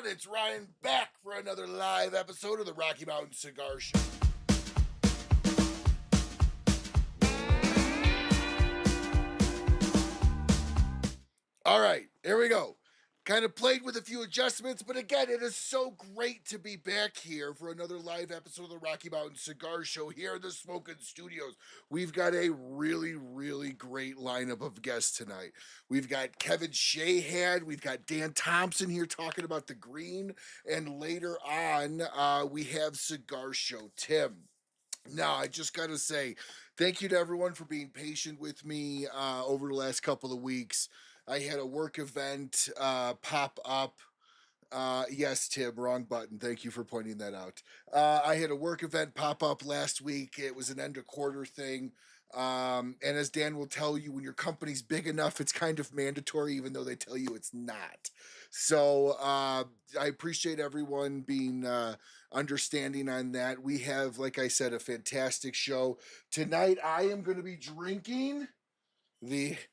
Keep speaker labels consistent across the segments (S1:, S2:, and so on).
S1: It's Ryan back for another live episode of the Rocky Mountain Cigar Show. All right, here we go. Kind of played with a few adjustments, but again, it is so great to be back here for another live episode of the Rocky Mountain Cigar Show here in the Smokin' Studios. We've got a really great lineup of guests tonight. We've got Kevin Shahan, we've got Dan Thompson here talking about the green, and later on, we have Cigar Show Tim. Now, I just got to say, thank you to everyone for being patient with me over the last couple of weeks. I had a work event pop up. Yes, Tim, wrong button. Thank you for pointing that out. I had a work event pop up last week. It was an end of quarter thing. And as Dan will tell you, when your company's big enough, it's kind of mandatory, even though they tell you it's not. So I appreciate everyone being understanding on that. We have, like I said, a fantastic show. Tonight, I am going to be drinking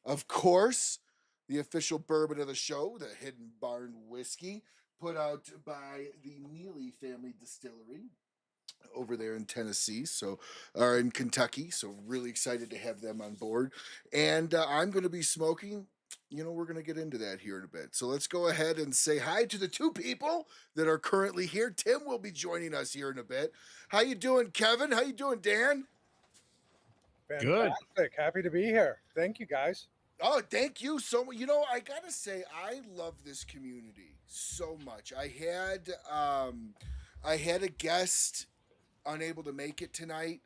S1: of course, the official bourbon of the show, the Hidden Barn Whiskey, put out by the Neely Family Distillery over there in Tennessee, or in Kentucky. So really excited to have them on board. And I'm going to be smoking. We're going to get into that here in a bit. So let's go ahead and say hi to the two people that are currently here. Tim will be joining us here in a bit. How you doing, Kevin? How you doing, Dan?
S2: Fantastic. Good. Happy to be here. Thank you, guys.
S1: Oh, thank you so much. I gotta say, I love this community so much. I had a guest unable to make it tonight,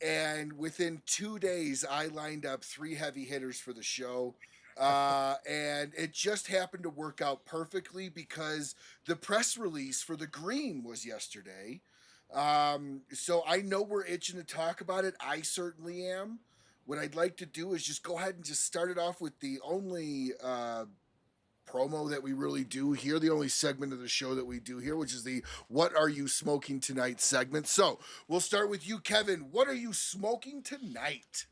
S1: and within 2 days, I lined up 3 heavy hitters for the show. And it just happened to work out perfectly because the press release for the green was yesterday. So I know we're itching to talk about it. I certainly am. What I'd like to do is just go ahead and just start it off with the only promo that we really do here, the only segment of the show that we do here, which is the What Are You Smoking Tonight segment. So we'll start with you, Kevin. What are you smoking tonight?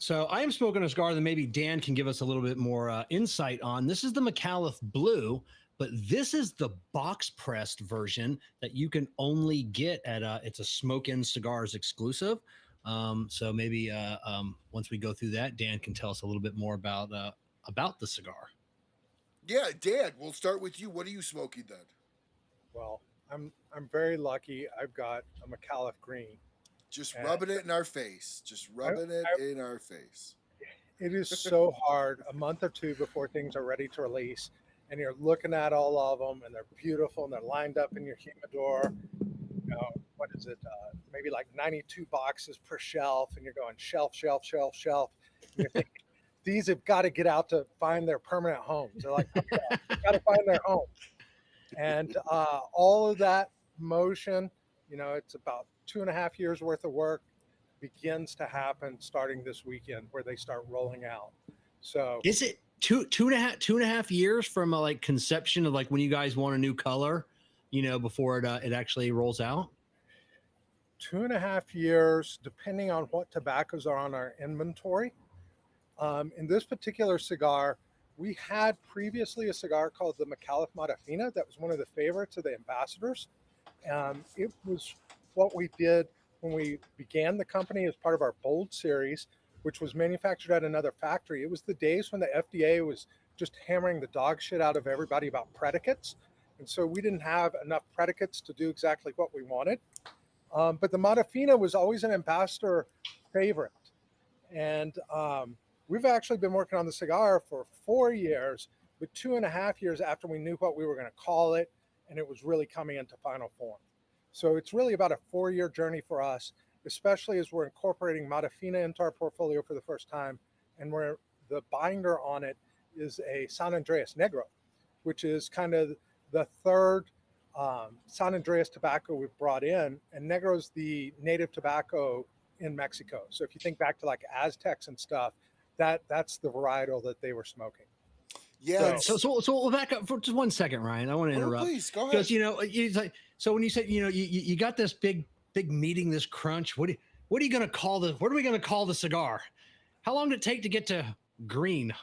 S3: So I am smoking a cigar that maybe Dan can give us a little bit more insight on. This is the Micallef Blue, but this is the box pressed version that you can only get at it's a Smoke-In Cigars exclusive. So maybe once we go through that, Dan can tell us a little bit more about the cigar.
S1: Yeah, Dan, we'll start with you. What are you smoking then?
S2: Well, I'm very lucky. I've got a Micallef Green.
S1: Just rubbing it in our face. In our face.
S2: It is so hard a month or two before things are ready to release, and you're looking at all of them, and they're beautiful, and they're lined up in your humidor. What is it? Maybe like 92 boxes per shelf, and you're going shelf. And you're thinking, these have got to get out to find their permanent homes. They're like, okay, they've got to find their home. And all of that motion, it's about 2.5 years worth of work begins to happen starting this weekend where they start rolling out. So
S3: is it two and a half years from like conception of like when you guys want a new color, before it actually rolls out?
S2: 2.5 years, depending on what tobaccos are on our inventory. In this particular cigar, we had previously a cigar called the Micallef Fina that was one of the favorites of the ambassadors. It was what we did when we began the company as part of our Bold series, which was manufactured at another factory. It was the days when the FDA was just hammering the dog shit out of everybody about predicates. And so we didn't have enough predicates to do exactly what we wanted. But the Modafina was always an ambassador favorite. And we've actually been working on the cigar for 4 years, but 2.5 years after we knew what we were going to call it, and it was really coming into final form. So it's really about a 4-year journey for us, especially as we're incorporating Modafina into our portfolio for the first time, and where the binder on it is a San Andreas Negro, which is kind of the third San Andreas tobacco we've brought in, and Negro is the native tobacco in Mexico. So if you think back to like Aztecs and stuff, that's the varietal that they were smoking.
S1: Yeah.
S3: So we'll back up for just 1 second, Ryan. I want to interrupt.
S1: Please go ahead.
S3: Because so when you said you got this big meeting, this crunch. What are we going to call the cigar? How long did it take to get to green?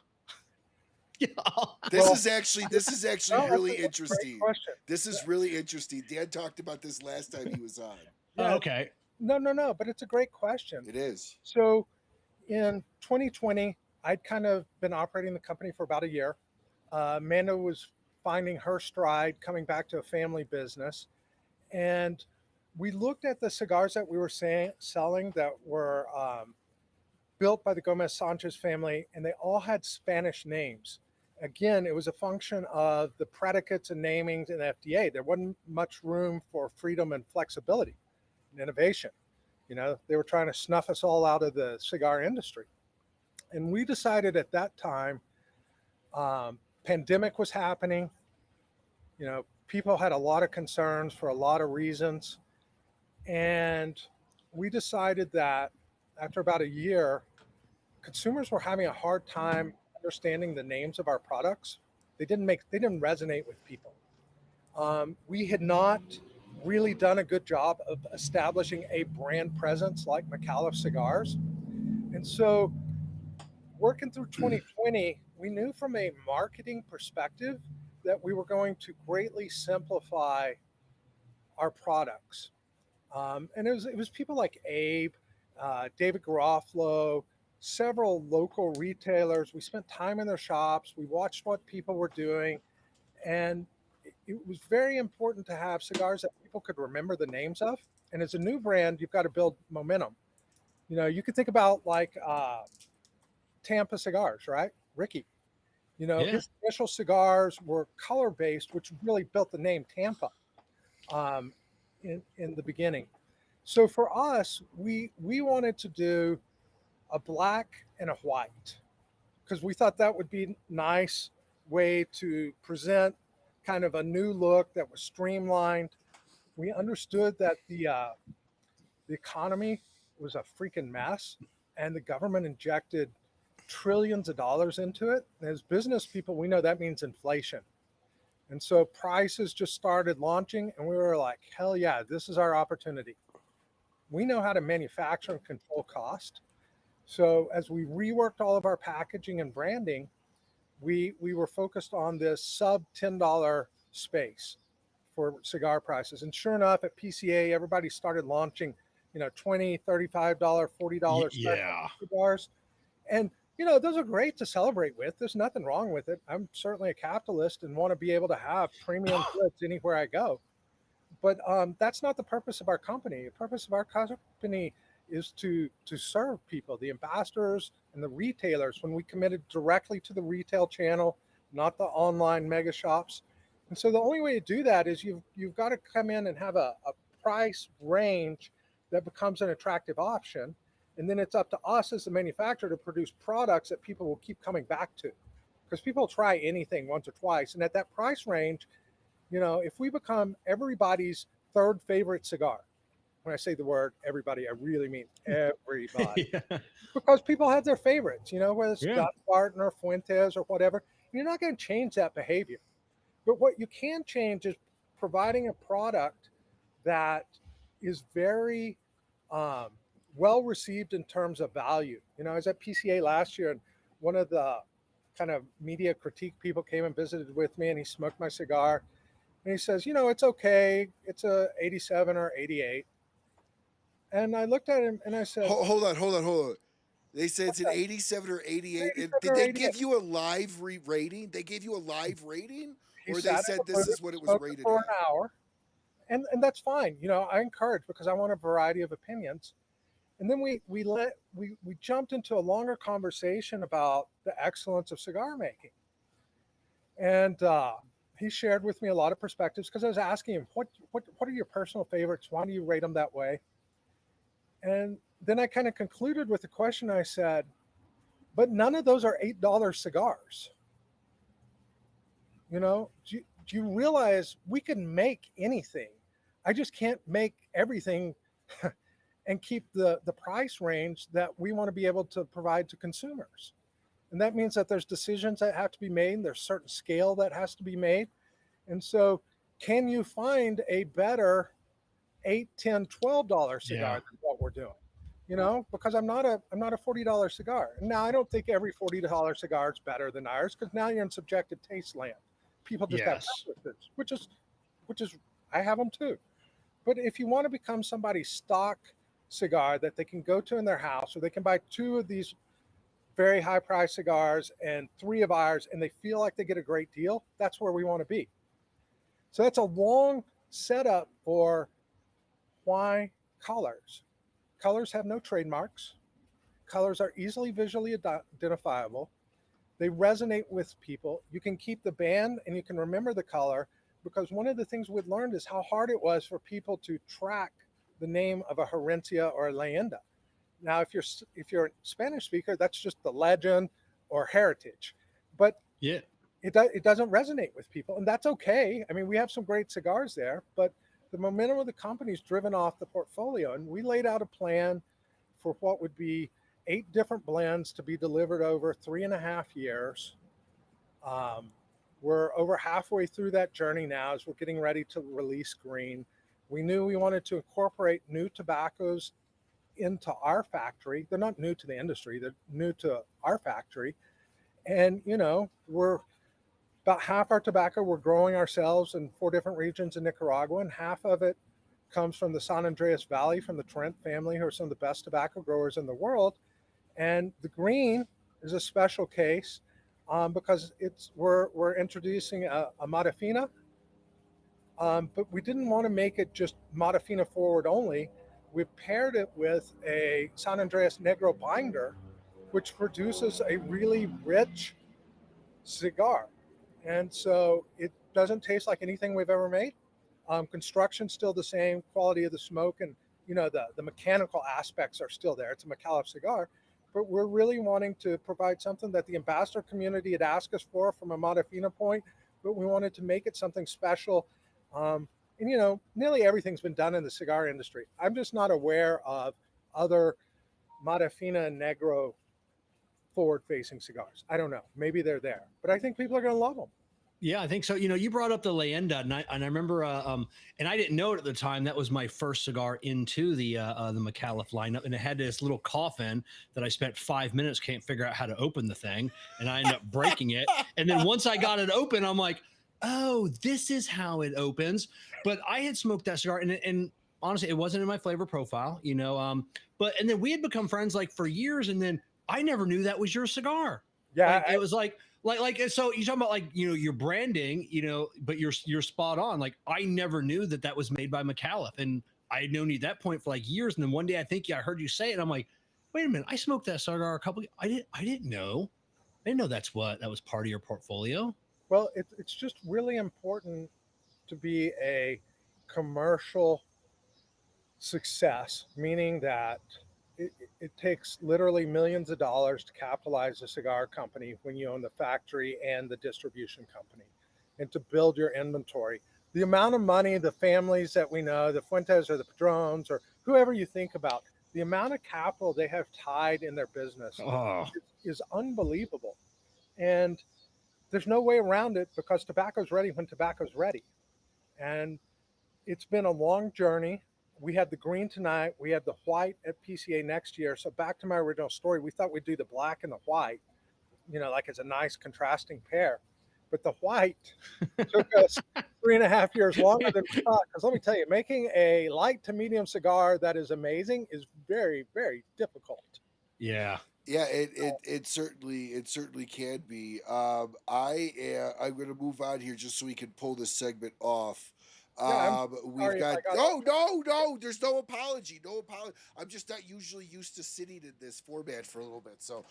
S1: This
S2: Well,
S1: is actually
S2: no,
S1: really
S2: that's a great
S1: interesting.
S2: question.
S1: This is really interesting. Dan talked about this last time he was on.
S2: Yeah,
S3: Okay.
S2: no, but it's a great question.
S1: It is.
S2: So in 2020, I'd kind of been operating the company for about a year. Amanda was finding her stride, coming back to a family business. And we looked at the cigars that we were selling that were built by the Gomez Sanchez family, and they all had Spanish names. Again, it was a function of the predicates and namings in the FDA. There wasn't much room for freedom and flexibility and innovation. You know, they were trying to snuff us all out of the cigar industry. And we decided at that time, pandemic was happening. You know, people had a lot of concerns for a lot of reasons. And we decided that after about a year, consumers were having a hard time understanding the names of our products. They didn't resonate with people. We had not really done a good job of establishing a brand presence like Micallef Cigars. And so working through 2020, we knew from a marketing perspective that we were going to greatly simplify our products. And it was people like Abe, David Garofalo, several local retailers. We spent time in their shops. We watched what people were doing. And it was very important to have cigars that people could remember the names of. And as a new brand, you've got to build momentum. You know, you could think about like Tampa Cigars, right? Ricky. You know,
S3: Yeah.
S2: his initial cigars were color based, which really built the name Tampa in the beginning. So for us, we wanted to do a black and a white because we thought that would be nice way to present kind of a new look that was streamlined. We understood that the economy was a freaking mess and the government injected trillions of dollars into it. And as business people, we know that means inflation. And so prices just started launching and we were like, hell yeah, this is our opportunity. We know how to manufacture and control cost. So as we reworked all of our packaging and branding, we were focused on this sub $10 space for cigar prices. And sure enough, at PCA, everybody started launching, you know, $20, $35, $40
S3: Yeah.
S2: cigars. And, you know, those are great to celebrate with. There's nothing wrong with it. I'm certainly a capitalist and want to be able to have premium goods anywhere I go. But that's not the purpose of our company. The purpose of our company is to serve people, the ambassadors and the retailers. When we committed directly to the retail channel, not the online mega shops. And so the only way to do that is you've got to come in and have a price range that becomes an attractive option. And then it's up to us as the manufacturer to produce products that people will keep coming back to. Because people try anything once or twice. And at that price range, you know, if we become everybody's third favorite cigar, when I say the word everybody, I really mean everybody.
S3: Yeah.
S2: Because people have their favorites, you know, whether it's
S3: Yeah.
S2: Scott Barton or Fuentes or whatever. You're not going to change that behavior. But what you can change is providing a product that is very well received in terms of value. You know, I was at PCA last year and one of the kind of media critique people came and visited with me and he smoked my cigar. And he says, you know, it's okay. It's a 87 or 88. And I looked at him and I said,
S1: Hold on. They said it's an 87 or 88.
S2: 87
S1: Did
S2: or
S1: they
S2: 88.
S1: give you a live rating? They gave you a live rating?
S2: He
S1: Or they
S2: sat in
S1: said
S2: the
S1: this
S2: booth,
S1: is what it was
S2: smoked
S1: rated
S2: for
S1: at?
S2: an hour. And that's fine. You know, I encourage because I want a variety of opinions. And then we jumped into a longer conversation about the excellence of cigar making. And he shared with me a lot of perspectives because I was asking him, what are your personal favorites? Why do you rate them that way? And then I kind of concluded with the question I said, but none of those are $8 cigars. You know, do you realize we can make anything? I just can't make everything and keep the price range that we want to be able to provide to consumers. And that means that there's decisions that have to be made. There's certain scale that has to be made. And so can you find a better $8, $10, $12 cigar than what we're doing? because I'm not a $40 cigar. Now I don't think every $40 cigar is better than ours, because now you're in subjective taste land. People just have
S3: Yes.
S2: preferences, which is I have them too. But if you want to become somebody's stock cigar that they can go to in their house, or they can buy two of these very high price cigars and three of ours, and they feel like they get a great deal, that's where we want to be. So that's a long setup for why colors. Colors have no trademarks. Colors are easily visually identifiable. They resonate with people. You can keep the band and you can remember the color, because one of the things we've learned is how hard it was for people to track the name of a Herencia or a Leyenda. Now, if you're a Spanish speaker, that's just the legend or heritage, but
S3: Yeah.
S2: it doesn't resonate with people, and that's okay. I mean, we have some great cigars there, but the momentum of the company is driven off the portfolio, and we laid out a plan for what would be 8 different blends to be delivered over 3.5 years. We're over halfway through that journey now as we're getting ready to release Green. We knew we wanted to incorporate new tobaccos into our factory. They're not new to the industry, they're new to our factory. And, we're about half our tobacco we're growing ourselves in 4 different regions in Nicaragua, and half of it comes from the San Andreas Valley, from the Trent family, who are some of the best tobacco growers in the world. And the Green is a special case because we're introducing a Matafina, but we didn't want to make it just Matafina forward only. We paired it with a San Andreas Negro binder, which produces a really rich cigar. And so it doesn't taste like anything we've ever made. Construction's still the same, quality of the smoke, and the mechanical aspects are still there. It's a Micallef cigar, but we're really wanting to provide something that the ambassador community had asked us for from a Matafina point, but we wanted to make it something special. And nearly everything's been done in the cigar industry. I'm just not aware of other Matafina and Negro forward-facing cigars. I don't know. Maybe they're there, but I think people are going to love them.
S3: Yeah, I think so. You brought up the Leyenda, and I remember, and I didn't know it at the time. That was my first cigar into the Micallef lineup, and it had this little coffin that I spent 5 minutes, can't figure out how to open the thing, and I ended up breaking it. And then once I got it open, I'm like, oh, this is how it opens. But I had smoked that cigar, and honestly, it wasn't in my flavor profile, But and then we had become friends like for years, and then I never knew that was your cigar.
S2: Yeah,
S3: it was like so you're talking about like your branding, but you're spot on. Like I never knew that was made by Micallef, and I had known you at that point for like years. And then one day I think I heard you say it. And I'm like, wait a minute, I smoked that cigar a couple. I didn't know. I didn't know that was part of your portfolio.
S2: Well, it's just really important to be a commercial success, meaning that it takes literally millions of dollars to capitalize a cigar company when you own the factory and the distribution company, and to build your inventory. The amount of money the families that we know, the Fuentes or the Padrones or whoever you think about, the amount of capital they have tied in their business is unbelievable. And there's no way around it, because tobacco's ready when tobacco's ready. And it's been a long journey. We had the Green tonight. We had the white at PCA next year. So back to my original story, we thought we'd do the black and the white, like as a nice contrasting pair. But the white took us 3.5 years longer than we thought. Because let me tell you, making a light to medium cigar that is amazing is very, very difficult.
S3: Yeah.
S1: Yeah, it certainly can be. I'm going to move on here just so we can pull this segment off. We've got no, there's no apology. I'm just not usually used to sitting in this format for a little bit. So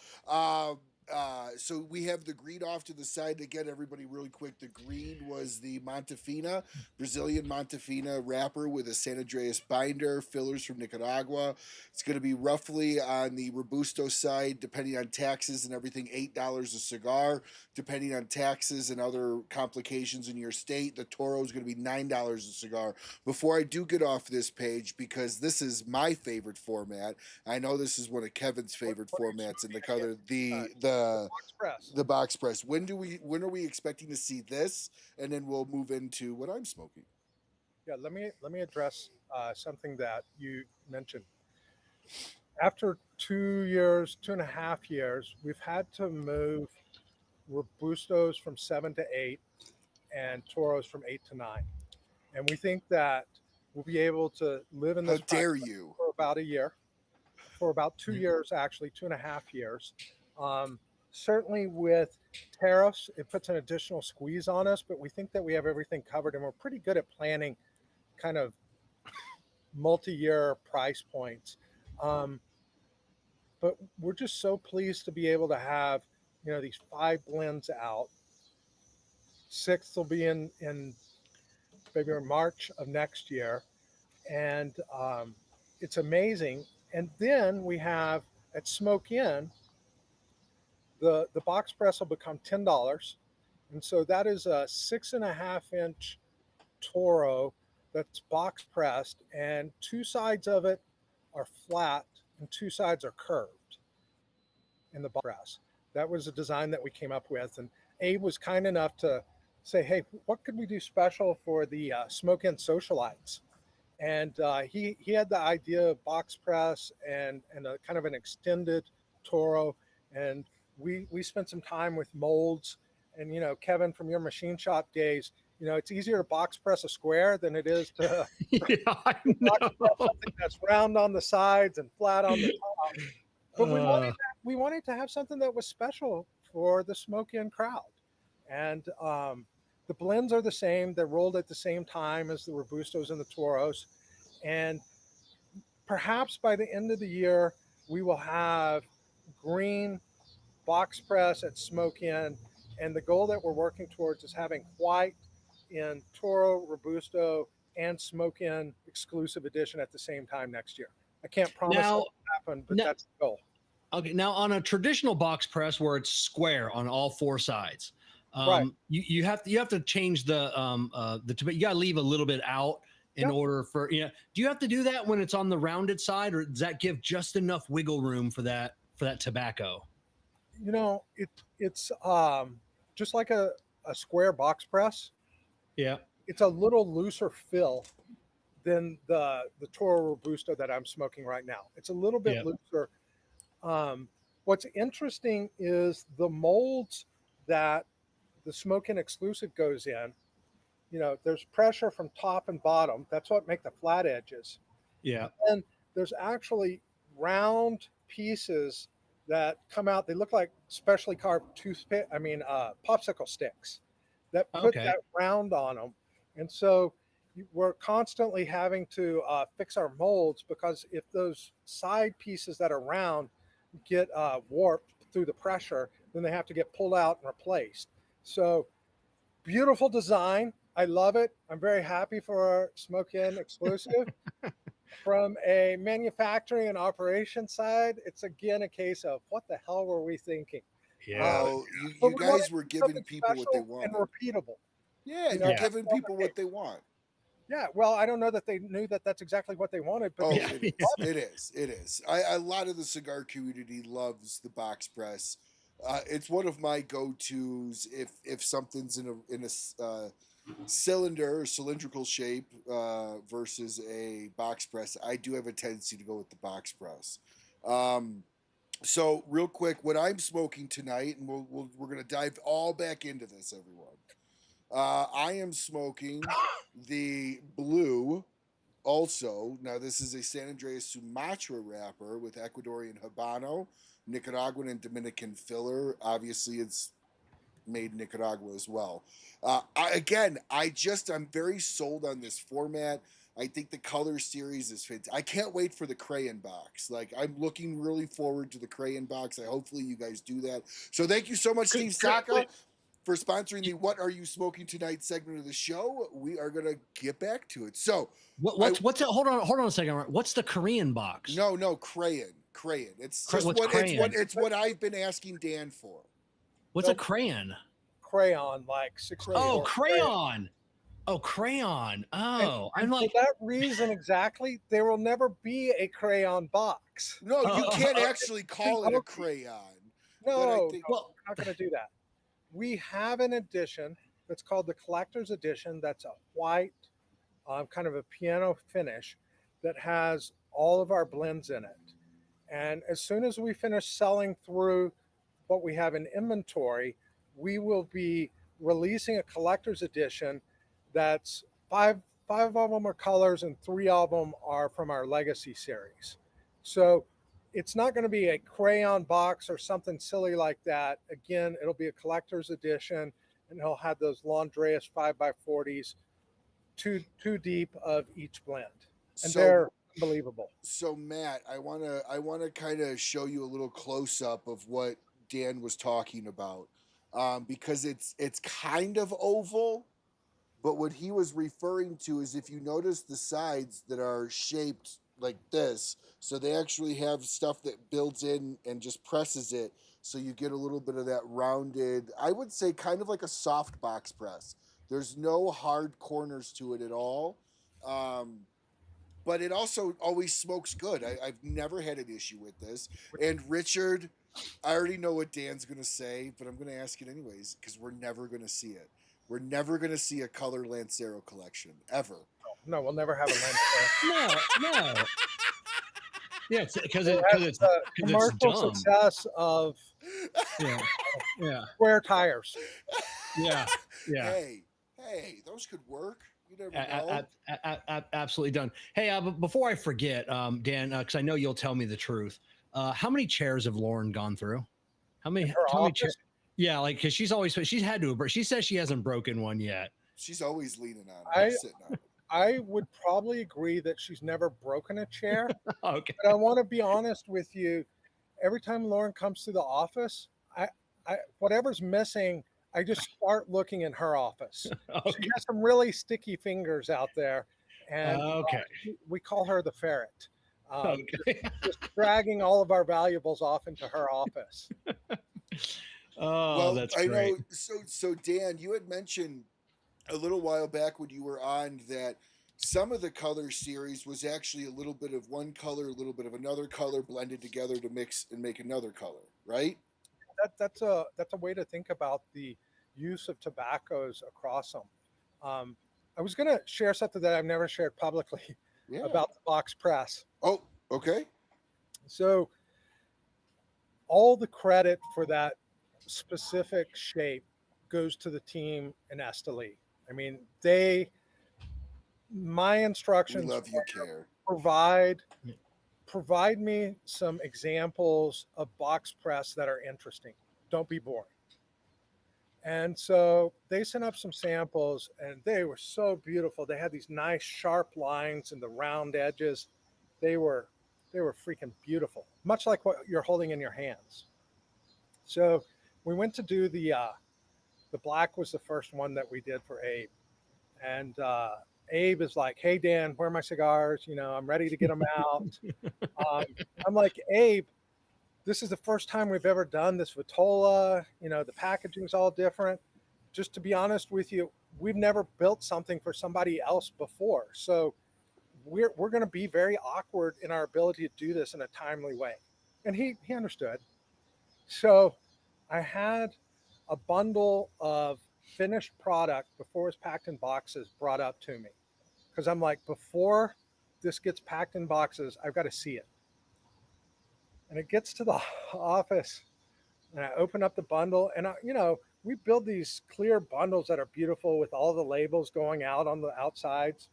S1: so we have the Green off to the side. Again, everybody really quick, the Green was the Montefina, Brazilian Montefina wrapper with a San Andreas binder, fillers from Nicaragua. It's going to be roughly on the Robusto side, depending on taxes and everything, $8 a cigar. Depending on taxes and other complications in your state, the Toro is going to be $9 a cigar. Before I do get off this page, because this is my favorite format, I know this is one of Kevin's favorite formats in the color, the box press. When are we expecting to see this? And then we'll move into what I'm smoking.
S2: Yeah, let me address something that you mentioned. after 2 years, 2.5 years, we've had to move Robustos from 7 to 8 and Toros from 8 to 9. And we think that we'll be able to live in
S1: How
S2: this
S1: dare
S2: practice
S1: you?
S2: for about a year, for about 2 years, actually, 2.5 years. Certainly with tariffs, it puts an additional squeeze on us, but we think that we have everything covered and we're pretty good at planning kind of multi-year price points. But we're just so pleased to be able to have, these 5 blends out. 6th will be in February, March of next year. And it's amazing. And then we have at Smoke Inn, the box press will become $10. And so that is a 6.5-inch Toro that's box pressed, and 2 sides of it are flat and 2 sides are curved in the box press. That was a design that we came up with. And Abe was kind enough to say, hey, what could we do special for the Smoke Inn socialites? And he had the idea of box press and a kind of an extended Toro. And we spent some time with molds. And, Kevin, from your machine shop days, it's easier to box press a square than it is to
S3: Yeah, I know.
S2: box press something that's round on the sides and flat on the top. But we wanted to have something that was special for the Smoke Inn crowd. And the blends are the same. They're rolled at the same time as the Robustos and the Toros. And perhaps by the end of the year, we will have green box press at Smoke Inn. And the goal that we're working towards is having white in Toro, Robusto, and Smoke Inn exclusive edition at the same time next year. I can't promise that will happen, but that's the goal.
S3: Okay, now on a traditional box press where it's square on all 4 sides,
S2: right.
S3: you have to change the you got to leave a little bit out in order for do you have to do that when it's on the rounded side, or does that give just enough wiggle room for that tobacco?
S2: It's just like a square box press.
S3: Yeah,
S2: it's a little looser fill than the Toro Robusto that I'm smoking right now. It's a little bit looser. What's interesting is the molds that the Smoke Inn exclusive goes in. There's pressure from top and bottom. That's what make the flat edges.
S3: Yeah.
S2: And there's actually round pieces that come out. They look like specially carved popsicle sticks that put that round on them. And so we're constantly having to fix our molds, because if those side pieces that are round get warped through the pressure, then they have to get pulled out and replaced. So beautiful design. I love it. I'm very happy for our Smoke Inn exclusive. From a manufacturing and operation side, it's again a case of what the hell were we thinking?
S3: Yeah.
S1: Well, you guys were giving people what they want.
S2: And repeatable.
S1: Yeah, you're giving people what they want.
S2: Yeah, well, I don't know that they knew that that's exactly what they wanted, but
S1: it is. A lot of the cigar community loves the box press. It's one of my go-tos if something's in a cylinder or cylindrical shape versus a box press. I do have a tendency to go with the box press. So real quick, what I'm smoking tonight, and we're gonna dive all back into this, everyone. I am smoking the blue. Also, now this is a San Andreas Sumatra wrapper with Ecuadorian Habano, Nicaraguan and Dominican filler. Obviously, it's made in Nicaragua as well. I'm very sold on this format. I think the color series is fantastic. I can't wait for the crayon box. Like, I'm looking really forward to the crayon box. Hopefully you guys do that. So thank you so much, Steve Saka, for sponsoring the What Are You Smoking Tonight segment of the show. We are going to get back to it. So
S3: what's it? Hold on a second. What's the Korean box?
S1: No, crayon. It's just it's what I've been asking Dan for.
S3: What's a crayon?
S2: Crayon, like 6.
S3: Oh, crayon. Oh, crayon. Oh,
S2: and for that reason exactly, there will never be a crayon box.
S1: No, you can't actually call it a crayon.
S2: No, we're not going to do that. We have an edition that's called the Collector's Edition. That's a white, kind of a piano finish that has all of our blends in it. And as soon as we finish selling through what we have in inventory, we will be releasing a collector's edition that's five of them are colors and three of them are from our legacy series. So it's not going to be a crayon box or something silly like that. Again, it'll be a collector's edition, and it'll have those Landreas 5x40s, two deep of each blend, and they're unbelievable.
S1: So Matt, I wanna kind of show you a little close up of what Dan was talking about, because it's kind of oval, but what he was referring to is if you notice the sides that are shaped like this, so they actually have stuff that builds in and just presses it, so you get a little bit of that rounded. I would say kind of like a soft box press. There's no hard corners to it at all. But it also always smokes good. I've never had an issue with this. And Richard, I already know what Dan's going to say, but I'm going to ask it anyways because we're never going to see it. We're never going to see a color Lancero collection ever.
S2: No, we'll never have a Lancero.
S3: No. Yeah, because
S2: it's the commercial success of square tires.
S3: Yeah.
S1: Hey, those could work. You never know.
S3: Absolutely done. Hey, but before I forget, Dan, because I know you'll tell me the truth. How many chairs have Lauren gone through? How many chairs? Yeah, like because she's had to. She says she hasn't broken one yet.
S1: She's always leaning on it. Sitting on it.
S2: I would probably agree that she's never broken a chair.
S3: Okay.
S2: But I want to be honest with you. Every time Lauren comes to the office, I whatever's missing, I just start looking in her office. Okay. She has some really sticky fingers out there, and we call her the ferret. Just dragging all of our valuables off into her office.
S3: Well, that's great.
S1: I know. So Dan, you had mentioned a little while back when you were on that some of the color series was actually a little bit of one color, a little bit of another color blended together to mix and make another color, right?
S2: That's a way to think about the use of tobaccos across them. I was going to share something that I've never shared publicly about the box press.
S1: Oh, okay.
S2: So all the credit for that specific shape goes to the team in Esteli. I mean, my instructions
S1: we love you, care.
S2: Provide me some examples of box press that are interesting. Don't be boring. And so they sent up some samples and they were so beautiful. They had these nice sharp lines and the round edges. They were freaking beautiful, much like what you're holding in your hands. So we went to do the black was the first one that we did for Abe. And Abe is like, "Hey, Dan, where are my cigars? You know, I'm ready to get them out." I'm like, "Abe, this is the first time we've ever done this Vitola. You know, the packaging's all different. Just to be honest with you, we've never built something for somebody else before. So we're going to be very awkward in our ability to do this in a timely way." And he understood. So I had a bundle of finished product before it was packed in boxes brought up to me. Because I'm like, before this gets packed in boxes, I've got to see it. And it gets to the office and I open up the bundle and we build these clear bundles that are beautiful with all the labels going out on the outsides.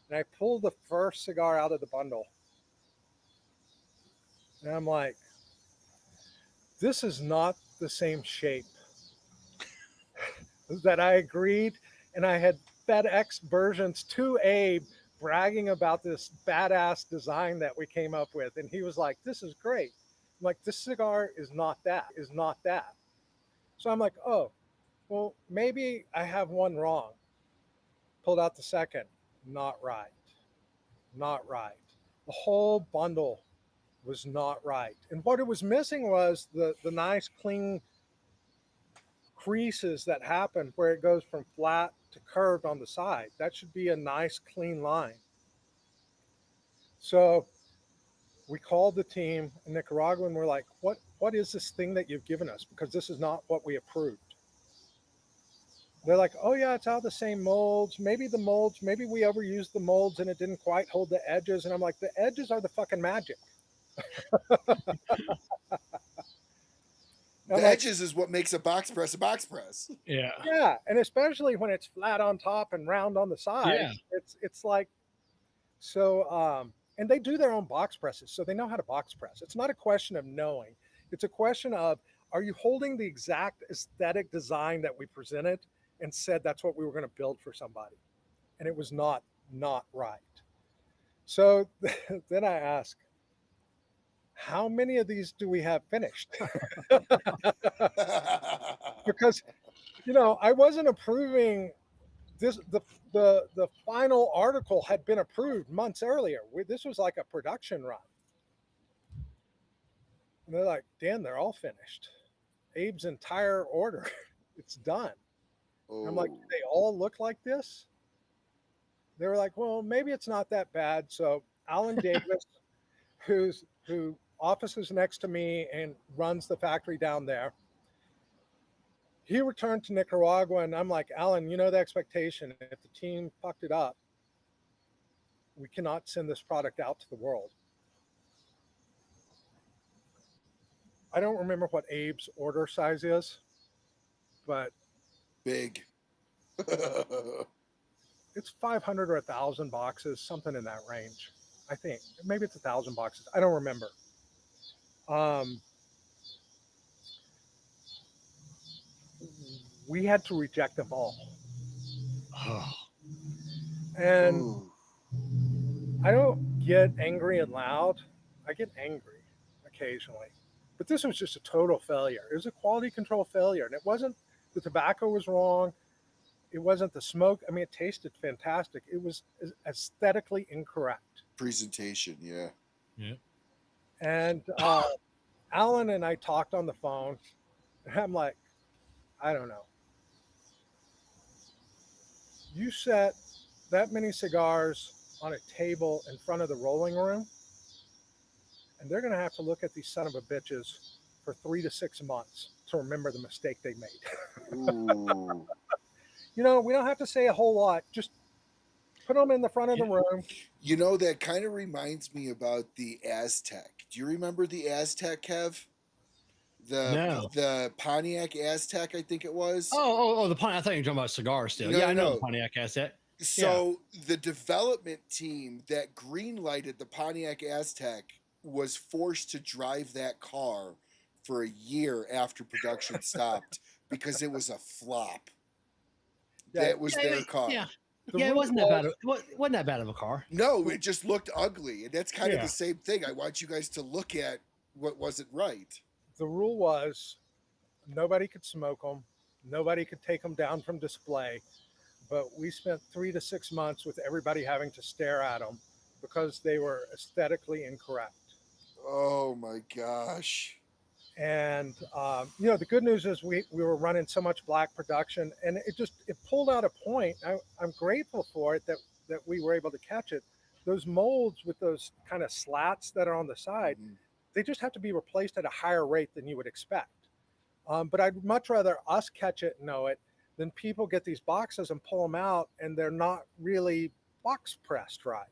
S2: And I pull the first cigar out of the bundle. And I'm like, this is not the same shape that I agreed. And I had FedEx versions to Abe bragging about this badass design that we came up with. And he was like, "This is great." I'm like, "This cigar is not that. So I'm like, "Oh, well, maybe I have one wrong." Pulled out the second. Not right. The whole bundle was not right. And what it was missing was the nice clean creases that happen where it goes from flat to curved on the side. That should be a nice clean line. So we called the team in Nicaragua and we're like, what is this thing that you've given us? Because this is not what we approved. They're like, "Oh yeah, it's all the same molds. Maybe we overused the molds and it didn't quite hold the edges." And I'm like, the edges are the fucking magic. I'm
S1: The
S2: like,
S1: edges is what makes a box press a box press.
S3: Yeah.
S2: yeah, and especially when it's flat on top and round on the side,
S3: Yeah.
S2: it's like so. And they do their own box presses, so they know how to box press. It's not a question of knowing; it's a question of, are you holding the exact aesthetic design that we presented and said that's what we were going to build for somebody, and it was not right. So then I ask, how many of these do we have finished? Because I wasn't approving this. The final article had been approved months earlier. This was like a production run. And they're like, Dan, they're all finished. Abe's entire order, it's done. And I'm like, do they all look like this? They were like, well, maybe it's not that bad. So Alan Davis, who offices next to me and runs the factory down there, he returned to Nicaragua, and I'm like, Alan, you know the expectation. If the team fucked it up, we cannot send this product out to the world. I don't remember what Abe's order size is, but
S1: Big.
S2: it's 500 or 1,000 boxes, something in that range. I think maybe it's 1,000 boxes. I don't remember. We had to reject them all.
S3: Oh.
S2: And
S1: Ooh.
S2: I don't get angry and loud. I get angry occasionally. But this was just a total failure. It was a quality control failure. And it wasn't the tobacco was wrong. It wasn't the smoke. I mean, it tasted fantastic. It was aesthetically incorrect.
S1: Presentation, yeah.
S3: Yeah.
S2: And Alan and I talked on the phone. And I'm like, I don't know. You set that many cigars on a table in front of the rolling room, and they're going to have to look at these son of a bitches for 3 to 6 months to remember the mistake they made.
S1: Ooh.
S2: We don't have to say a whole lot. Just put them in the front of the room.
S1: That kind of reminds me about the Aztec. Do you remember the Aztec, Kev? The Pontiac Aztec, I think it was.
S3: Oh, the Pontiac. I thought you were talking about cigars still.
S1: No,
S3: I know
S1: no.
S3: the Pontiac asset.
S1: So the development team that green-lighted the Pontiac Aztec was forced to drive that car for a year after production stopped because it was a flop. That was their car.
S3: Yeah. It wasn't that bad. It wasn't that bad of a car.
S1: No, it just looked ugly. And that's kind of the same thing. I want you guys to look at what wasn't right.
S2: The rule was nobody could smoke them. Nobody could take them down from display. But we spent 3 to 6 months with everybody having to stare at them because they were aesthetically incorrect.
S1: Oh my gosh.
S2: And, the good news is we were running so much black production, and it pulled out a point. I'm grateful for it that we were able to catch it. Those molds with those kind of slats that are on the side, they just have to be replaced at a higher rate than you would expect. But I'd much rather us catch it and know it than people get these boxes and pull them out and they're not really box pressed right,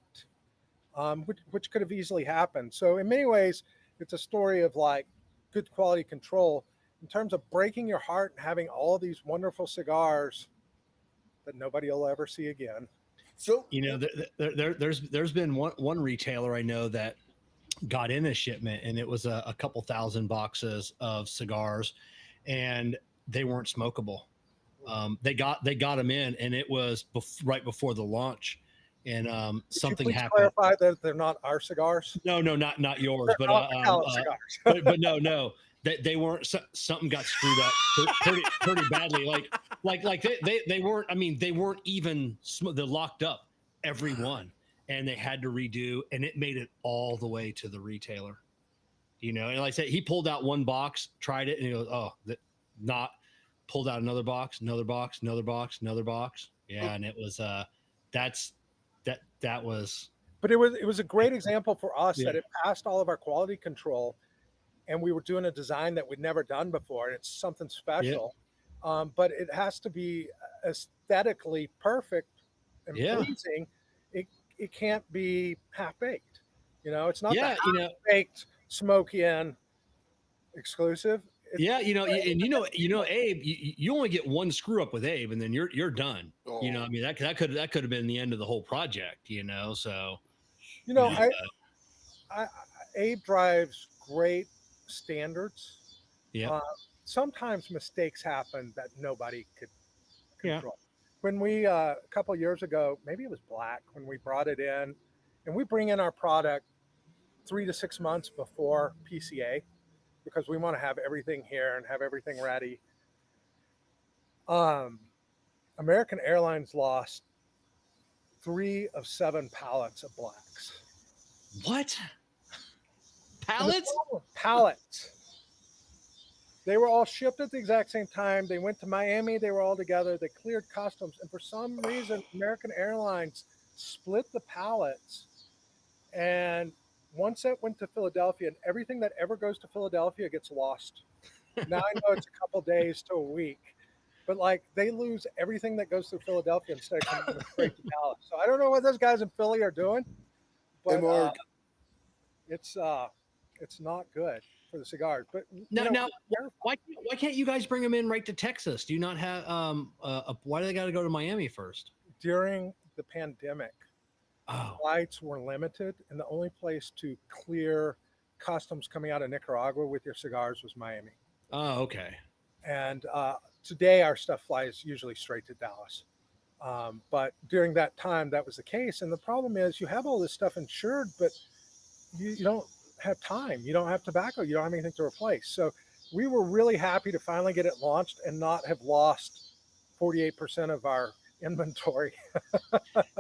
S2: which could have easily happened. So in many ways, it's a story of like good quality control in terms of breaking your heart and having all these wonderful cigars that nobody will ever see again.
S1: So
S3: there's been one retailer I know that got in a shipment, and it was a couple thousand boxes of cigars, and they weren't smokable. They got them in, and it was right before the launch, and something happened.
S2: Clarify that they're not our cigars.
S3: No, not yours, but
S2: cigars.
S3: but no, they weren't. Something got screwed up pretty badly. Like they weren't. I mean, they weren't even. They're locked up, every one, and they had to redo, and it made it all the way to the retailer. And like I said, he pulled out one box, tried it, and he goes, "Oh, not." Pulled out another box. Yeah, and it was that was.
S2: But it was a great example for us that it passed all of our quality control, and we were doing a design that we'd never done before, and it's something special. But it has to be aesthetically perfect and pleasing. It can't be half baked. It's not that half baked smoke in exclusive.
S3: Yeah, Abe, you only get one screw up with Abe, and then you're done.
S1: Oh.
S3: I mean that could have been the end of the whole project. So
S2: Abe drives great standards.
S3: yeah,
S2: Sometimes mistakes happen that nobody could
S3: Yeah.
S2: control. When we a couple years ago, maybe it was Black, when we brought it in, and we bring in our product 3 to 6 months before PCA because we want to have everything here and have everything ready. American Airlines lost 3 of 7 pallets of Blacks.
S3: What? Pallets?
S2: Pallets. They were all shipped at the exact same time. They went to Miami. They were all together. They cleared customs. And for some reason, American Airlines split the pallets. And once that went to Philadelphia, and everything that ever goes to Philadelphia gets lost. Now I know it's a couple days to a week. But like they lose everything that goes through Philadelphia instead of coming straight to Dallas. So I don't know what those guys in Philly are doing. But it's not good for the cigars. But
S3: now, why can't you guys bring them in right to Texas? Do you not have why do they got to go to Miami first?
S2: During the pandemic, flights were limited, and the only place to clear customs coming out of Nicaragua with your cigars was Miami.
S3: Oh, okay.
S2: And today our stuff flies usually straight to Dallas. But during that time, that was the case. And the problem is you have all this stuff insured, but you don't have time. You don't have tobacco. You don't have anything to replace. So we were really happy to finally get it launched and not have lost 48% of our inventory.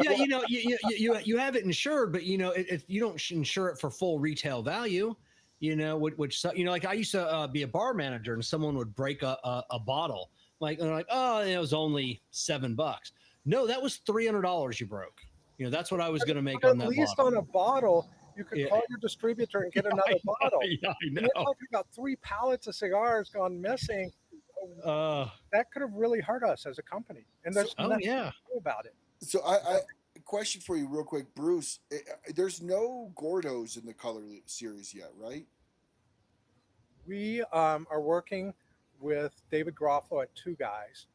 S3: Yeah, you have it insured, but if you don't insure it for full retail value, which like I used to be a bar manager, and someone would break a bottle, like and they're like, oh, it was only $7. No, that was $300 you broke. That's what I was going to make on that. At least
S2: on a bottle, you could call your distributor and get another bottle.
S3: Yeah, I know.
S2: You're talking about 3 pallets of cigars gone missing. That could have really hurt us as a company. And there's nothing to do about it.
S1: So I question for you real quick, Bruce. There's no Gordos in the color series yet, right?
S2: We are working with David Garofalo at Two Guys,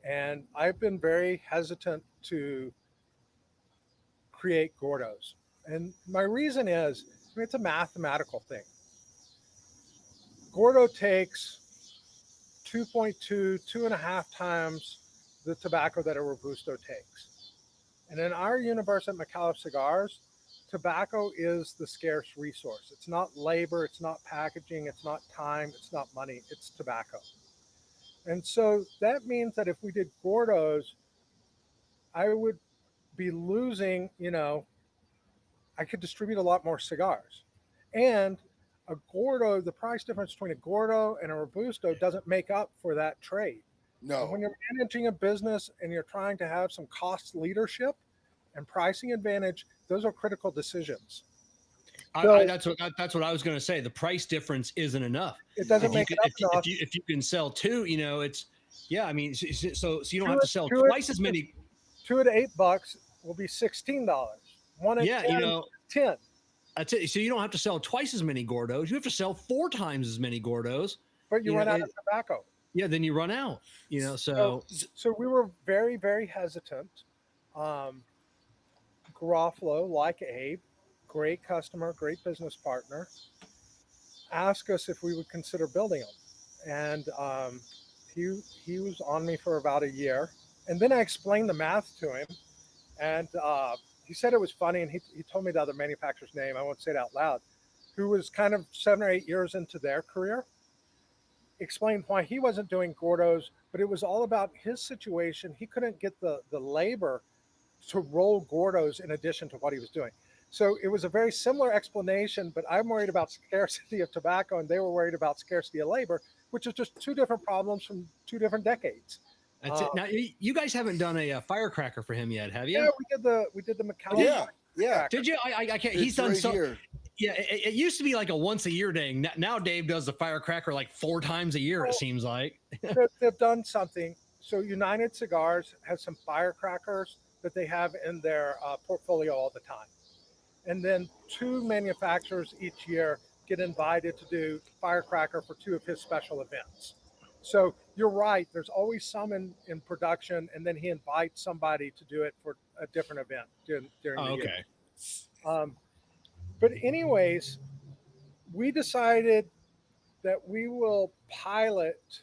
S2: and I've been very hesitant to create Gordos. And my reason is, it's a mathematical thing. Gordo takes 2.5 times the tobacco that a Robusto takes. And in our universe at Micallef Cigars, tobacco is the scarce resource. It's not labor, it's not packaging, it's not time, it's not money, it's tobacco. And so that means that if we did Gordos, I would be losing, I could distribute a lot more cigars. And a Gordo, the price difference between a Gordo and a Robusto doesn't make up for that trade.
S1: No.
S2: And when you're managing a business and you're trying to have some cost leadership and pricing advantage, those are critical decisions.
S3: That's what I was going to say. The price difference isn't enough.
S2: It doesn't make it enough.
S3: If you can sell 2, it's I mean, so you don't have to sell twice as many.
S2: 2 at $8 will be $16. 1 at 10.
S3: That's it. So you don't have to sell twice as many Gordos. You have to sell 4 times as many Gordos.
S2: But you run out of tobacco.
S3: Yeah, then you run out. So
S2: we were very, very hesitant. Garofalo, like Abe, great customer, great business partner, asked us if we would consider building them. And he was on me for about a year. And then I explained the math to him. And he said it was funny, and he told me the other manufacturer's name, I won't say it out loud, who was kind of 7 or 8 years into their career, explained why he wasn't doing Gordos, but it was all about his situation. He couldn't get the labor to roll Gordos in addition to what he was doing. So it was a very similar explanation, but I'm worried about scarcity of tobacco, and they were worried about scarcity of labor, which is just 2 different problems from 2 different decades.
S3: That's it. Now you guys haven't done a firecracker for him yet, have you?
S2: Yeah, we did the Micallef.
S1: Yeah.
S3: Did you? I can't. He's done so. Yeah, it used to be like a once a year thing. Now Dave does the firecracker like 4 times a year. It seems like
S2: they've done something. So United Cigars has some firecrackers that they have in their portfolio all the time, and then 2 manufacturers each year get invited to do firecracker for 2 of his special events. So you're right. There's always some in production, and then he invites somebody to do it for a different event during the year.
S3: Okay.
S2: But anyways, we decided that we will pilot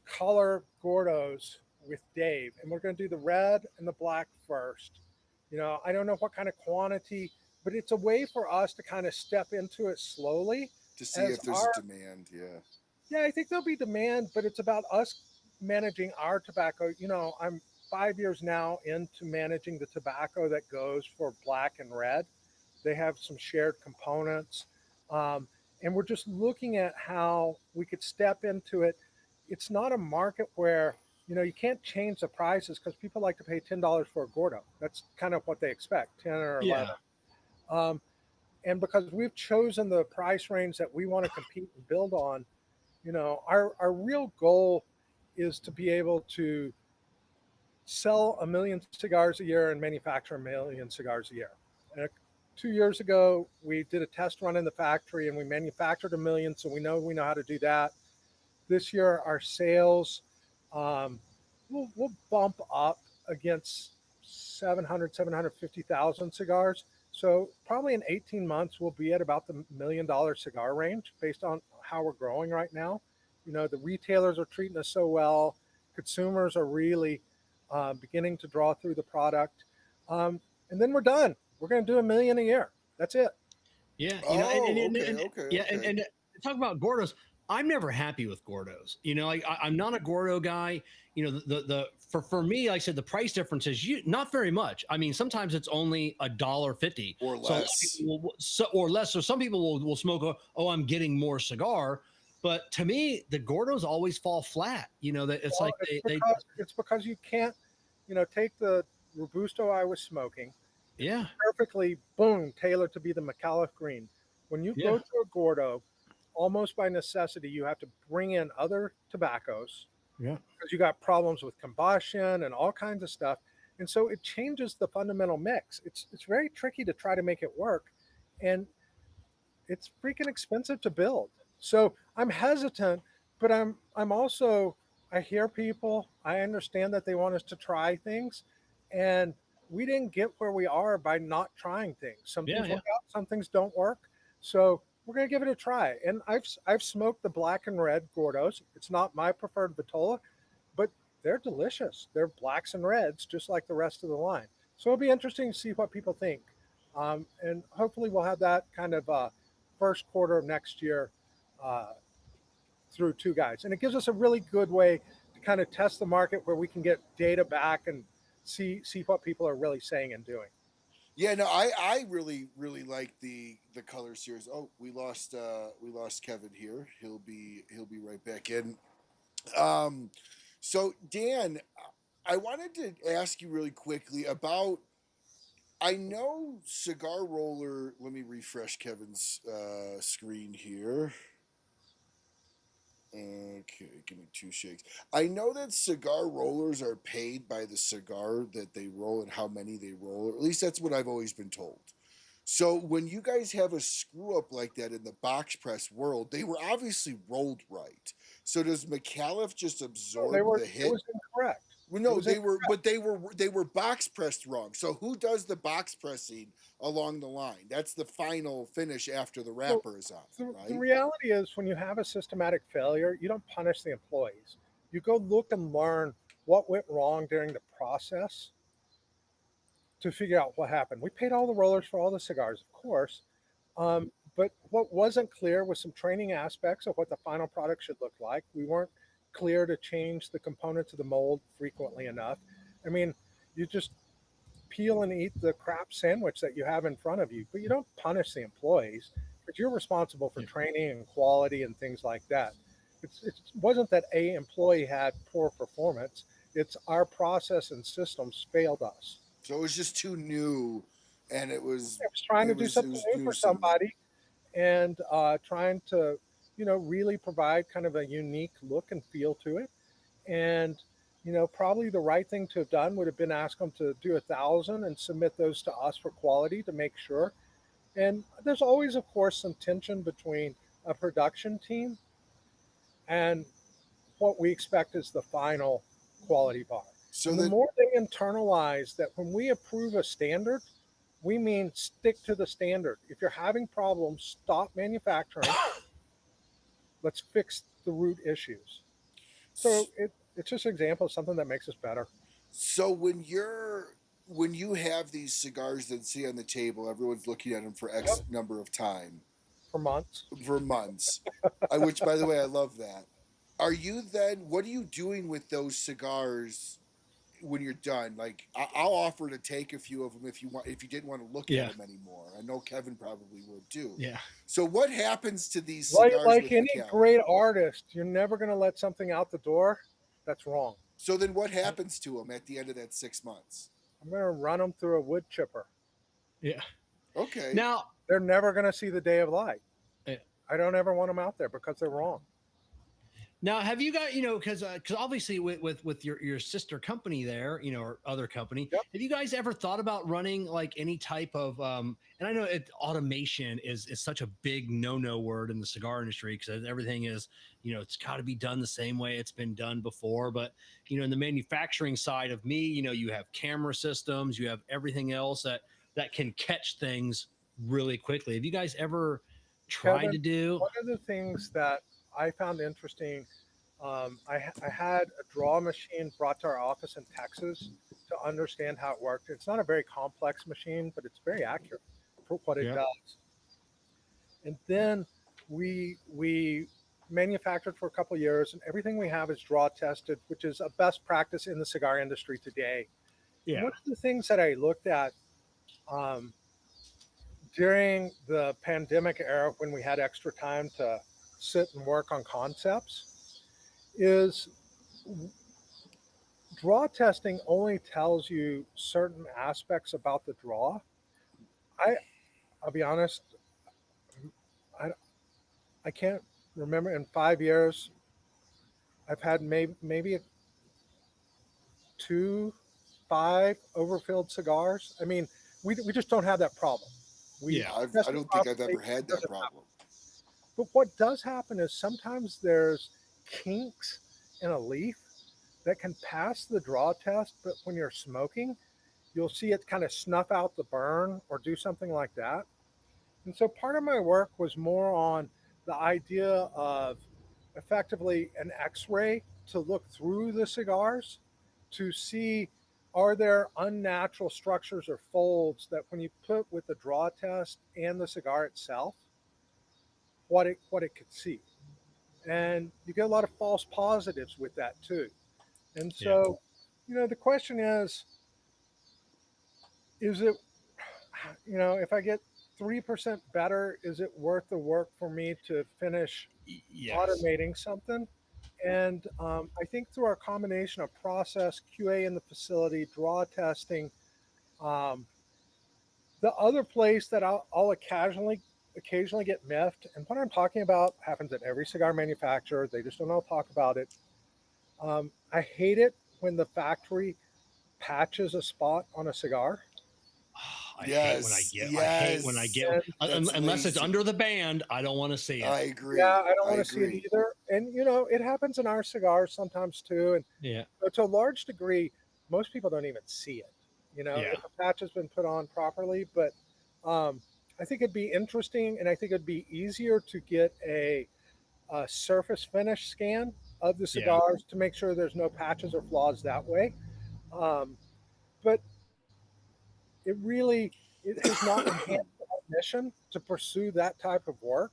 S2: color Gordos with Dave, and we're going to do the red and the black first. I don't know what kind of quantity, but it's a way for us to kind of step into it slowly
S1: to see if there's a demand.
S2: Yeah, I think there'll be demand, but it's about us managing our tobacco. I'm 5 years now into managing the tobacco that goes for black and red. They have some shared components. And we're just looking at how we could step into it. It's not a market where, you can't change the prices because people like to pay $10 for a Gordo. That's kind of what they expect, 10 or 11.
S3: Yeah.
S2: And because we've chosen the price range that we want to compete and build on, our real goal is to be able to sell 1 million cigars a year and manufacture 1 million cigars a year. And 2 years ago, we did a test run in the factory and we manufactured 1 million. So we know how to do that. This year, our sales will bump up against 750,000 cigars. So probably in 18 months, we'll be at about the $1 million cigar range based on how we're growing right now. The retailers are treating us so well. Consumers are really beginning to draw through the product. And then we're done. We're going to do 1 million a year. That's it.
S3: Yeah.
S1: Okay.
S3: And talk about Gordos. I'm never happy with Gordos. I'm not a Gordo guy. For me, like I said, the price difference is not very much. I mean, sometimes it's only $1.50
S1: or less,
S3: or less. So some people will smoke. Oh, I'm getting more cigar. But to me, the Gordos always fall flat.
S2: It's because you can't, take the Robusto I was smoking.
S3: Yeah.
S2: Perfectly, boom, tailored to be the Micallef Green. When you go to a Gordo, almost by necessity, you have to bring in other tobaccos.
S3: Yeah.
S2: Because you got problems with combustion and all kinds of stuff. And so it changes the fundamental mix. It's very tricky to try to make it work. And it's freaking expensive to build. So I'm hesitant, but I'm also, I hear people, I understand that they want us to try things. And we didn't get where we are by not trying things. Some things work out, some things don't work. So we're going to give it a try. And I've smoked the black and red Gordos. It's not my preferred Vitola, but they're delicious. They're blacks and reds, just like the rest of the line. So it'll be interesting to see what people think. And hopefully we'll have that kind of first quarter of next year through 2 guys. And it gives us a really good way to kind of test the market where we can get data back and see what people are really saying and doing.
S1: Yeah, no, I really like the color series. Oh, we lost Kevin here. He'll be right back in. So Dan, I wanted to ask you really quickly about. I know cigar roller. Let me refresh Kevin's screen here. Okay, give me 2 shakes. I know that cigar rollers are paid by the cigar that they roll and how many they roll, or at least that's what I've always been told. So when you guys have a screw up like that in the box press world, they were obviously rolled right. So does Micallef just absorb the hit?
S2: It was incorrect.
S1: Well, no, they were, but they were box pressed wrong. So who does the box pressing along the line? That's the final finish after the wrapper is off, right?
S2: The reality is, when you have a systematic failure, you don't punish the employees. You go look and learn what went wrong during the process to figure out what happened. We paid all the rollers for all the cigars, of course, but what wasn't clear was some training aspects of what the final product should look like. We weren't clear to change the components of the mold frequently enough. I mean, you just peel and eat the crap sandwich that you have in front of you, but you don't punish the employees, but you're responsible for training and quality and things like that. It wasn't that a employee had poor performance. It's our process and systems failed us.
S1: So it was just too new, and it was
S2: trying to do something new for somebody, and trying to, really provide kind of a unique look and feel to it. And, probably the right thing to have done would have been ask them to do 1,000 and submit those to us for quality to make sure. And there's always, of course, some tension between a production team and what we expect is the final quality bar.
S1: So
S2: And the
S1: then,
S2: more they internalize that when we approve a standard, we mean stick to the standard. If you're having problems, stop manufacturing. Let's fix the root issues. So it's just an example of something that makes us better.
S1: so when you have these cigars that see on the table, everyone's looking at them for
S2: Yep.
S1: X number of time,
S2: For months.
S1: for months. Which, by the way, I love that. Are you then? What are you doing with those cigars when you're done? Like, I'll offer to take a few of them if you want. If you didn't want to look
S3: Yeah.
S1: at them anymore, I know Kevin probably would too.
S3: Yeah.
S1: So, what happens to these
S2: Like,
S1: cigars?
S2: like
S1: with
S2: any
S1: Micallef?
S2: great artist, you're never going to let something out the door that's wrong.
S1: So then, what happens to them at the end of that 6 months?
S2: I'm going to run them through a wood chipper.
S3: Yeah.
S1: Okay.
S3: Now,
S2: They're never going to see the day of light.
S3: Yeah.
S2: I don't ever want them out there because they're wrong.
S3: Now, have you got, because obviously with your sister company there, or other company,
S2: Yep.
S3: have you guys ever thought about running like any type of, and I know automation is such a big no word in the cigar industry because everything is, it's got to be done the same way it's been done before. But, in the manufacturing side of me, you have camera systems, you have everything else that can catch things really quickly. Have you guys ever tried
S2: Kevin,
S3: to do?
S2: One of the things that I found interesting, I had a draw machine brought to our office in Texas to understand how it worked. It's not a very complex machine, but it's very accurate for what it
S3: Yeah.
S2: does. And then we manufactured for a couple of years, and everything we have is draw tested, which is a best practice in the cigar industry today.
S3: Yeah.
S2: One of the things that I looked at during the pandemic era when we had extra time to sit and work on concepts is draw testing only tells you certain aspects about the draw. I'll be honest, I can't remember in 5 years. I've had maybe 5 overfilled cigars. I mean, we just don't have that problem.
S1: I don't think I've ever had that problem.
S2: But what does happen is sometimes there's kinks in a leaf that can pass the draw test, but when you're smoking, you'll see it kind of snuff out the burn or do something like that. And so part of my work was more on the idea of effectively an X-ray to look through the cigars to see, are there unnatural structures or folds that when you put with the draw test and the cigar itself, what it could see. And you get a lot of false positives with that too. And so, the question is it, if I get 3% better, is it worth the work for me to finish automating something? And I think through our combination of process, QA in the facility, draw testing, the other place that I'll occasionally get miffed, and what I'm talking about happens at every cigar manufacturer. They just don't know how to talk about it. I hate it when the factory patches a spot on a cigar.
S3: I hate when I get unless it's under the band, I don't want to see it.
S1: I agree.
S2: Yeah, I don't want to see it either. And it happens in our cigars sometimes too. And to a large degree, most people don't even see it. If a patch has been put on properly. But I think it'd be interesting, and I think it'd be easier to get a surface finish scan of the cigars to make sure there's no patches or flaws that way. But it has not enhanced our mission to pursue that type of work.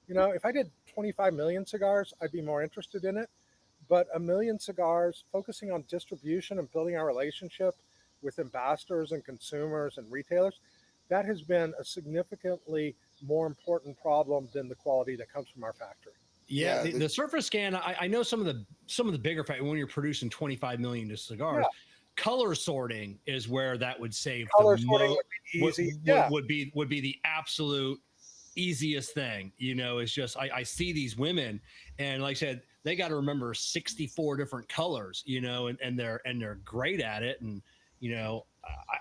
S2: If I did 25 million cigars, I'd be more interested in it. But 1 million cigars, focusing on distribution and building our relationship with ambassadors and consumers and retailers, that has been a significantly more important problem than the quality that comes from our factory.
S3: Yeah, the surface scan. I know some of the bigger factories, when you're producing 25 million cigars, color sorting is where that would save.
S2: Color sorting would be easy.
S3: Would be the absolute easiest thing. It's just I see these women, and like I said, they got to remember 64 different colors. And they're great at it. And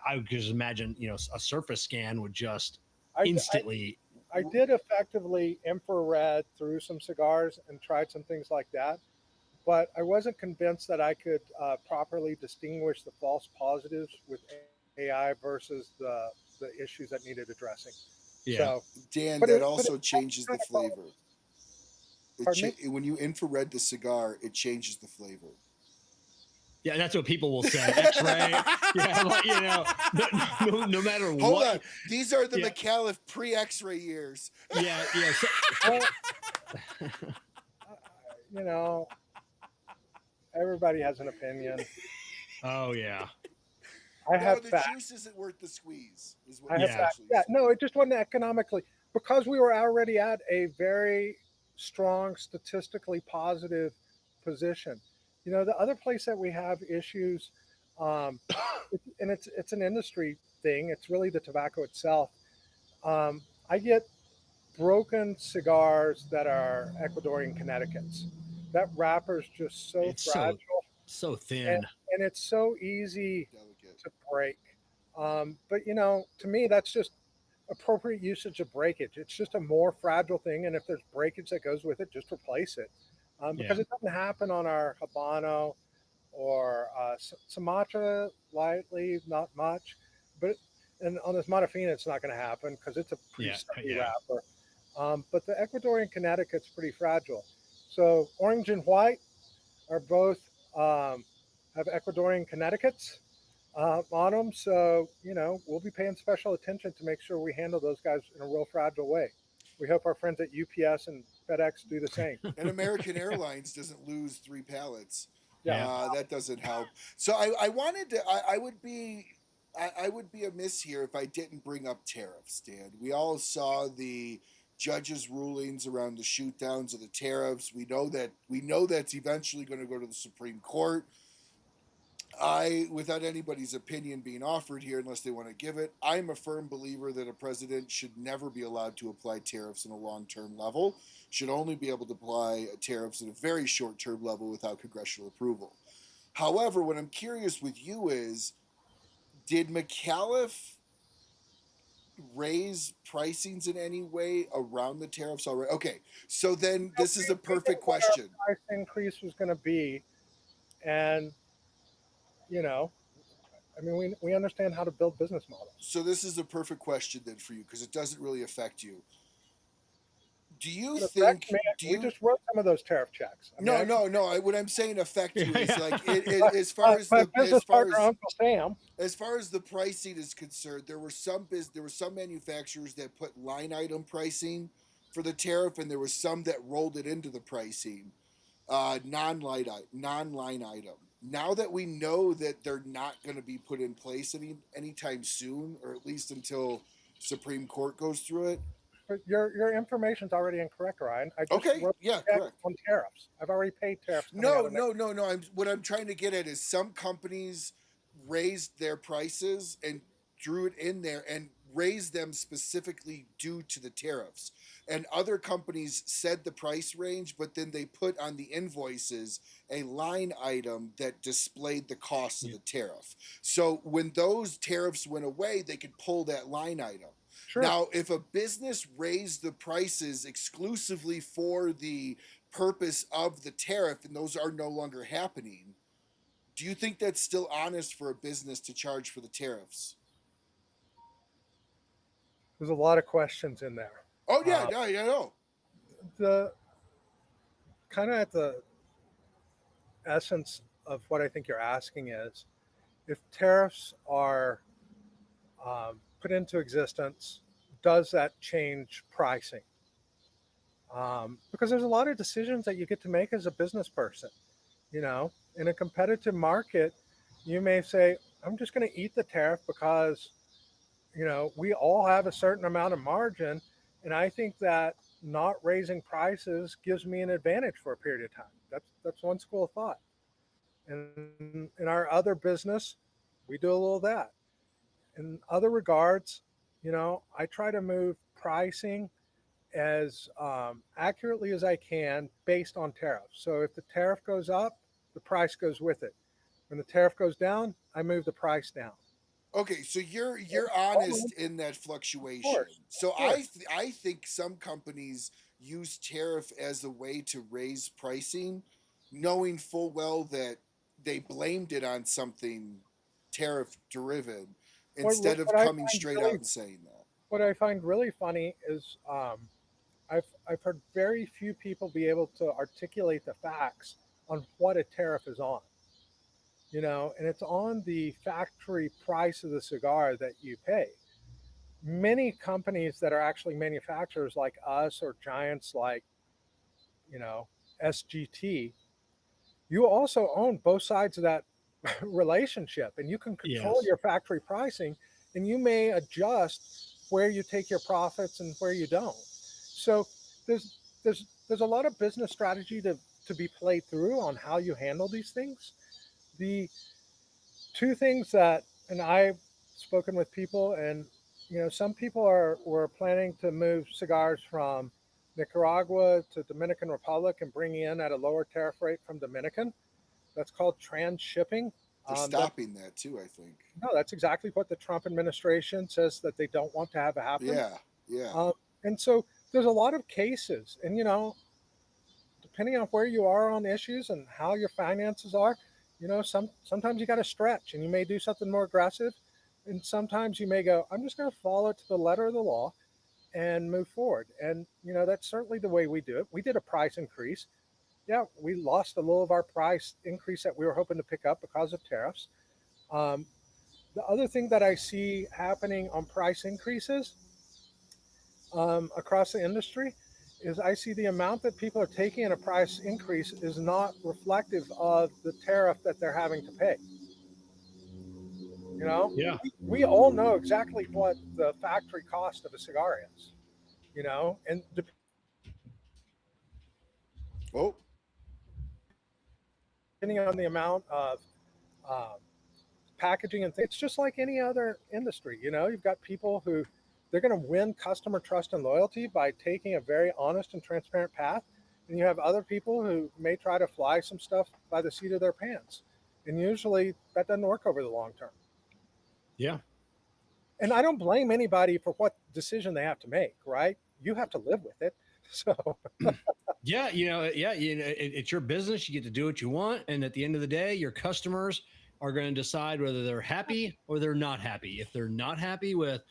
S3: I would just imagine a surface scan would just
S2: I,
S3: instantly.
S2: I did effectively infrared through some cigars and tried some things like that, but I wasn't convinced that I could properly distinguish the false positives with AI versus the issues that needed addressing.
S3: Yeah.
S2: So,
S1: Dan,
S2: but
S1: that
S2: but
S1: also changes the flavor.
S2: pardon me?
S1: When you infrared the cigar, it changes the flavor.
S3: Yeah, that's what people will say. X-ray. Yeah, like, you know, no matter
S1: Hold
S3: what.
S1: on. These are the
S3: Yeah.
S1: Micallef pre-X-ray years.
S3: Yeah, yeah. So,
S2: Well, you know, everybody has an opinion.
S3: oh yeah.
S2: I
S1: No,
S2: have
S1: the
S2: facts.
S1: juice isn't worth the squeeze. Is what
S2: I
S1: you're
S2: have
S3: Yeah.
S2: facts.
S1: essentially
S2: Yeah,
S1: saying.
S2: no, it just wasn't economically because we were already at a very strong statistically positive position. You know, the other place that we have issues, um, and it's an industry thing. It's really the tobacco itself. I get broken cigars that are Ecuadorian Connecticut's. That wrapper's just so
S3: It's
S2: fragile,
S3: so
S2: and,
S3: thin.
S2: and it's so easy
S1: Delicate.
S2: to break. But you know, to me, that's just appropriate usage of breakage. It's just a more fragile thing, and if there's breakage that goes with it, just replace it. Because
S3: Yeah.
S2: it doesn't happen on our Habano or Sumatra lightly, not much, but and on this Modafina, it's not going to happen because it's a pretty
S3: Yeah.
S2: sturdy
S3: Yeah.
S2: wrapper. But the Ecuadorian Connecticut's pretty fragile. So orange and white are both have Ecuadorian Connecticut's on them. So, you know, we'll be paying special attention to make sure we handle those guys in a real fragile way. We hope our friends at UPS and FedEx do the same.
S1: And American Airlines doesn't lose 3 pallets.
S2: Yeah.
S1: That doesn't help. So I wanted to. I would be. I would be amiss here if I didn't bring up tariffs, Dan. We all saw the judges' rulings around the shoot downs of the tariffs. We know that's eventually going to go to the Supreme Court. Without anybody's opinion being offered here, unless they want to give it, I'm a firm believer that a president should never be allowed to apply tariffs on a long-term level, should only be able to apply tariffs at a very short-term level without congressional approval. However, what I'm curious with you is, did Micallef raise pricings in any way around the tariffs already? Okay, so then this is a perfect question.
S2: Price increase was going to be, and you know, I mean, we understand how to build business models.
S1: So this is a perfect question then for you because it doesn't really affect you. Do you
S2: But
S1: think?
S2: we just wrote some of those tariff checks. I mean,
S1: No. What I'm saying affect you is like as
S2: my
S1: far as the
S2: business partner, Uncle Sam.
S1: as far as the pricing is concerned, there were some manufacturers that put line item pricing for the tariff, and there was some that rolled it into the pricing, non-line item. Now that we know that they're not going to be put in place anytime soon, or at least until Supreme Court goes through it.
S2: But your information's already incorrect, Ryan. I just
S1: Okay,
S2: wrote
S1: yeah,
S2: a check
S1: correct.
S2: on tariffs. I've already paid tariffs.
S1: No. What I'm trying to get at is some companies raised their prices and drew it in there and raised them specifically due to the tariffs. And other companies said the price range, but then they put on the invoices a line item that displayed the cost of the tariff. So when those tariffs went away, they could pull that line item.
S2: Sure.
S1: Now, if a business raised the prices exclusively for the purpose of the tariff and those are no longer happening, do you think that's still honest for a business to charge for the tariffs?
S2: There's a lot of questions in there.
S1: Oh, yeah, no.
S2: The kind of at the essence of what I think you're asking is if tariffs are put into existence, does that change pricing? Because there's a lot of decisions that you get to make as a business person. You know, in a competitive market, you may say, I'm just going to eat the tariff because, you know, we all have a certain amount of margin. And I think that not raising prices gives me an advantage for a period of time. That's one school of thought. And in our other business, we do a little of that. In other regards, you know, I try to move pricing as accurately as I can based on tariffs. So if the tariff goes up, the price goes with it. When the tariff goes down, I move the price down.
S1: Okay, so you're
S2: Oh,
S1: honest in that
S2: of
S1: fluctuation.
S2: course,
S1: So
S2: of course.
S1: I think some companies use tariff as a way to raise pricing, knowing full well that they blamed it on something tariff driven instead of
S2: What I
S1: coming
S2: find
S1: straight out
S2: really
S1: and saying that.
S2: what I find really funny is I've heard very few people be able to articulate the facts on what a tariff is on. And it's on the factory price of the cigar that you pay. Many companies that are actually manufacturers like us or giants like, you know, SGT, you also own both sides of that relationship and you can control
S3: Yes.
S2: your factory pricing and you may adjust where you take your profits and where you don't. So there's a lot of business strategy to be played through on how you handle these things. The two things that, and I've spoken with people, and some people were planning to move cigars from Nicaragua to Dominican Republic and bring in at a lower tariff rate from Dominican. That's called transshipping.
S1: They're
S2: That
S1: stopping that too, I think.
S2: No, that's exactly what the Trump administration says that they don't want to have happen.
S1: Yeah, yeah.
S2: And so there's a lot of cases, and depending on where you are on issues and how your finances are, sometimes you got to stretch and you may do something more aggressive. And sometimes you may go, I'm just going to follow it to the letter of the law and move forward. And, that's certainly the way we do it. We did a price increase. Yeah, we lost a little of our price increase that we were hoping to pick up because of tariffs. Um, the other thing that I see happening on price increases across the industry is I see the amount that people are taking in a price increase is not reflective of the tariff that they're having to pay.
S3: Yeah.
S2: We all know exactly what the factory cost of a cigar is, and
S1: Oh,
S2: depending on the amount of um, packaging and things, it's just like any other industry. You've got people who they're going to win customer trust and loyalty by taking a very honest and transparent path. And you have other people who may try to fly some stuff by the seat of their pants. And usually that doesn't work over the long term.
S3: Yeah.
S2: And I don't blame anybody for what decision they have to make, right? You have to live with it. So
S3: Yeah, it's your business. You get to do what you want, and at the end of the day, your customers are going to decide whether they're happy or they're not happy. If they're not happy with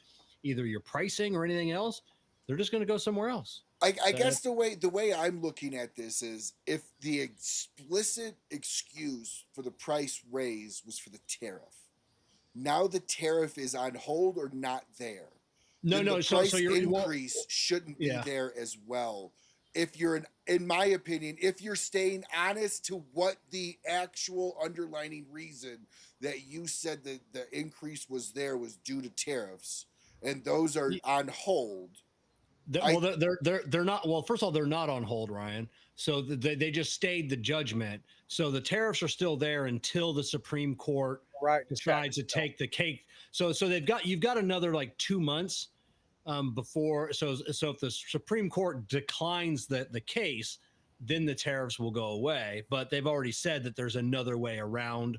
S3: either your pricing or anything else, they're just going to go somewhere else.
S1: I
S3: So
S1: guess the way I'm looking at this is if the explicit excuse for the price raise was for the tariff, now the tariff is on hold or not there,
S3: no,
S1: then the
S3: no. So
S1: price
S3: you're well,
S1: increase shouldn't be
S3: yeah.
S1: there as well. If you're in my opinion, if you're staying honest to what the actual underlining reason that you said that the increase was there was due to tariffs, and those are on hold. I
S3: Well, they're not. Well, first of all, they're not on hold, Ryan. So they just stayed the judgment. So the tariffs are still there until the Supreme Court
S2: right,
S3: decides to take the cake. So you've got another like 2 months before. So if the Supreme Court declines the case, then the tariffs will go away. But they've already said that there's another way around.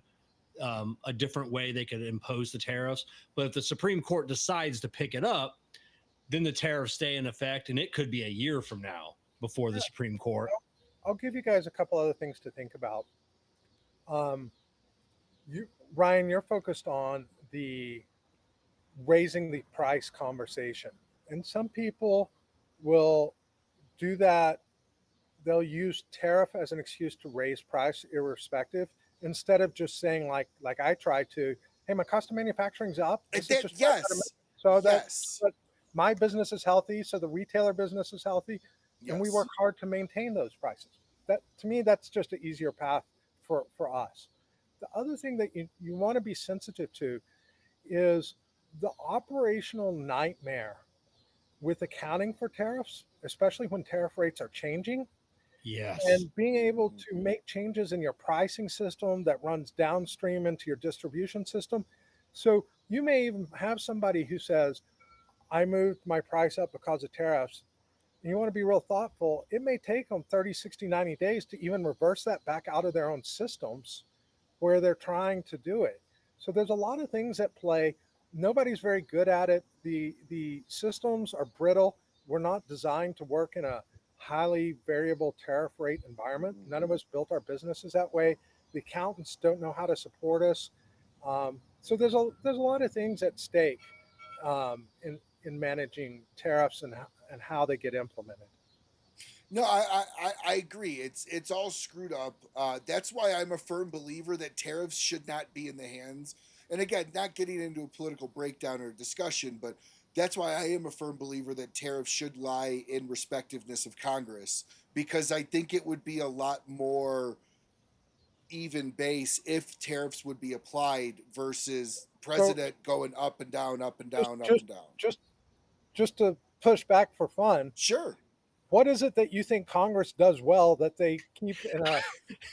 S3: A different way they could impose the tariffs. But if the Supreme Court decides to pick it up, then the tariffs stay in effect, and it could be a year from now before the Supreme Court.
S2: I'll give you guys a couple other things to think about. You, Ryan, you're focused on the raising the price conversation, and some people will do that. They'll use tariff as an excuse to raise price, irrespective, instead of just saying like I try to. Hey, my cost of manufacturing's up. This is just
S1: yes,
S2: so that
S1: yes,
S2: but my business is healthy, so the retailer business is healthy, and we work
S1: yes.
S2: hard to maintain those prices. That to me, that's just an easier path for us. The other thing that you want to be sensitive to is the operational nightmare with accounting for tariffs, especially when tariff rates are changing,
S3: Yes.
S2: and being able to make changes in your pricing system that runs downstream into your distribution system. So you may even have somebody who says, I moved my price up because of tariffs. And you want to be real thoughtful. It may take them 30, 60, 90 days to even reverse that back out of their own systems where they're trying to do it. So there's a lot of things at play nobody's very good at it. The systems are brittle. We're not designed to work in a highly variable tariff rate environment. None of us built our businesses that way. The accountants don't know how to support us. So there's a lot of things at stake in managing tariffs and how they get implemented.
S1: No, I agree. It's all screwed up. That's why I'm a firm believer that tariffs should not be in the hands. And again, not getting into a political breakdown or discussion, but that's why I am a firm believer that tariffs should lie in respectiveness of Congress, because I think it would be a lot more even base if tariffs would be applied versus president going up and down, up and
S2: Just
S1: down, up
S2: just
S1: and down.
S2: just just to push back for fun,
S1: Sure.
S2: what is it that you think Congress does well that they keep in a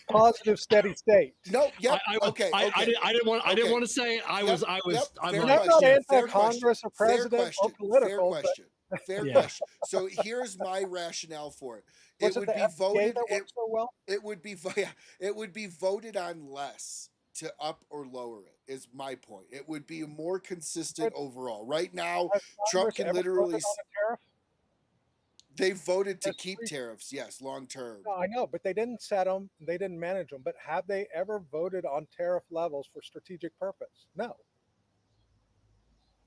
S2: positive, steady state?
S1: No. Yep. Okay.
S3: I didn't want. I didn't
S1: Okay.
S3: want to say it. I
S1: Yep,
S3: was.
S1: yep,
S3: I'm
S1: fair
S3: like,
S2: I'm not
S1: question, fair
S2: anti-Congress or
S1: Fair
S2: president or
S1: question.
S2: political,
S1: Fair
S2: but
S1: question. Fair
S3: Yeah.
S1: question. So here's my rationale for it.
S2: was
S1: It
S2: it
S1: would
S2: the
S1: be
S2: FDA
S1: voted.
S2: that works so well?
S1: It would be. Yeah, it would be voted on less to up or lower it. Is my point. It would be more consistent
S2: But
S1: overall. Right now,
S2: has
S1: Trump
S2: Congress
S1: can
S2: ever
S1: literally.
S2: voted on a tariff?
S1: They voted to
S2: That's
S1: keep
S2: free.
S1: tariffs. Yes, long term.
S2: No, I know, but they didn't set them. They didn't manage them. But have they ever voted on tariff levels for strategic purpose? No,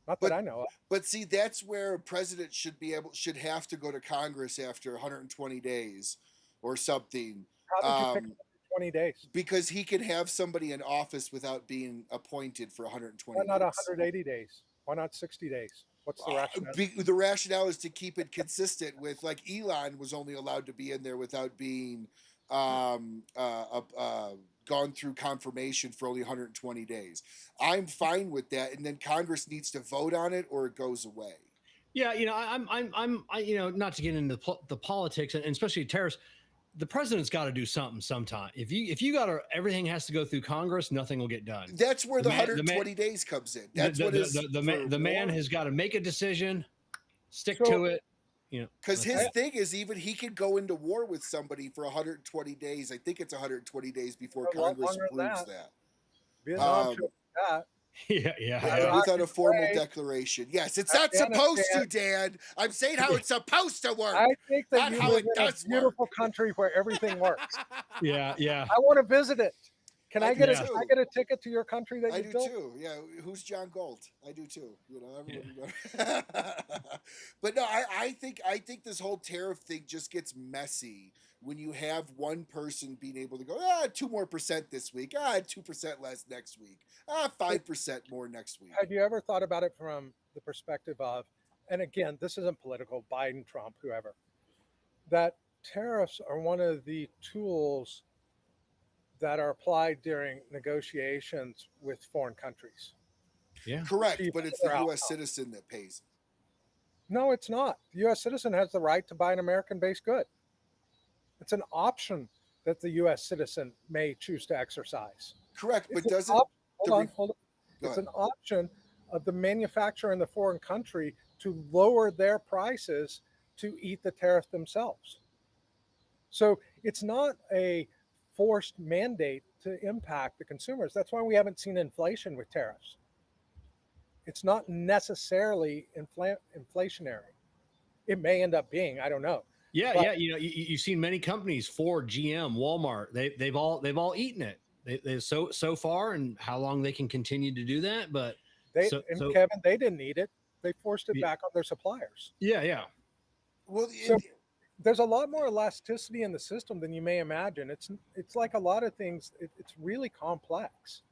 S2: not that
S1: But
S2: I know of.
S1: But see, that's where a president should have to go to Congress after 120 days or something,
S2: How did you pick
S1: um,
S2: 20 days?
S1: because he can have somebody in office without being appointed for
S2: Why
S1: 120
S2: not
S1: days.
S2: 180 days? Why not 60 days? What's the rationale?
S1: The rationale is to keep it consistent with, like, Elon was only allowed to be in there without being gone through confirmation for only 120 days. I'm fine with that, and then Congress needs to vote on it or it goes away.
S3: Yeah, not to get into the politics and especially tariffs. The president's got to do something sometime. If you got to, everything has to go through Congress. Nothing will get done.
S1: That's where the 120 days comes in. That's what is
S3: the man has got to make a decision, stick
S2: So-
S3: to it.
S1: Because his thing is, even he can go into war with somebody for 120 days. I think it's 120 days before
S2: A lot
S1: Congress
S2: longer than
S1: approves
S2: that.
S1: that.
S2: Vietnam showed that.
S3: Yeah.
S1: Yeah, without a formal
S2: Kuwait,
S1: declaration. Yes, it's not supposed to, Dan. I'm saying how it's supposed to work.
S2: I think that
S1: Not
S2: you
S1: how
S2: live
S1: it
S2: in a
S1: does
S2: beautiful
S1: work.
S2: country where everything works.
S3: Yeah.
S2: I want to visit it. Can
S1: I
S2: I get
S1: do
S2: a
S1: too.
S2: I get a ticket to your country that
S1: I
S2: you
S1: do
S2: built?
S1: too. Yeah, who's John Gold? I do too. Everyone. But no, I think this whole tariff thing just gets messy when you have one person being able to go 2% more this week, 2% less next week, 5% more next week.
S2: Have you ever thought about it from the perspective of, and again, this isn't political, Biden, Trump, whoever, that tariffs are one of the tools that are applied during negotiations with foreign countries?
S3: Yeah.
S1: Correct,
S2: Achieve
S1: but it's
S2: their
S1: the U.S.
S2: outcome.
S1: citizen that pays.
S2: No, it's not. The U.S. citizen has the right to buy an American-based good. It's an option that the U.S. citizen may choose to exercise.
S1: Correct, but
S2: It's an
S1: doesn't
S2: op-
S1: the
S2: hold
S1: re-
S2: on, hold on.
S1: Go
S2: It's
S1: ahead.
S2: an option of the manufacturer in the foreign country to lower their prices to eat the tariff themselves. So it's not a forced mandate to impact the consumers. That's why we haven't seen inflation with tariffs. It's not necessarily inflationary. It may end up being, I don't know.
S3: Yeah,
S2: But-
S3: yeah. You've seen many companies, Ford, GM, Walmart. They've all eaten it. They so far, and how long they can continue to do that. But
S2: Kevin, they didn't eat it. They forced it
S3: Yeah.
S2: back on their suppliers.
S3: yeah.
S1: Well,
S2: So- There's a lot more elasticity in the system than you may imagine. It's like a lot of things. It's really complex.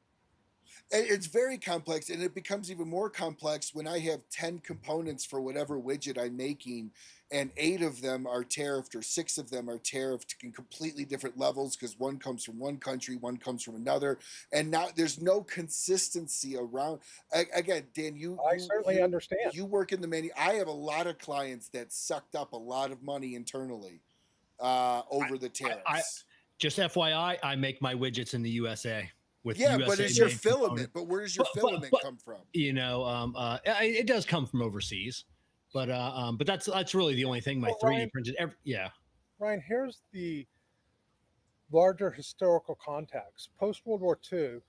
S1: it's very complex, and it becomes even more complex when I have 10 components for whatever widget I'm making, and 8 of them are tariffed or 6 of them are tariffed in completely different levels because one comes from one country, one comes from another, and now there's no consistency around. Again, Dan,
S2: I certainly understand.
S1: You work in the I have a lot of clients that sucked up a lot of money internally over the tariffs.
S3: Just FYI, I make my widgets in the USA. With
S1: Yeah,
S3: USA
S1: but it's your
S3: made
S1: filament.
S3: component.
S1: But where does your filament come from?
S3: It does come from overseas, but that's really the only thing my
S2: Well,
S3: 3D
S2: Ryan-
S3: printed.
S2: Ryan, here's the larger historical context. Post World War II,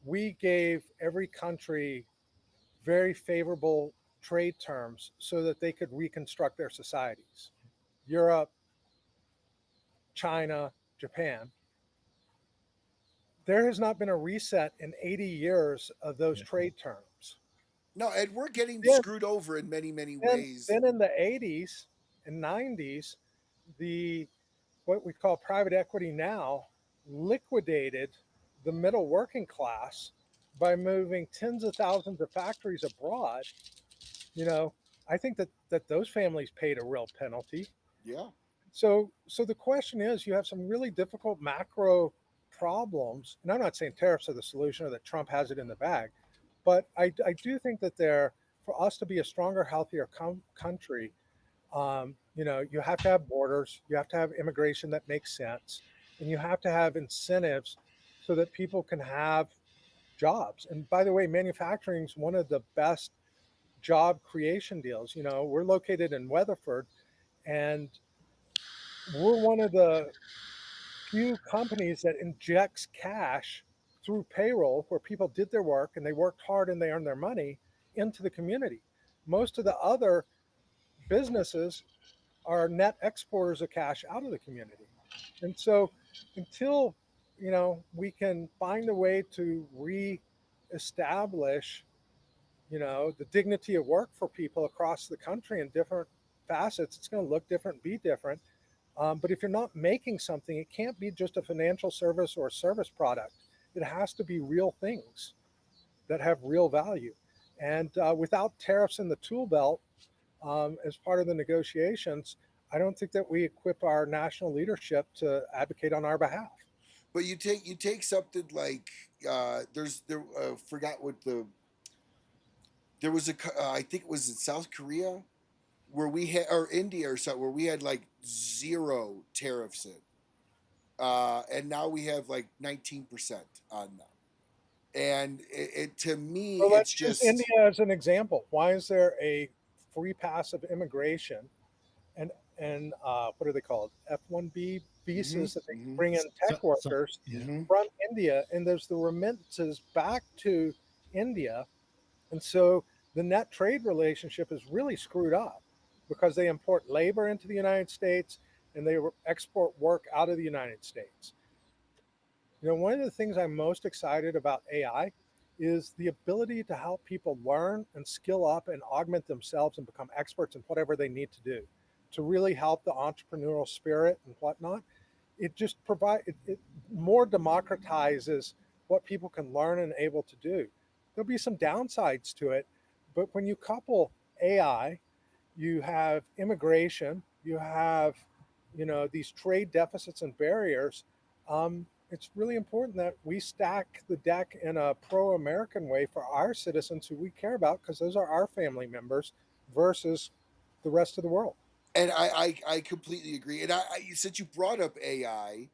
S2: we gave every country very favorable trade terms so that they could reconstruct their societies. Europe, China, Japan. There has not been a reset in 80 years of those trade terms.
S1: No, and we're getting
S2: Then,
S1: screwed over in many, many
S2: then,
S1: ways.
S2: then in the 80s and 90s, the what we call private equity now liquidated the middle working class by moving tens of thousands of factories abroad. You know, I think that those families paid a real penalty.
S1: Yeah.
S2: So the question is, you have some really difficult macro problems, and I'm not saying tariffs are the solution or that Trump has it in the bag, but I do think that for us to be a stronger, healthier country, you have to have borders, you have to have immigration that makes sense, and you have to have incentives so that people can have jobs. And by the way, manufacturing is one of the best job creation deals. We're located in Weatherford, and we're one of the few companies that injects cash through payroll where people did their work and they worked hard and they earned their money into the community. Most of the other businesses are net exporters of cash out of the community. And so until we can find a way to reestablish the dignity of work for people across the country in different facets, it's going to look different, be different. But if you're not making something, it can't be just a financial service or a service product. It has to be real things that have real value. And without tariffs in the tool belt as part of the negotiations, I don't think that we equip our national leadership to advocate on our behalf.
S1: But you take something like forgot what there was I think it was in South Korea where we had, or India or something, where we had like 0 tariffs in, and now we have like 19% on them. And it to me,
S2: So
S1: it's
S2: let's use
S1: just
S2: India as an example. Why is there a free pass of immigration and what are they called? F-1B visas that they bring in tech workers from India, and there's the remittances back to India. And so the net trade relationship is really screwed up because they import labor into the United States and they export work out of the United States. One of the things I'm most excited about AI is the ability to help people learn and skill up and augment themselves and become experts in whatever they need to do to really help the entrepreneurial spirit and whatnot. It just it more democratizes what people can learn and able to do. There'll be some downsides to it, but when you couple AI, you have immigration, you have these trade deficits and barriers. It's really important that we stack the deck in a pro-American way for our citizens who we care about, because those are our family members versus the rest of the world.
S1: And I completely agree. And since you brought up AI,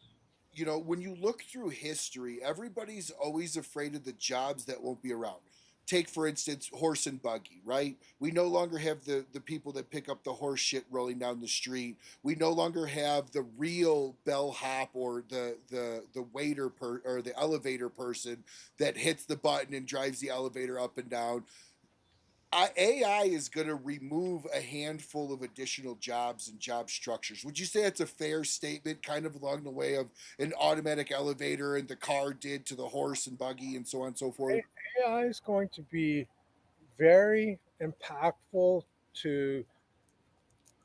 S1: when you look through history, everybody's always afraid of the jobs that won't be around. Take, for instance, horse and buggy, right? We no longer have the people that pick up the horse shit rolling down the street. We no longer have the real bellhop or the waiter or the elevator person that hits the button and drives the elevator up and down. AI is going to remove a handful of additional jobs and job structures. Would you say that's a fair statement, kind of along the way of an automatic elevator and the car did to the horse and buggy and so on and so forth?
S2: AI is going to be very impactful to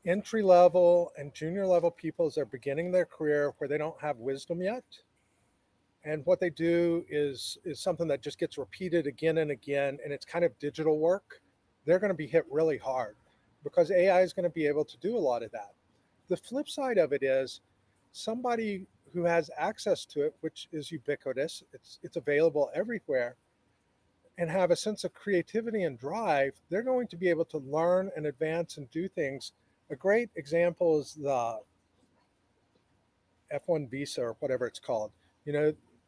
S2: entry level and junior level people as they're beginning their career where they don't have wisdom yet. And what they do is something that just gets repeated again and again, and it's kind of digital work. They're going to be hit really hard because AI is going to be able to do a lot of that. The flip side of it is somebody who has access to it, which is ubiquitous, it's available everywhere, and have a sense of creativity and drive, they're going to be able to learn and advance and do things. A great example is the F1 visa or whatever it's called.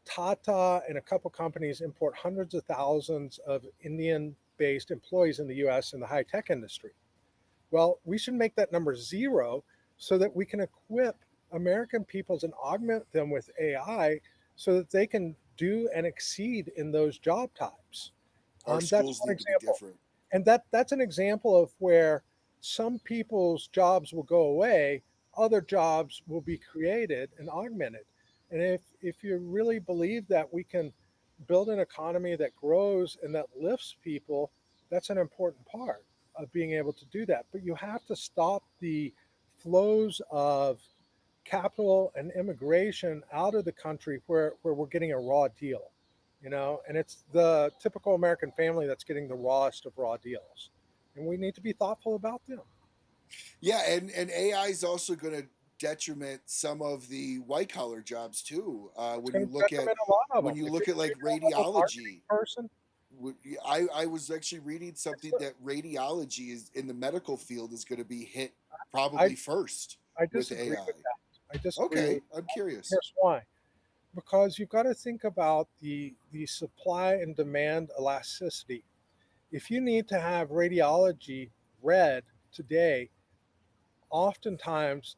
S2: Tata and a couple companies import hundreds of thousands of Indian-based employees in the US in the high-tech industry. Well, we should make that number 0 so that we can equip American peoples and augment them with AI so that they can do and exceed in those job types.
S1: Our schools need to be different.
S2: And that's an example of where some people's jobs will go away, other jobs will be created and augmented. And if you really believe that we can build an economy that grows and that lifts people, that's an important part of being able to do that. But you have to stop the flows of capital and immigration out of the country where we're getting a raw deal, and it's the typical American family that's getting the rawest of raw deals. And we need to be thoughtful about them.
S1: Yeah, and AI is also going to detriment some of the white collar jobs too.
S2: It's
S1: When
S2: going
S1: you
S2: to
S1: look at
S2: detriment a lot of
S1: when
S2: them.
S1: you
S2: If
S1: look
S2: you're
S1: at like
S2: a marketing
S1: radiology,
S2: person,
S1: I was actually reading something that radiology is in the medical field is going to be hit
S2: I,
S1: probably first
S2: I
S1: with
S2: disagree
S1: AI.
S2: with that. I disagree with
S1: Okay,
S2: that.
S1: I'm curious.
S2: Here's why. Because you've got to think about the supply and demand elasticity. If you need to have radiology read today, oftentimes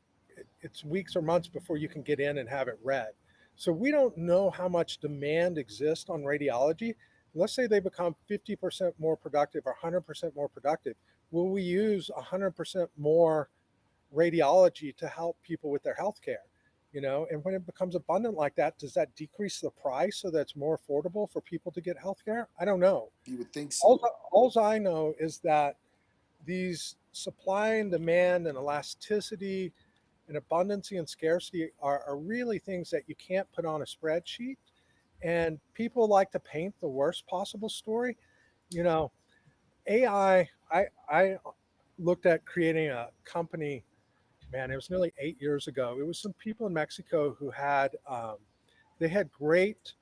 S2: it's weeks or months before you can get in and have it read. So we don't know how much demand exists on radiology. Let's say they become 50% more productive or 100% more productive. Will we use 100% more radiology to help people with their health care? And when it becomes abundant like that, does that decrease the price so that it's more affordable for people to get health care? I don't know.
S1: You would think
S2: All,
S1: so.
S2: all I know is that these supply and demand and elasticity and abundancy and scarcity are really things that you can't put on a spreadsheet. And people like to paint the worst possible story. You know, AI, I looked at creating a company, man, it was nearly 8 years ago. It was some people in Mexico who had, they had great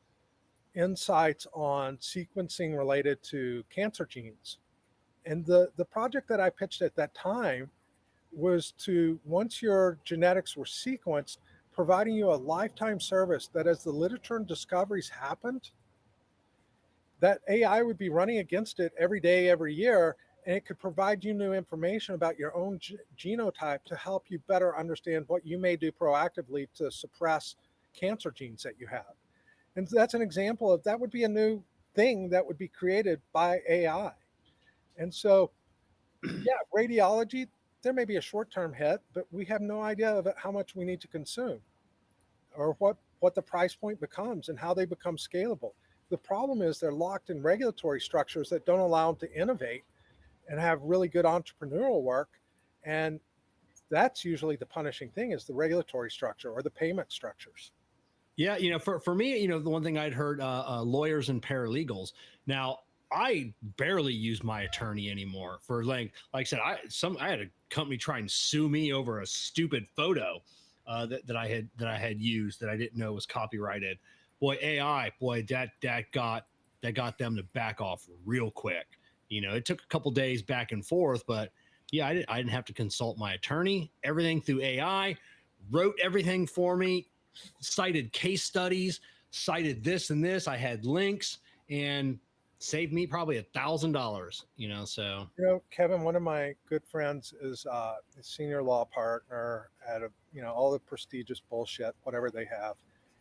S2: insights on sequencing related to cancer genes. And the project that I pitched at that time was to, once your genetics were sequenced, providing you a lifetime service that as the literature and discoveries happened, that AI would be running against it every day, every year, and it could provide you new information about your own genotype to help you better understand what you may do proactively to suppress cancer genes that you have. And that's an example of that would be a new thing that would be created by AI. And so, yeah, radiology, there may be a short-term hit, but we have no idea of how much we need to consume or what the price point becomes and how they become scalable. The problem is they're locked in regulatory structures that don't allow them to innovate and have really good entrepreneurial work. And that's usually the punishing thing, is the regulatory structure or the payment structures.
S3: Yeah, for me, the one thing I'd heard, lawyers and paralegals. Now, I barely use my attorney anymore for like I said, I had a company try and sue me over a stupid photo that I had used that I didn't know was copyrighted. Boy, AI, boy, that got them to back off real quick. It took a couple days back and forth, but yeah, I didn't have to consult my attorney. Everything through AI, wrote everything for me, cited case studies, cited this and this. I had links and saved me probably $1,000. So
S2: Kevin, one of my good friends is a senior law partner at all the prestigious bullshit, whatever they have.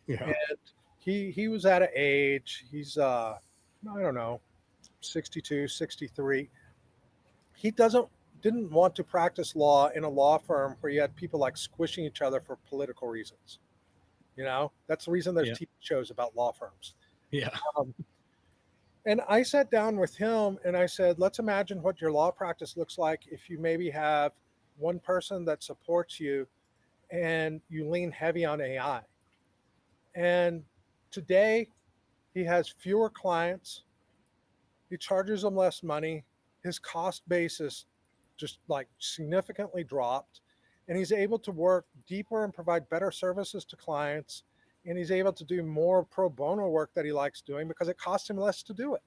S3: yeah,
S2: And he was at an age, he's I don't know, 62, 63. He didn't want to practice law in a law firm where you had people like squishing each other for political reasons. That's the reason there's
S3: yeah,
S2: TV shows about law firms.
S3: yeah,
S2: Um, and I sat down with him and I said, let's imagine what your law practice looks like if you maybe have one person that supports you and you lean heavy on AI. And today he has fewer clients. He charges them less money. His cost basis just like significantly dropped. And he's able to work deeper and provide better services to clients. And he's able to do more pro bono work that he likes doing because it costs him less to do it.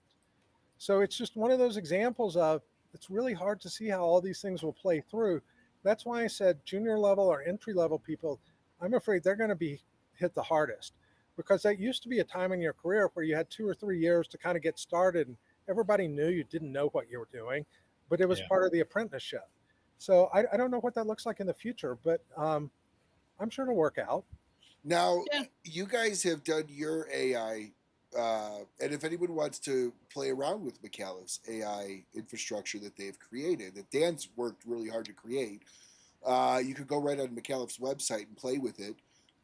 S2: So it's just one of those examples of, it's really hard to see how all these things will play through. That's why I said junior level or entry level people, I'm afraid they're going to be hit the hardest, because that used to be a time in your career where you had 2 or 3 years to kind of get started and everybody knew you didn't know what you were doing, but it was
S3: yeah.
S2: part of the apprenticeship. So I don't know what that looks like in the future, but I'm sure it'll work out.
S1: Now,
S3: Yeah.
S1: you guys have done your AI and if anyone wants to play around with Micallef's AI infrastructure that they've created, that Dan's worked really hard to create, you could go right on Micallef's website and play with it.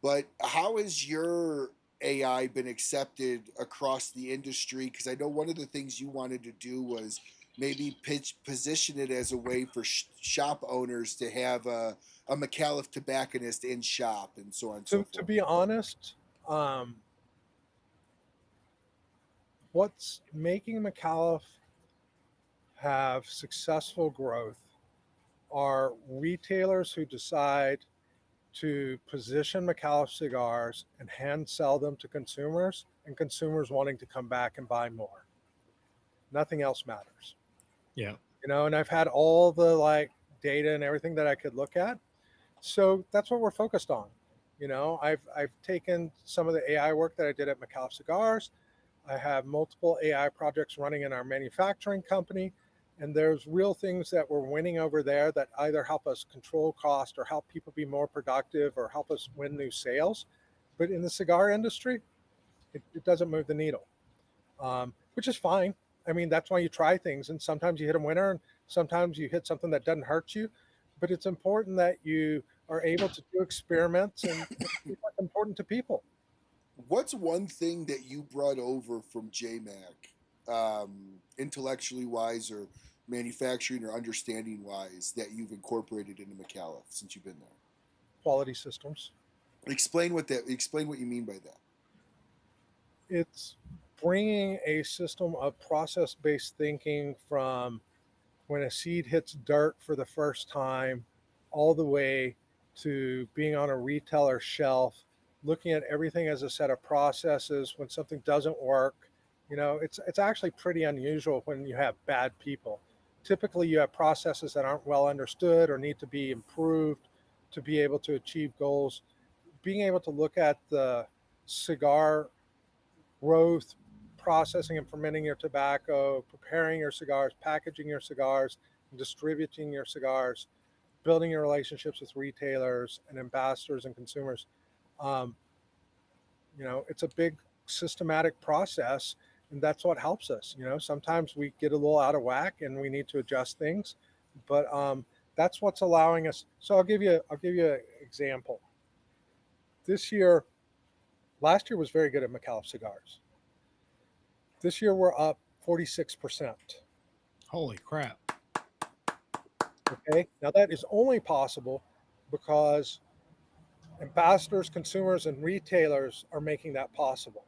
S1: But how has your AI been accepted across the industry? Because I know one of the things you wanted to do was maybe position it as a way for shop owners to have a Micallef tobacconist in shop and so on and so
S2: To
S1: forth.
S2: be honest, what's making Micallef have successful growth are retailers who decide to position Micallef cigars and hand sell them to consumers, and consumers wanting to come back and buy more. Nothing else matters.
S3: Yeah.
S2: And I've had all the data and everything that I could look at. So that's what we're focused on. I've taken some of the AI work that I did at Micallef Cigars. I have multiple AI projects running in our manufacturing company, and there's real things that we're winning over there that either help us control cost or help people be more productive or help us win new sales. But in the cigar industry, it doesn't move the needle, which is fine. I mean, that's why you try things, and sometimes you hit a winner, and sometimes you hit something that doesn't hurt you. But it's important that you are able to do experiments, and it's important to people.
S1: What's one thing that you brought over from JMac, intellectually wise or manufacturing or understanding wise, that you've incorporated into Micallef since you've been there?
S2: Quality systems.
S1: Explain what you mean by that.
S2: It's bringing a system of process-based thinking from when a seed hits dirt for the first time all the way to being on a retailer shelf, looking at everything as a set of processes. When something doesn't work, it's actually pretty unusual when you have bad people. Typically you have processes that aren't well understood or need to be improved to be able to achieve goals. Being able to look at the cigar growth, processing and fermenting your tobacco, preparing your cigars, packaging your cigars, and distributing your cigars, building your relationships with retailers and ambassadors and consumers. Um, it's a big systematic process, and that's what helps us. Sometimes we get a little out of whack and we need to adjust things, but that's what's allowing us. So I'll give you an example. Last year was very good at Micallef Cigars. This year we're up 46%.
S3: Holy crap.
S2: Okay. Now that is only possible because ambassadors, consumers, and retailers are making that possible.